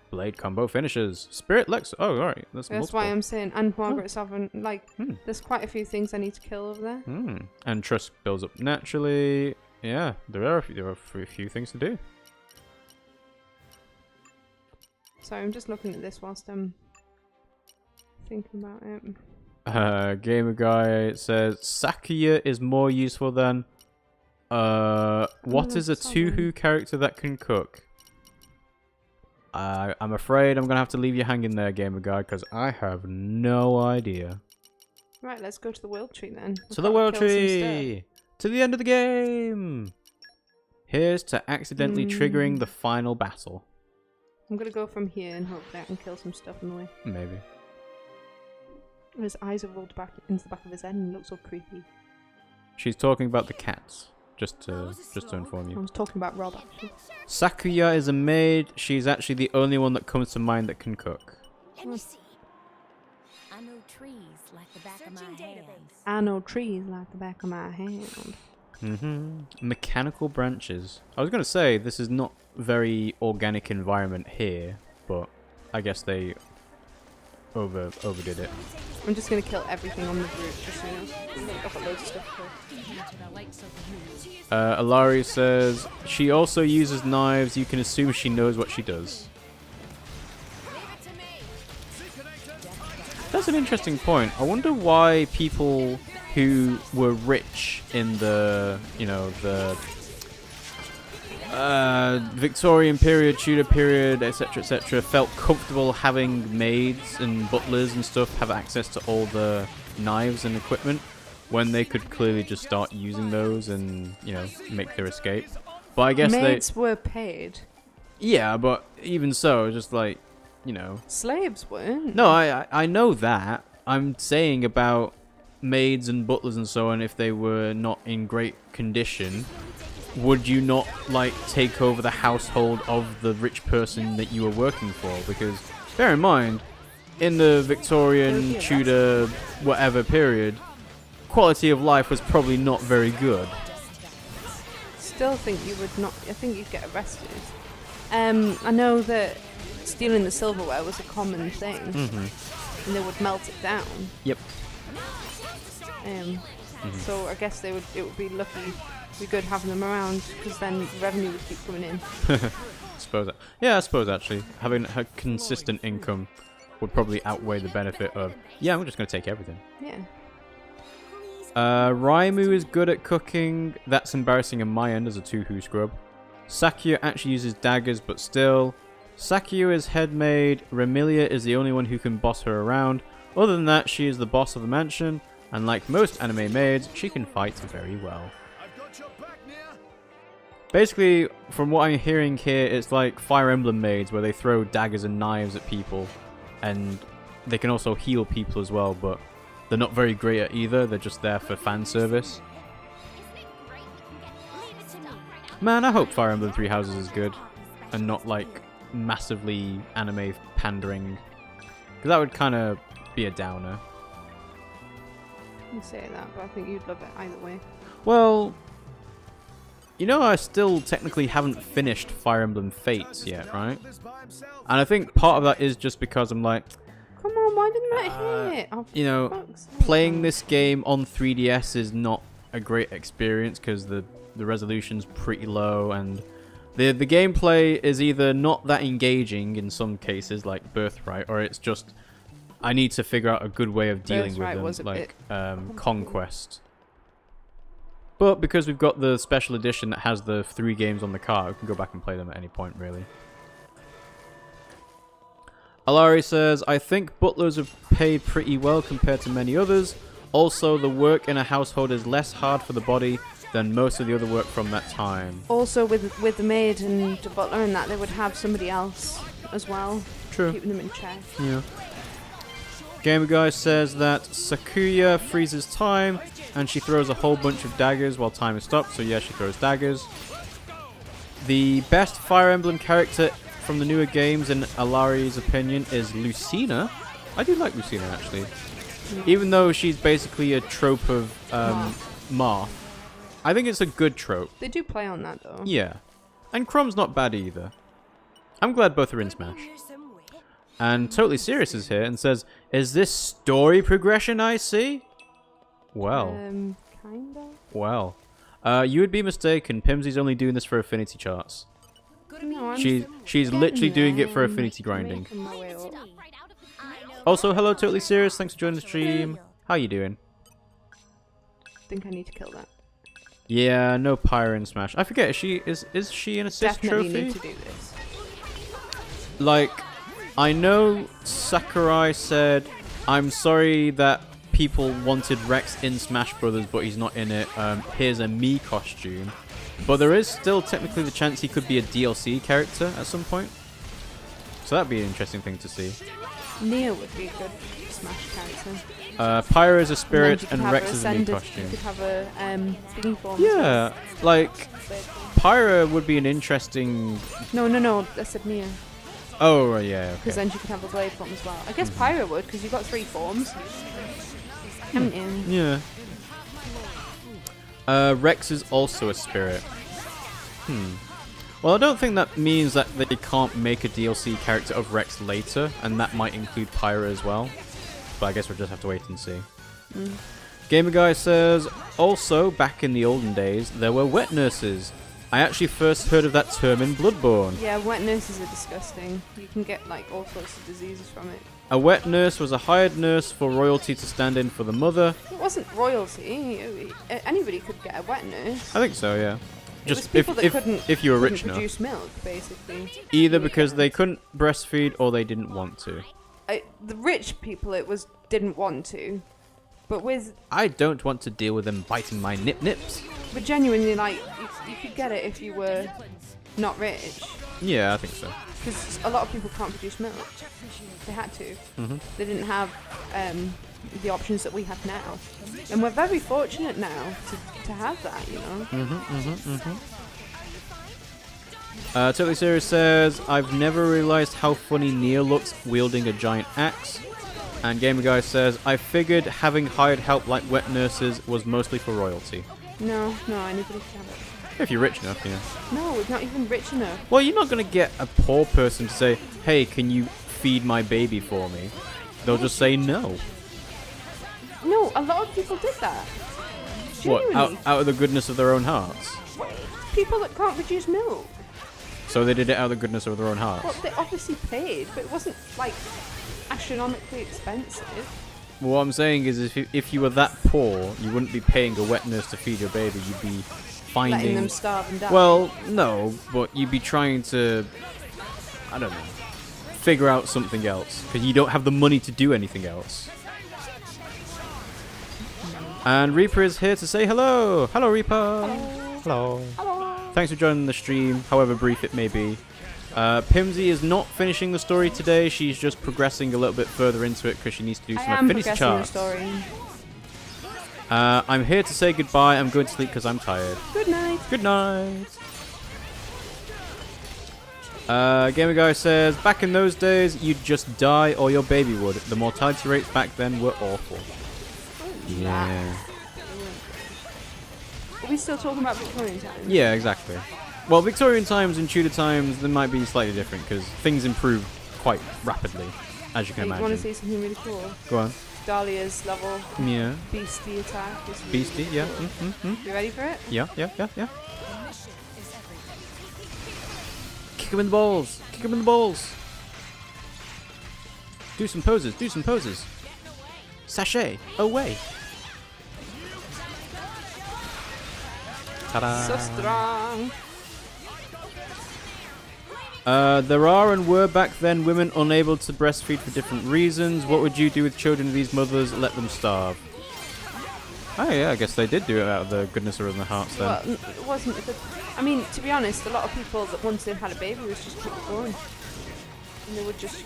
Blade combo finishes. Spirit Lex. Oh, alright. That's why I'm saying. And Margaret Sovereign. Like, there's quite a few things I need to kill over there. And trust builds up naturally. Yeah, there are a few things to do. Sorry, I'm just looking at this whilst I'm thinking about it. Gamer Guy says Sakuya is more useful than what is a Tuhu character that can cook? I'm afraid I'm gonna have to leave you hanging there, Gamer Guy, because I have no idea. Right, let's go to the World Tree then. To the World Tree! To the end of the game! Here's to accidentally triggering the final battle. I'm gonna go from here and hope that I can kill some stuff on the way. Maybe. His eyes have rolled back into the back of his head and he looks so creepy. She's talking about the cats. Just to inform you. I was talking about Rob, actually. Sakuya is a maid. She's actually the only one that comes to mind that can cook. Let me see. I know trees like the back of my hand. I know trees like the back of my hand. Mechanical branches. I was going to say, this is not very organic environment here, but I guess they overdid it. I'm just going to kill everything on the route, just so you know. I've got loads of stuff to Alari says, she also uses knives. You can assume she knows what she does. That's an interesting point. I wonder why people who were rich in the, you know, the Victorian period, Tudor period, etc., felt comfortable having maids and butlers and stuff have access to all the knives and equipment when they could clearly just start using those and, you know, make their escape. But I guess maids were paid. Yeah, but even so, just like, you know, slaves weren't. No, I know that. I'm saying about maids and butlers and so on, if they were not in great condition, would you not, like, take over the household of the rich person that you were working for? Because, bear in mind, in the Victorian, Tudor, whatever period, quality of life was probably not very good. Still think you would not. I think you'd get arrested. I know that stealing the silverware was a common thing, and they would melt it down. Yep. So I guess it would be lucky. Be good having them around, because then revenue would keep coming in. I suppose actually having a consistent income would probably outweigh the benefit of, yeah, I'm just going to take everything. Yeah. Raimu is good at cooking. That's embarrassing on my end as a Tuhu scrub. Sakuya actually uses daggers, but still. Sakuya is head maid. Remilia is the only one who can boss her around. Other than that, she is the boss of the mansion, and like most anime maids, she can fight very well. Basically, from what I'm hearing here, it's like Fire Emblem maids where they throw daggers and knives at people, and they can also heal people as well, but they're not very great at either. They're just there for fan service. Man, I hope Fire Emblem Three Houses is good and not like massively anime pandering, because that would kind of be a downer. You say that, but I think you'd love it either way. Well, you know, I still technically haven't finished Fire Emblem Fates yet, right? And I think part of that is just because I'm like, come on, why didn't that hit? Oh, you know, playing this game on 3DS is not a great experience because the resolution's pretty low, and the gameplay is either not that engaging in some cases, like Birthright, or it's just I need to figure out a good way of dealing with them, like Conquest. But because we've got the special edition that has the 3 games on the cart, we can go back and play them at any point, really. Alari says, I think butlers are paid pretty well compared to many others. Also, the work in a household is less hard for the body than most of the other work from that time. Also, with the maid and the butler and that, they would have somebody else as well. True. Keeping them in check. Yeah. Gamer Guy says that Sakuya freezes time and she throws a whole bunch of daggers while time is stopped. So yeah, she throws daggers. The best Fire Emblem character from the newer games, in Alari's opinion, is Lucina. I do like Lucina, actually. Even though she's basically a trope of Marth. I think it's a good trope. They do play on that, though. Yeah. And Chrome's not bad either. I'm glad both are in Smash. And Totally Serious is here and says, is this story progression I see? Well. Kinda. Well. You would be mistaken. Pimmsy's only doing this for affinity charts. No, she's literally doing it for affinity grinding. Also, hello Totally Serious. Thanks for joining the stream. How you doing? I think I need to kill that. Yeah, no Pyra in Smash. I forget, is she an assist Definitely trophy? need to do this. Like, I know Sakurai said, I'm sorry that people wanted Rex in Smash Brothers, but he's not in it. Here's a me costume. But there is still technically the chance he could be a DLC character at some point. So that'd be an interesting thing to see. Neo would be a good Smash character. Pyra is a spirit and Rex Rex is a me costume. You could have a thingy form. Yeah, like Pyra would be an interesting. No. I said Neo. Oh right, yeah. Because then she could have a blade form as well. I guess Pyra would, because you've got 3 forms. Haven't you? Yeah. Rex is also a spirit. Well, I don't think that means that they can't make a DLC character of Rex later, and that might include Pyra as well. But I guess we'll just have to wait and see. Gamer Guy says, also, back in the olden days, there were wet nurses. I actually first heard of that term in Bloodborne. Yeah, wet nurses are disgusting. You can get like all sorts of diseases from it. A wet nurse was a hired nurse for royalty to stand in for the mother. It wasn't royalty. Anybody could get a wet nurse. I think so, yeah. Just if you were rich enough. Produce milk, basically. Either because they couldn't breastfeed or they didn't want to. The rich people, didn't want to, but with I don't want to deal with them biting my nips. But genuinely, like you could get it if you were not rich. Yeah, I think so. Because a lot of people can't produce milk. They had to. They didn't have the options that we have now, and we're very fortunate now to have that. You know. Totally Serious says, I've never realized how funny Neo looks wielding a giant axe. And Gamer Guy says, I figured having hired help like wet nurses was mostly for royalty. No, anybody can have it. If you're rich enough, yeah. No, we're not even rich enough. Well, you're not going to get a poor person to say, hey, can you feed my baby for me? They'll just say no. No, a lot of people did that. Genuinely. What, out of the goodness of their own hearts? People that can't produce milk. So they did it out of the goodness of their own hearts? Well, they obviously paid, but it wasn't, like, astronomically expensive. Well, what I'm saying is if you were that poor, you wouldn't be paying a wet nurse to feed your baby. You'd be finding... Letting them starve and die. Well, no, but you'd be trying to, I don't know, figure out something else. Because you don't have the money to do anything else. And Reaper is here to say hello. Hello, Reaper. Hello. Hello. Thanks for joining the stream, however brief it may be. Pimmsy is not finishing the story today. She's just progressing a little bit further into it because she needs to do some affinity charts. I'm here to say goodbye. I'm going to sleep because I'm tired. Good night. Good night. Gamer Guy says, back in those days, you'd just die or your baby would. The mortality rates back then were awful. Yeah. Are we still talking about Victorian times? Yeah, exactly. Well, Victorian times and Tudor times, they might be slightly different because things improved quite rapidly, as you can imagine. You want to see something really cool? Go on. Dahlia's level. Yeah. Beastie attack. Is really Beastie, yeah. Cool. You ready for it? Yeah. Kick him in the balls. Kick him in the balls. Do some poses. Sachet away. Ta-da. So strong. There are and were back then women unable to breastfeed for different reasons. What would you do with children of these mothers? Let them starve. Oh yeah, I guess they did do it out of the goodness of their hearts then. Well, it wasn't a good... I mean, to be honest, a lot of people that once they've had a baby was just keep going. And they would just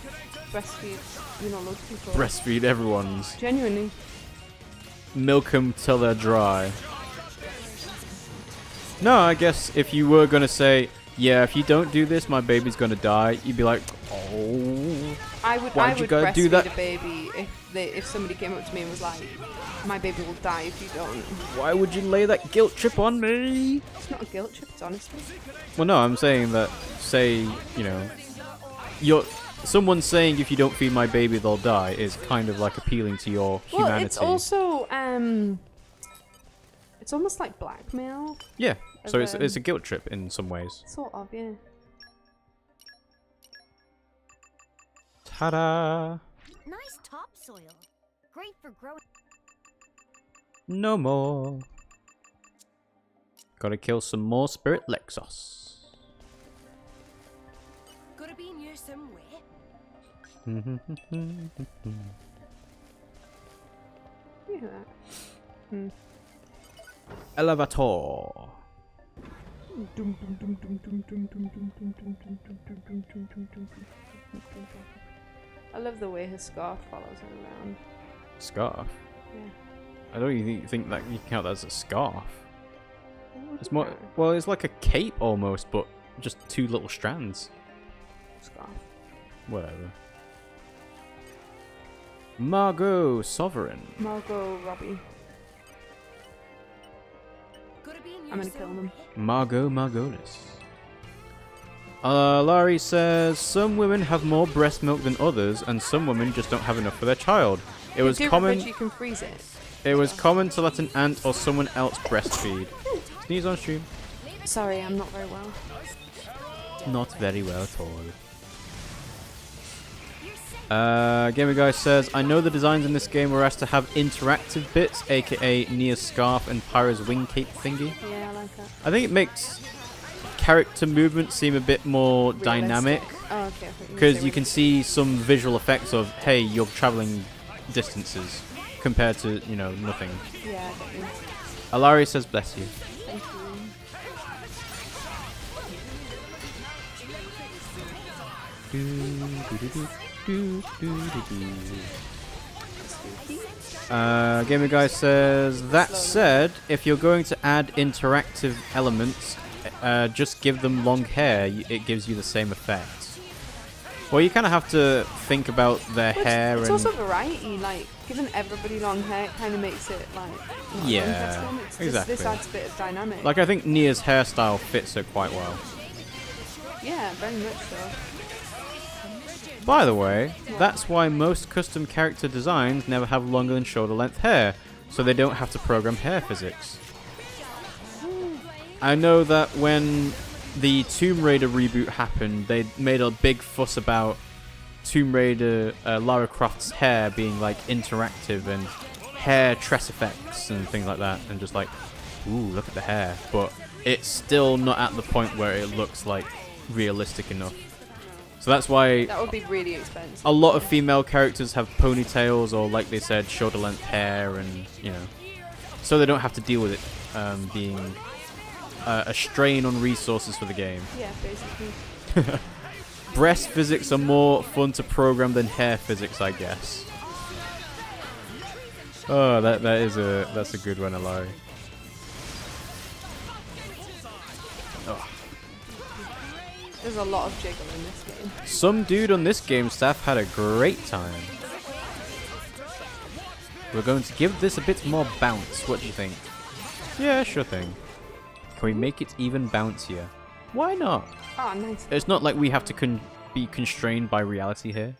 breastfeed, you know, loads of people. Breastfeed everyone's. Genuinely. Milk them till they're dry. No, I guess if you were gonna say, yeah, if you don't do this, my baby's gonna die, you'd be like, oh. I would breastfeed a baby if somebody came up to me and was like, my baby will die if you don't. Why would you lay that guilt trip on me? It's not a guilt trip, it's honesty. Well, no, I'm saying that, say, you know, someone saying if you don't feed my baby, they'll die is kind of like appealing to your humanity. Well, it's also, it's almost like blackmail. Yeah, so it's a guilt trip in some ways. Sort of, yeah. Ta-da! Nice topsoil. Great for growing. No more. Gotta kill some more Spirit Lexos. Gotta be near somewhere. Yeah. Elevator. I love the way his scarf follows her around. Scarf? Yeah. I don't even think that you count that as a scarf. It's more, well, it's like a cape almost, but just two little strands. Scarf. Whatever. Margot Sovereign. Margot Robbie. I'm gonna kill them. Margot Margolis. Larry says some women have more breast milk than others, and some women just don't have enough for their child. It was common. You can freeze it. It was common to let an aunt or someone else breastfeed. Sneeze on stream. Sorry, I'm not very well. Not very well at all. Gamer Guy says, I know the designs in this game were asked to have interactive bits, aka Nia's scarf and Pyra's wing cape thingy. Yeah, I like that. I think it makes character movement seem a bit more dynamic. Oh, okay. Because you can see some visual effects of, hey, you're traveling distances compared to, you know, nothing. Yeah, I get you. Alari says, bless you. Thank you. Gamer Guy says, that said, if you're going to add interactive elements, just give them long hair, it gives you the same effect. Well, you kind of have to think about their hair. It's and also variety, like, giving everybody long hair kind of makes it, like, yeah, exactly. This adds a bit of dynamic. Like, I think Nia's hairstyle fits her quite well. Yeah, very much so. By the way, that's why most custom character designs never have longer than shoulder length hair, so they don't have to program hair physics. I know that when the Tomb Raider reboot happened, they made a big fuss about Tomb Raider Lara Croft's hair being like interactive and hair tress effects and things like that, and just like, ooh, look at the hair. But it's still not at the point where it looks like realistic enough. So that's why that would be really expensive. A lot of female characters have ponytails or, like they said, shoulder length hair, and you know, so they don't have to deal with it being a strain on resources for the game. Yeah, basically. Breast physics are more fun to program than hair physics, I guess. Oh, that's a good one, Alari. Oh. There's a lot of jiggle in this game. Some dude on this game staff had a great time. We're going to give this a bit more bounce. What do you think? Yeah, sure thing. Can we make it even bouncier? Why not? Oh, nice. It's not like we have to be constrained by reality here.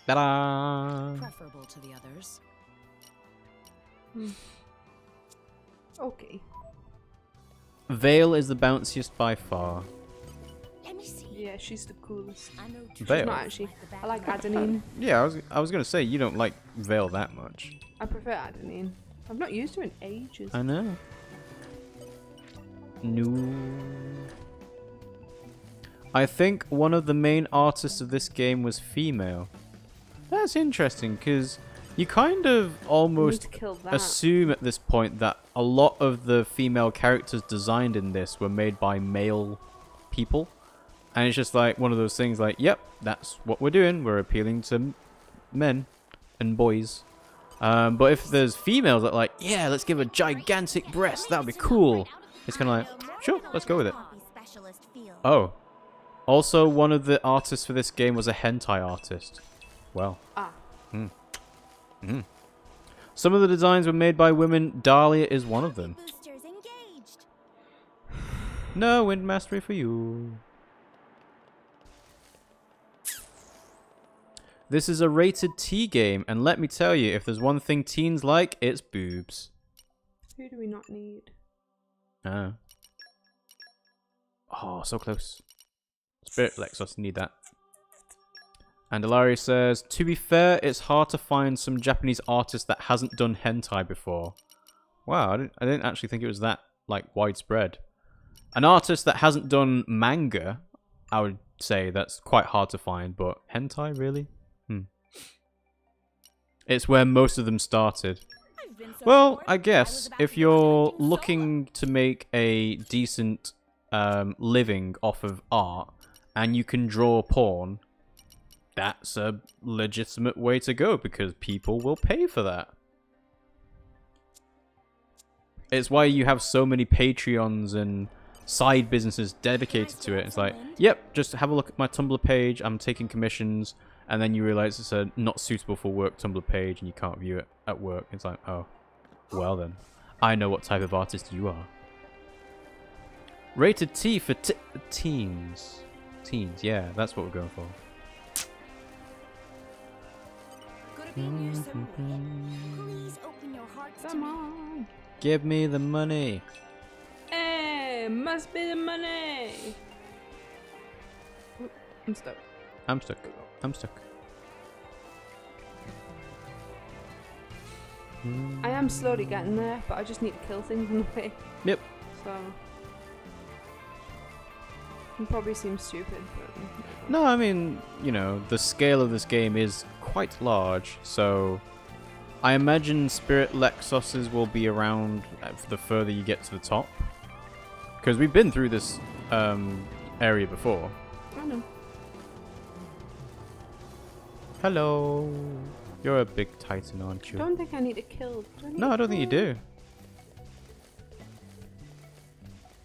Ta-da! Preferable to the others. Okay. Vale is the bounciest by far. Let me see. Yeah, she's the coolest. Vale? She's not actually. I like Adenine. Yeah, I was gonna say you don't like Vale that much. I prefer Adenine. I've not used her in ages. I know. No. I think one of the main artists of this game was female. that's interesting because you kind of almost assume at this point that a lot of the female characters designed in this were made by male people. And it's just like one of those things like, yep, that's what we're doing. We're appealing to men and boys. But if there's females that are like, yeah, let's give a gigantic breast, that would be cool. It's kind of like, sure, let's go with it. Oh. Also, one of the artists for this game was a hentai artist. Well. Some of the designs were made by women. Dahlia is one of them. No wind mastery for you. This is a rated T game, and let me tell you, if there's one thing teens like, it's boobs. Who do we not need? Oh, so close. Spirit Lexos, need that. And Ilari says, to be fair, it's hard to find some Japanese artist that hasn't done hentai before. Wow, I didn't actually think it was that, like, widespread. An artist that hasn't done manga, I would say that's quite hard to find, but hentai, really? It's where most of them started. Well, I guess if you're looking to make a decent living off of art and you can draw porn, that's a legitimate way to go because people will pay for that. It's why you have so many Patreons and side businesses dedicated to it. It's like, yep, just have a look at my Tumblr page. I'm taking commissions. And then you realize it's a not suitable for work Tumblr page and you can't view it at work. It's like, oh, well then. I know what type of artist you are. Rated T for teens. Teens, yeah, that's what we're going for. Please open your hearts to me. Give me the money. Hey, must be the money. Ooh, I'm stuck. I'm stuck. I'm stuck. I am slowly getting there, but I just need to kill things in the way. Yep. So it probably seems stupid, but no, I mean, you know, the scale of this game is quite large, so I imagine Spirit Lexoses will be around the further you get to the top. Because we've been through this area before. I know. Hello. You're a big titan, aren't you? I don't think I need to kill. No, I don't think you do.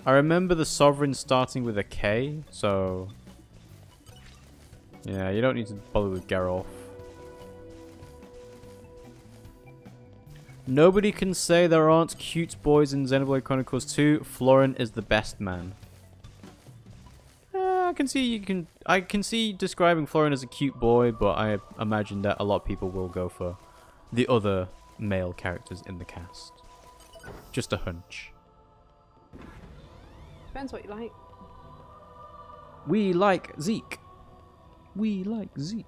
I remember the Sovereign starting with a K, so... yeah, you don't need to bother with Geralt. Nobody can say there aren't cute boys in Xenoblade Chronicles 2. Florin is the best man. I can see describing Florin as a cute boy, but I imagine that a lot of people will go for the other male characters in the cast. Just a hunch. Depends what you like. We like Zeke. We like Zeke.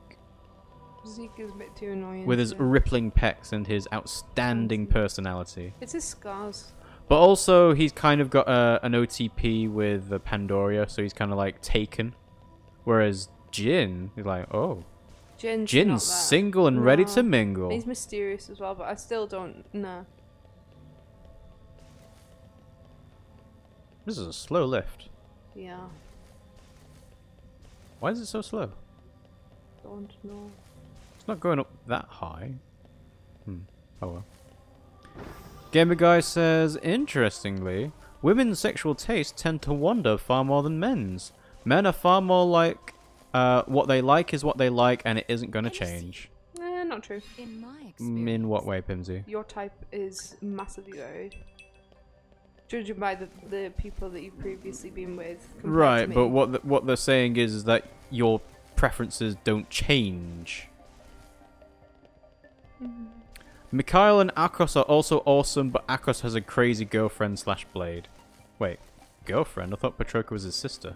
Zeke is a bit too annoying. With his rippling pecs and his outstanding personality. It's his scars. But also, he's kind of got an OTP with Pandoria, so he's kind of like taken. Whereas Jin is like, oh. Jin's single and ready to mingle. He's mysterious as well, but I still don't know. This is a slow lift. Yeah. Why is it so slow? Don't know. It's not going up that high. Oh well. Gamer Guy says, interestingly, women's sexual tastes tend to wander far more than men's. Men are far more like, what they like is what they like, and it isn't going to change. Not true. In my experience. In what way, Pimmsy? Your type is massively varied. Judging by the people that you've previously been with. Right, but what they're saying is that your preferences don't change. Mikhail and Akos are also awesome, but Akos has a crazy girlfriend / blade. Wait, girlfriend? I thought Petroka was his sister.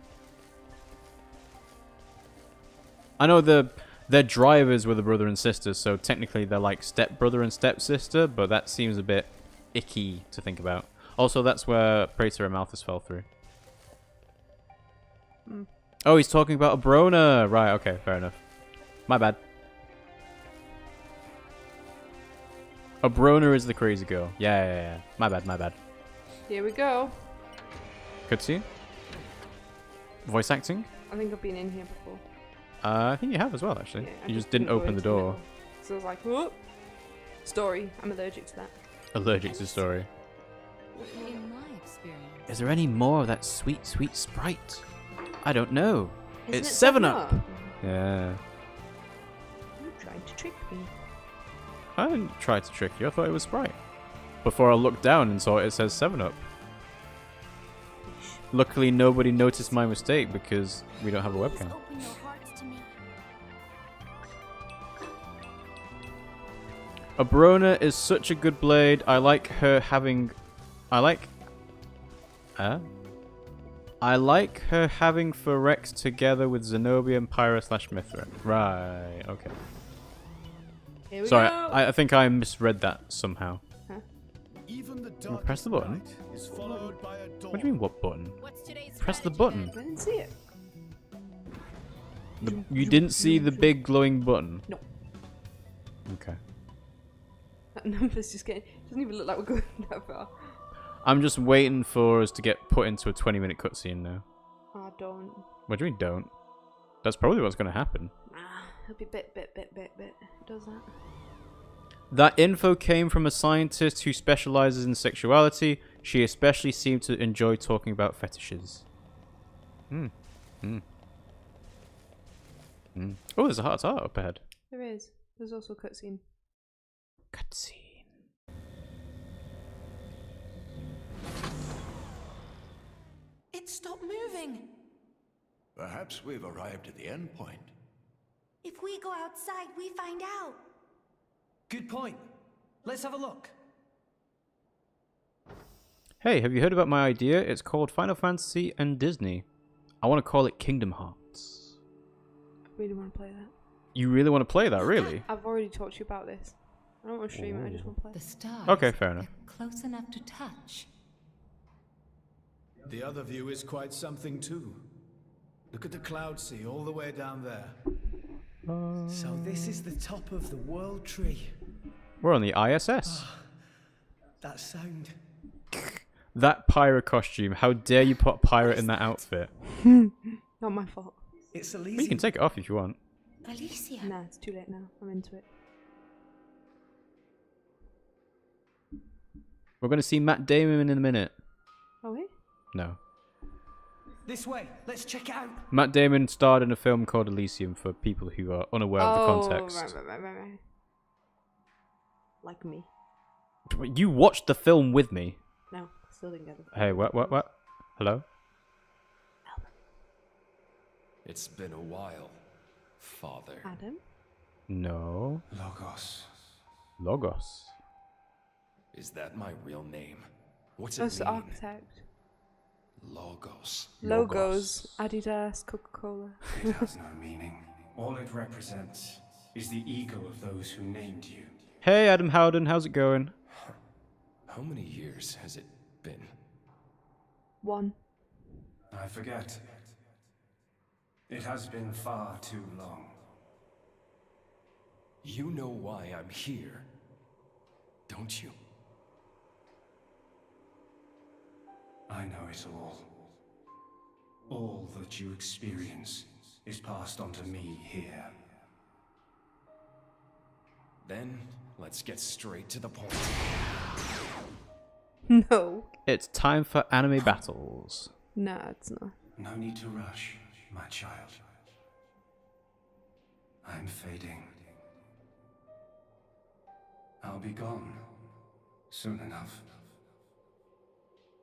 I know their drivers were the brother and sister, so technically they're like stepbrother and stepsister, but that seems a bit icky to think about. Also, that's where Praetor and Malthus fell through. Oh, he's talking about a Brona! Right, okay, fair enough. My bad. Abrona is the crazy girl. Yeah. My bad. Here we go. Cutscene? Voice acting? I think I've been in here before. I think you have as well, actually. Yeah, you just didn't open the door. So I was like, whoop. Story. I'm allergic to that. Allergic to story. In my experience. Is there any more of that sweet, sweet Sprite? I don't know. Isn't It's it 7-Up. Yeah. You tried to trick me. I didn't try to trick you. I thought it was Sprite. Before I looked down and saw it says 7-Up. Luckily, nobody noticed my mistake because we don't have a webcam. Open your hearts to me. Abrona is such a good blade. I like her having... I like her having Phyrex together with Zenobia and Pyra/Mithra. Right, okay. Here we Sorry, go. I think I misread that somehow. Huh? Even the Press the button. night is followed by a dawn. What do you mean, what button? What's today's Press the strategy? button. I didn't see it. You didn't see the big glowing button? No. Okay. That number's just getting... doesn't even look like we're going that far. I'm just waiting for us to get put into a 20-minute cutscene now. Oh, don't. What do you mean, don't? That's probably what's going to happen. It'll be bit. It does that. That info came from a scientist who specializes in sexuality. She especially seemed to enjoy talking about fetishes. Oh, there's a heart up ahead. There is. There's also a cutscene. Cutscene. It stopped moving. Perhaps we've arrived at the end point. If we go outside, we find out. Good point. Let's have a look. Hey, have you heard about my idea? It's called Final Fantasy and Disney. I want to call it Kingdom Hearts. I really want to play that. You really want to play that, really? I've already talked to you about this. I don't want to stream it, I just want to play The it. stars. Okay, fair enough. Close enough to touch. The other view is quite something too. Look at the cloud sea all the way down there. So this is the top of the world tree. We're on the ISS. That sound. That pirate costume. How dare you put pirate in that outfit? Not my fault. It's Well, Elysium. you can take it off if you want. Elysium. Nah, it's too late now. I'm into it. We're going to see Matt Damon in a minute. Are we? No. This way. Let's check it out. Matt Damon starred in a film called Elysium for people who are unaware of the context. Right. Like me. You watched the film with me. No, still didn't get it. Hey, what? Hello? It's been a while, Father. Adam? No. Logos. Is that my real name? What's That's it the mean? architect. Logos. Logos. Adidas, Coca-Cola. It has no meaning. All it represents is the ego of those who named you. Hey, Adam Howden, how's it going? How many years has it been? 1. I forget. It has been far too long. You know why I'm here, don't you? I know it all. All that you experience is passed on to me here. Then, let's get straight to the point. No. It's time for anime battles. Nah, it's not. No need to rush, my child. I'm fading. I'll be gone soon enough.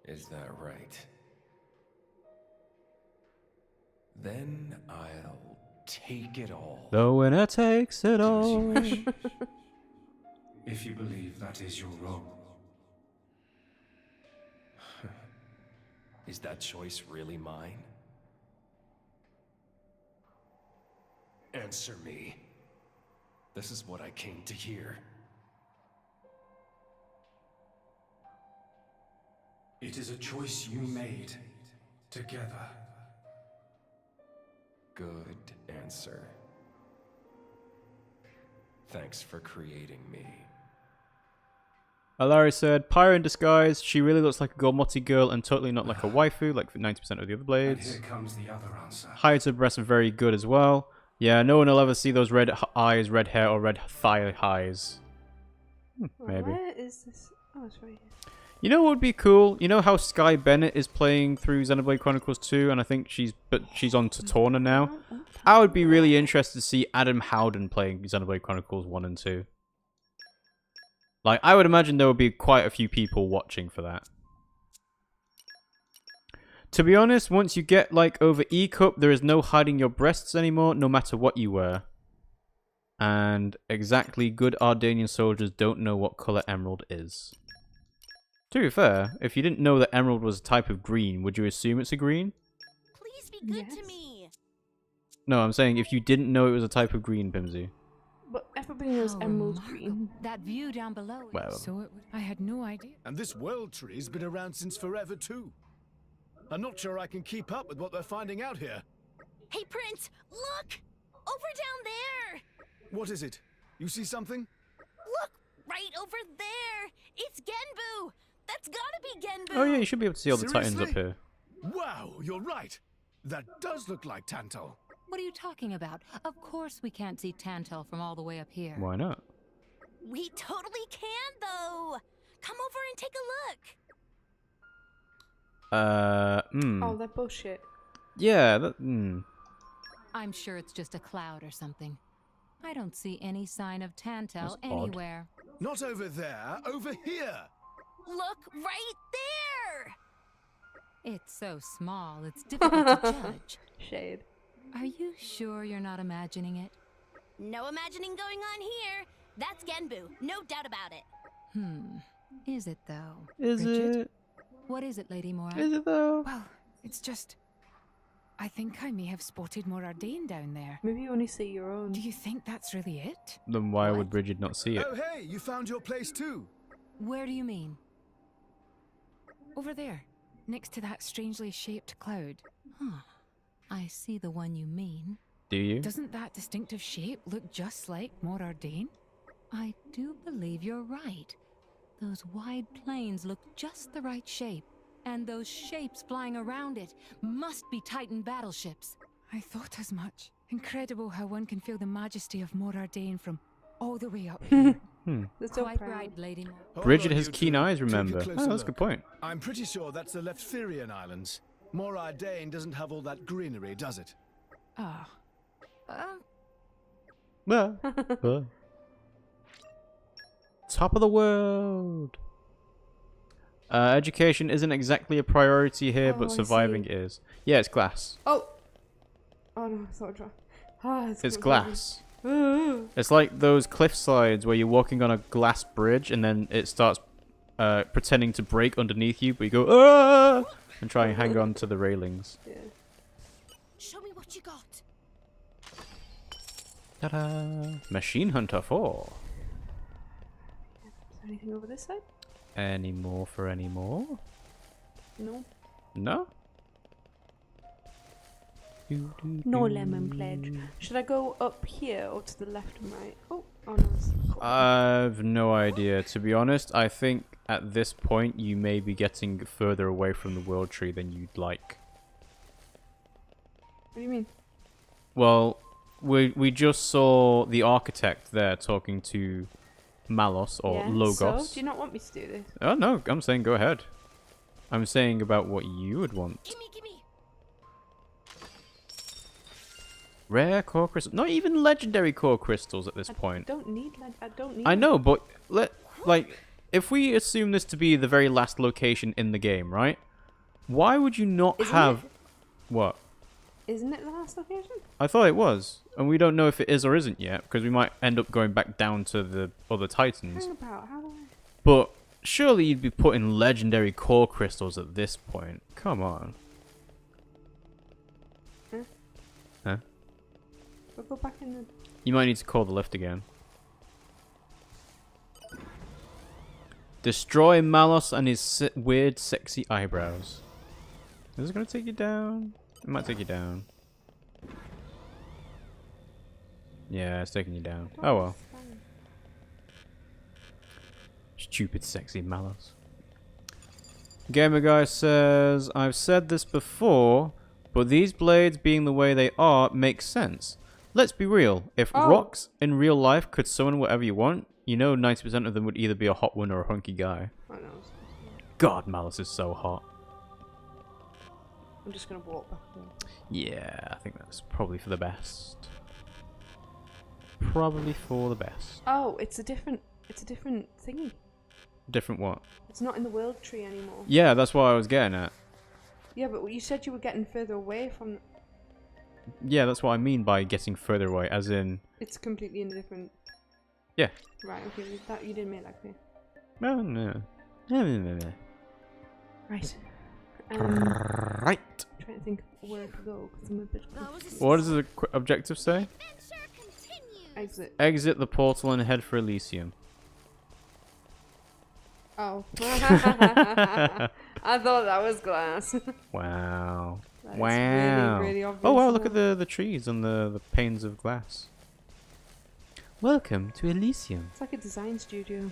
Is that right? Then I'll take it all. The winner takes it all. If you believe that is your role. Is that choice really mine? Answer me. This is what I came to hear. It is a choice you made together. Good answer. Thanks for creating me. Alari said, Pyre in disguise. She really looks like a Gormoti girl and totally not like a waifu, like 90% of the other blades. And here comes the other answer. Height of breasts are very good as well. Yeah, no one will ever see those red eyes, red hair, or red thigh highs. Maybe. Where is this? Oh, it's right here. You know what would be cool? You know how Sky Bennett is playing through Xenoblade Chronicles 2, and I think she's on Tatorna now. I would be really interested to see Adam Howden playing Xenoblade Chronicles 1 and 2. Like, I would imagine there would be quite a few people watching for that. To be honest, once you get, like, over E-Cup, there is no hiding your breasts anymore, no matter what you wear. And exactly, good Ardanian soldiers don't know what colour emerald is. To be fair, if you didn't know that emerald was a type of green, would you assume it's a green? Please be good to me. No, I'm saying if you didn't know it was a type of green, Pimmsy. But everybody knows emerald green. That view down below. Well. So I had no idea. And this world tree's been around since forever too. I'm not sure I can keep up with what they're finding out here. Hey, Prince, look! Over down there! What is it? You see something? Look, right over there! It's Genbu! That's gotta be Genbu! Oh yeah, you should be able to see all the Titans up here. Wow, you're right. That does look like Tantal. What are you talking about? Of course we can't see Tantal from all the way up here. Why not? We totally can, though! Come over and take a look! Oh, that bullshit. Yeah, that, I'm sure it's just a cloud or something. I don't see any sign of Tantal That's odd. anywhere. Not over there, over here! Look right there! It's so small, it's difficult to judge. Shade. Are you sure you're not imagining it? No imagining going on here. That's Genbu, no doubt about it. Is it though? Is it? What is it, Lady Mora? Is it though? Well, it's just... I think I may have spotted more Ardane down there. Maybe you only see your own. Do you think that's really it? Then why would Bridget not see it? Oh hey, you found your place too. Where do you mean? Over there, next to that strangely shaped cloud. Huh. I see the one you mean. Do you? Doesn't that distinctive shape look just like more Ardane? I do believe you're right. Those wide plains look just the right shape. And those shapes flying around it must be Titan battleships. I thought as much. Incredible how one can feel the majesty of more Ardane from all the way up here. That's so Quite proud. right, Lady Mora. Bridget Hold on, has you keen two. eyes, Take a remember. closer Oh, that's a look. good point. I'm pretty sure that's the Leftherian Islands. More Ardane doesn't have all that greenery, does it? Ah. Top of the world. Education isn't exactly a priority here, Oh, but I surviving see. is. Yeah, it's glass. Oh! Oh no, I thought I dropped. Ah, It's glass. It's like those cliff slides where you're walking on a glass bridge and then it starts pretending to break underneath you, but you go, ah! And try and hang on to the railings. Yeah. Show me what you got. Ta-da! Machine Hunter 4. Is there anything over this side? Any more for any more? No. No? No lemon pledge. Should I go up here or to the left and right? Oh, no. It's cool. I've no idea. To be honest, I think at this point you may be getting further away from the world tree than you'd like. What do you mean? Well, we just saw the architect there talking to Malos or Yeah, Logos. So, do you not want me to do this? Oh no, I'm saying go ahead. I'm saying about what you would want. Gimme, gimme. Rare core crystals, not even legendary core crystals at this point. I don't need. I know, but if we assume this to be the very last location in the game, right? Why would you not have what? Isn't it the last location? I thought it was, and we don't know if it is or isn't yet, because we might end up going back down to the other Titans. Hang about. How do I? But surely you'd be putting legendary core crystals at this point. Come on. Huh? We'll go back in the. You might need to call the lift again. Destroy Malos and his weird, sexy eyebrows. Is it going to take you down? It might take you down. Yeah, it's taking you down. Oh well. Stupid, sexy Mallows. Gamer Guy says, I've said this before, but these blades being the way they are makes sense. Let's be real. If rocks in real life could summon whatever you want, you know 90% of them would either be a hot one or a hunky guy. I know. God, Malice is so hot. I'm just gonna walk back there. Yeah, I think that's probably for the best. Probably for the best. Oh, it's a different thingy. Different what? It's not in the world tree anymore. Yeah, that's what I was getting at. Yeah, but you said you were getting further away from... Yeah, that's what I mean by getting further away, as in... It's completely in a different... Yeah. Right, okay, that you didn't make like me. No. Right. Right. I'm trying to think where to go, because I'm a bit confused. What does the objective say? Exit. Exit the portal and head for Elysium. Oh. I thought that was glass. Wow. That is wow. really, really obvious. Oh wow, look at the trees and the panes of glass. Welcome to Elysium. It's like a design studio.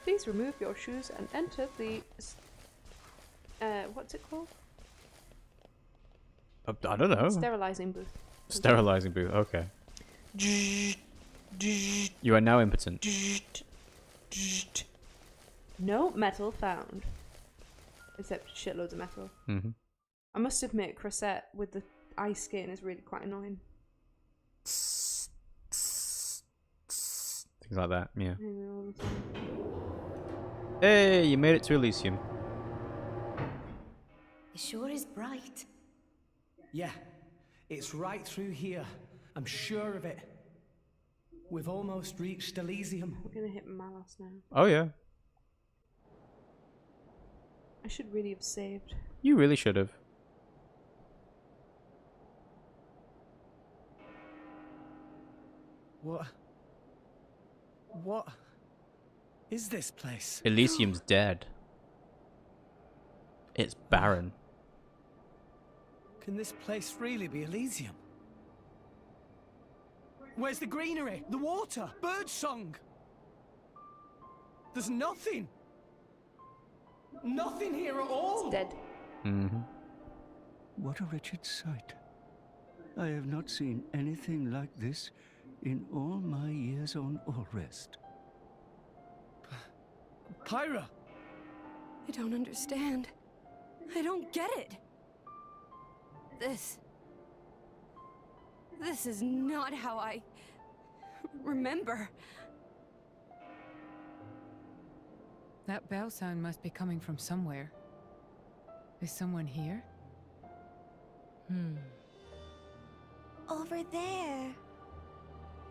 Please remove your shoes and enter the... what's it called? I don't know. Sterilizing booth. Sterilizing booth, okay. You are now impotent. No metal found. Except shitloads of metal. Mm-hmm. I must admit, Cressette with the ice skating is really quite annoying. Things like that, yeah. Hey, you made it to Elysium. It sure is bright. Yeah, it's right through here. I'm sure of it. We've almost reached Elysium. We're gonna hit Malos now. Oh yeah. I should really have saved. You really should have. What is this place? Elysium's dead. It's barren. Can this place really be Elysium? Where's the greenery? The water? Birdsong? There's nothing. Nothing here at all. It's dead. Mm-hmm. What a wretched sight. I have not seen anything like this in all my years on Allrest. Pyra! I don't understand. I don't get it. This is not how I remember. That bell sound must be coming from somewhere. Is someone here? Over there.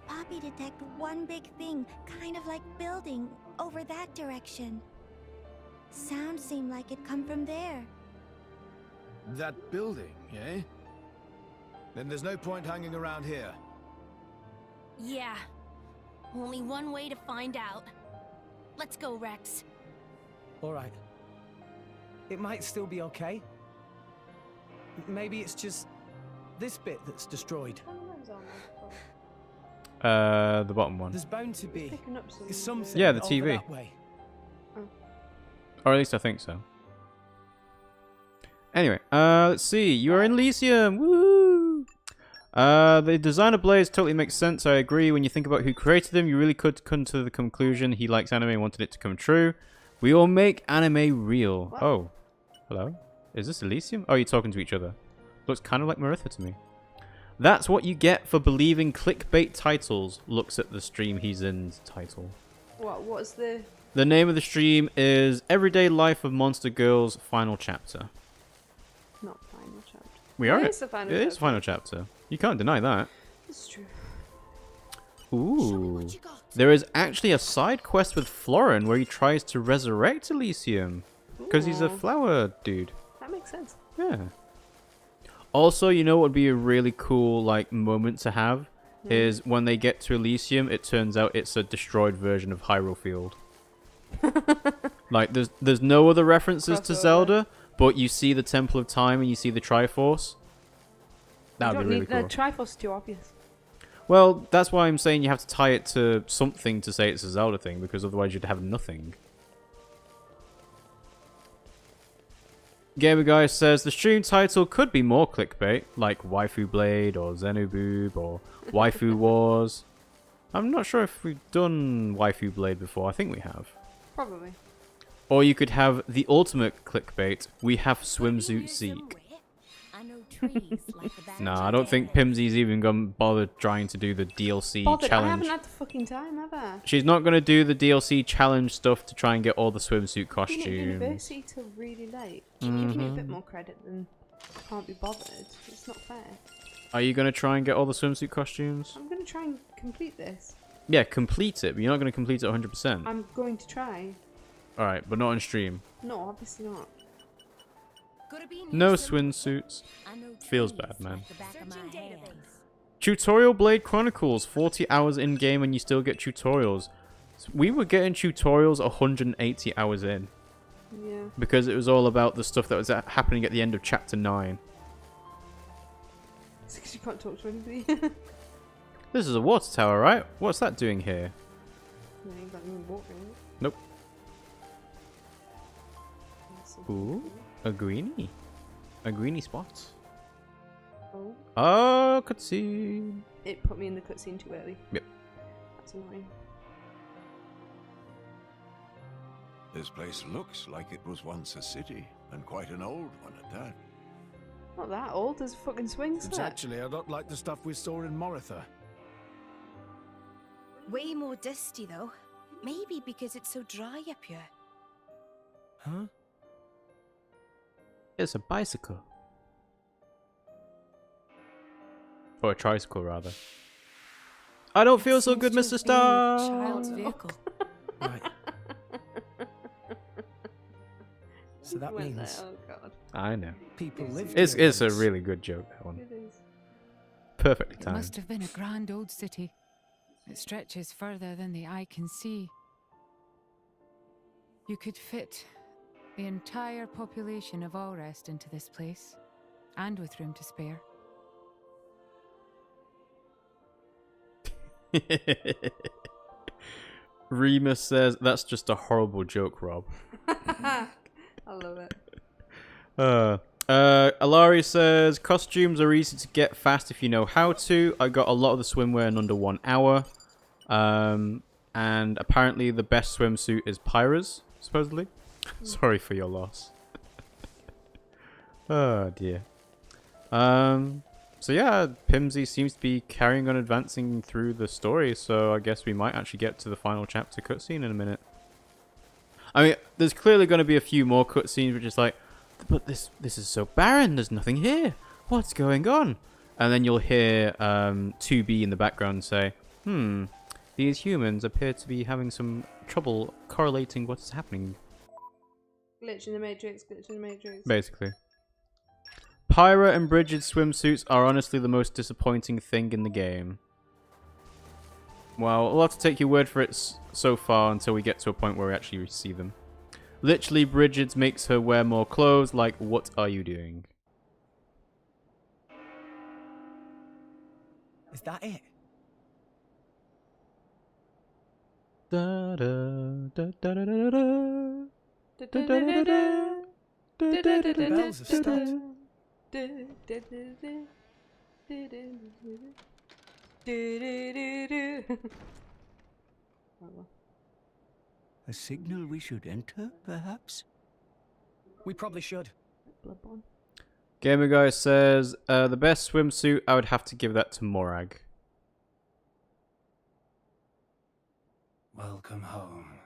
Poppy detect one big thing, kind of like building, over that direction. Sound seemed like it come from there. That building, eh? Then there's no point hanging around here. Yeah. Only one way to find out. Let's go, Rex. Alright. It might still be okay. Maybe it's just this bit that's destroyed. The bottom one. There's bound to be something. Yeah, the over TV. that way. Or at least I think so. Anyway, let's see. You are in Elysium. Woo! The design of blades totally makes sense. I agree. When you think about who created them, you really could come to the conclusion he likes anime and wanted it to come true. We all make anime real. What? Oh, hello. Is this Elysium? Oh, you're talking to each other. Looks kind of like Maritha to me. That's what you get for believing clickbait titles. Looks at the stream he's in's title. What's the... The name of the stream is Everyday Life of Monster Girls Final Chapter. Not final chapter. We are. It is the final It chapter. is final chapter. You can't deny that. It's true. Ooh. There is actually a side quest with Florin where he tries to resurrect Elysium. Because he's a Ooh. flower dude. That makes sense. Yeah. Also, you know what would be a really cool moment to have? Is when they get to Elysium, it turns out it's a destroyed version of Hyrule Field. There's no other references to Zelda, but you see the Temple of Time and you see the Triforce. That would be really cool. The Triforce is too obvious. Well, that's why I'm saying you have to tie it to something to say it's a Zelda thing, because otherwise you'd have nothing. Gamer Guy says the stream title could be more clickbait, like Waifu Blade or Xenoboob or Waifu Wars. I'm not sure if we've done Waifu Blade before. I think we have. Probably. Or you could have the ultimate clickbait. We have swimsuit Zeke. Nah, I don't think Pimmsy's even gonna bother trying to do the DLC challenge. I haven't had the fucking time, have I? She's not gonna do the DLC challenge stuff to try and get all the swimsuit costumes. Being at university till really late. Give me a bit more credit than can't be bothered. It's not fair. Are you gonna try and get all the swimsuit costumes? I'm gonna try and complete this. Yeah, complete it, but you're not gonna complete it 100%. I'm going to try. Alright, but not on stream. No, obviously not. No swimsuits. Feels bad, man. Tutorial Blade Chronicles. 40 hours in game and you still get tutorials. We were getting tutorials 180 hours in. Yeah. Because it was all about the stuff that was happening at the end of chapter 9. It's because you can't talk to anybody. This is a water tower, right? What's that doing here? No, you got no water in it. Nope. Ooh, a greenie. A greenie spot. Oh. Oh, cutscene. It put me in the cutscene too early. Yep. That's annoying. This place looks like it was once a city, and quite an old one at that. Not that old, there's a fucking swing set. It's actually a lot like the stuff we saw in Moritha. Way more dusty though. Maybe because it's so dry up here. Huh? It's a bicycle. Or a tricycle, rather. I don't feel so good, Mr. Star. Child's vehicle. Right. So that means Oh god. I know. people live. It's a really good joke, that one. It is. Perfectly It timed. must have been a grand old city. It stretches further than the eye can see. You could fit the entire population of Allrest into this place, and with room to spare. Remus says, that's just a horrible joke, Rob. I love it. Alari says, costumes are easy to get fast if you know how to. I got a lot of the swimwear in under 1 hour. And apparently the best swimsuit is Pyra's, supposedly. Sorry for your loss. Oh dear. So yeah, Pimmsy seems to be carrying on advancing through the story, so I guess we might actually get to the final chapter cutscene in a minute. I mean, there's clearly going to be a few more cutscenes which is like, but this is so barren, there's nothing here. What's going on? And then you'll hear 2B in the background say, these humans appear to be having some trouble correlating what is happening. Glitch in the Matrix, glitch in the Matrix. Basically. Pyra and Bridget's swimsuits are honestly the most disappointing thing in the game. Well, we'll have to take your word for it so far until we get to a point where we actually see them. Literally, Bridget's makes her wear more clothes, like, what are you doing? Is that it? Da da da da da da da. The bells have stopped. A signal we should enter, perhaps? We probably should. Bloodborne. Gamer Guy says, the best swimsuit, I would have to give that to Morag. Welcome home,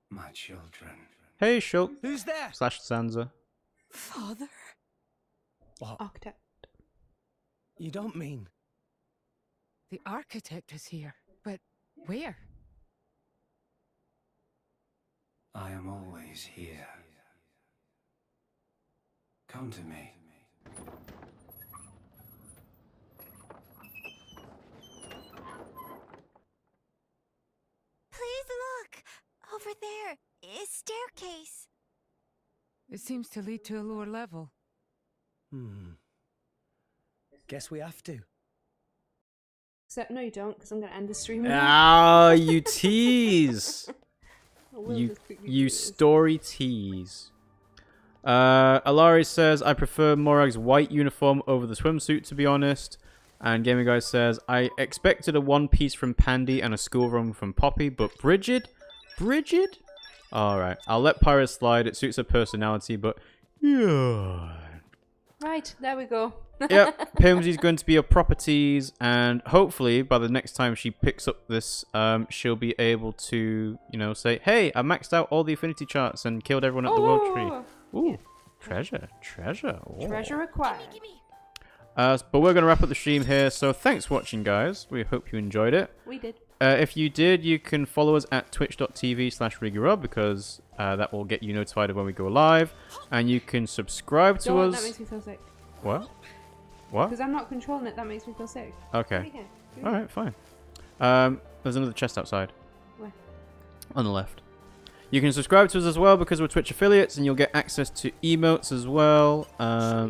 my children. Hey, Shulk. Who's there? / Sansa. Father? What? Architect. You don't mean... The architect is here, but where? I am always here. Come to me. Please look! Over there, a staircase. It seems to lead to a lower level. Guess we have to. Except, no, you don't, because I'm going to end the stream. Ah, you tease. You story tease. Alari says, I prefer Morag's white uniform over the swimsuit, to be honest. And Gaming Guy says, I expected a one piece from Pandy and a schoolroom from Poppy, but Bridget? Bridget? Alright, I'll let Pyra slide. It suits her personality, but yeah. Right, there we go. Yep, Pimmsy's going to be a proper tease, and hopefully by the next time she picks up this, she'll be able to, you know, say, hey, I maxed out all the affinity charts and killed everyone at the world tree. Ooh, treasure. Ooh. Treasure acquired. But we're going to wrap up the stream here, so thanks for watching, guys. We hope you enjoyed it. We did. If you did, you can follow us at twitch.tv/RiggyRob because that will get you notified of when we go live. And you can subscribe to us. That makes me feel sick. What? What? Because I'm not controlling it, that makes me feel sick. Okay. Alright, fine. There's another chest outside. Where? On the left. You can subscribe to us as well because we're Twitch affiliates and you'll get access to emotes as well.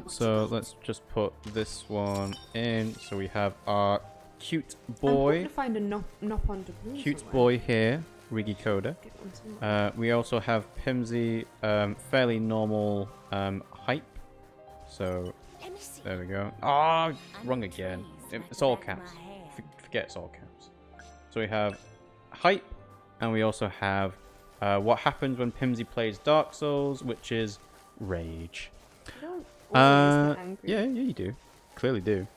So let's just put this one in. So we have our cute boy. I'm to find a nop on cute boy here, Riggy Coda. We also have Pimmsy, fairly normal hype. So there we go. Oh, wrong again. It's all caps. Forget it's all caps. So we have hype, and we also have what happens when Pimmsy plays Dark Souls, which is rage. Yeah, you do. Clearly do.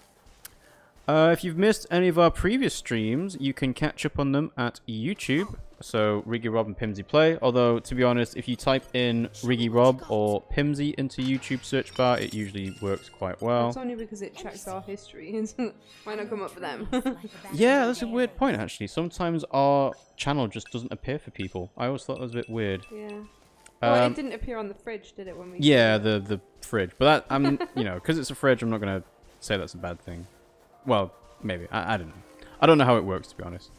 If you've missed any of our previous streams, you can catch up on them at YouTube. So RiggyRob and Pimmsy Play. Although, to be honest, if you type in RiggyRob or Pimmsy into YouTube search bar, it usually works quite well. It's only because it checks our history. Why not come up for them? Yeah, that's a weird point, actually. Sometimes our channel just doesn't appear for people. I always thought that was a bit weird. Yeah. Well, it didn't appear on the fridge, did it? When we? Yeah, the fridge. But that, you know, because it's a fridge, I'm not gonna say that's a bad thing. Well, maybe. I don't know. I don't know how it works, to be honest.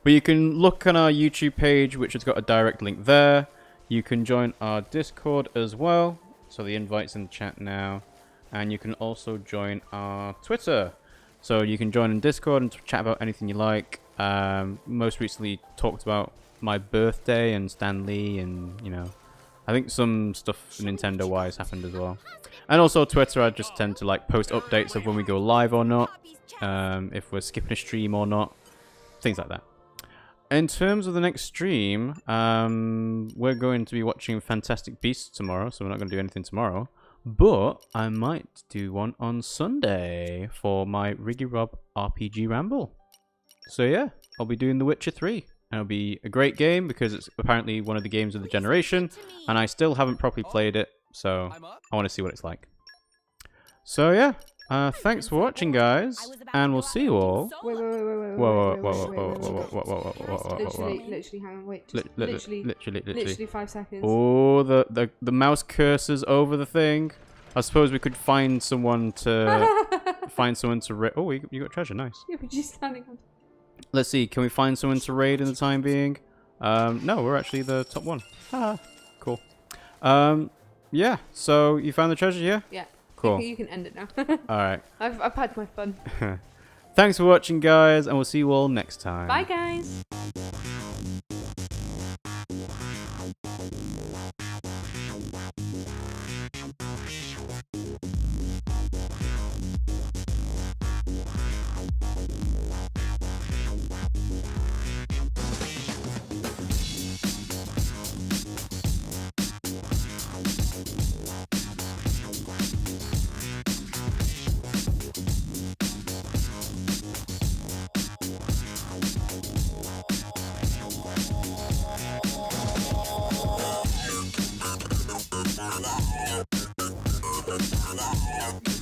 But you can look on our YouTube page, which has got a direct link there. You can join our Discord as well. So the invite's in the chat now. And you can also join our Twitter. So you can join in Discord and chat about anything you like. Most recently talked about my birthday and Stan Lee and, you know, I think some stuff Nintendo-wise happened as well. And also Twitter, I just tend to like post updates of when we go live or not. If we're skipping a stream or not. Things like that. In terms of the next stream, we're going to be watching Fantastic Beasts tomorrow, so we're not going to do anything tomorrow. But I might do one on Sunday for my RiggyRob RPG Ramble. So yeah, I'll be doing The Witcher 3. And it'll be a great game because it's apparently one of the games of the generation, and I still haven't properly played it, so I want to see what it's like. So yeah. Thanks for watching, guys, and we'll see you all. Wait. Literally, hang on, wait. Literally 5 seconds. Oh, the mouse cursor's over the thing. I suppose we could find someone to raid. Oh, you got treasure, nice. Yeah, we're just standing on. Let's see, can we find someone to raid in the time being? No, we're actually the top one. Haha, cool. Yeah. So you found the treasure, yeah? Yeah. Cool. You can end it now. Alright. I've had my fun. Thanks for watching, guys, and we'll see you all next time. Bye, guys. Yeah.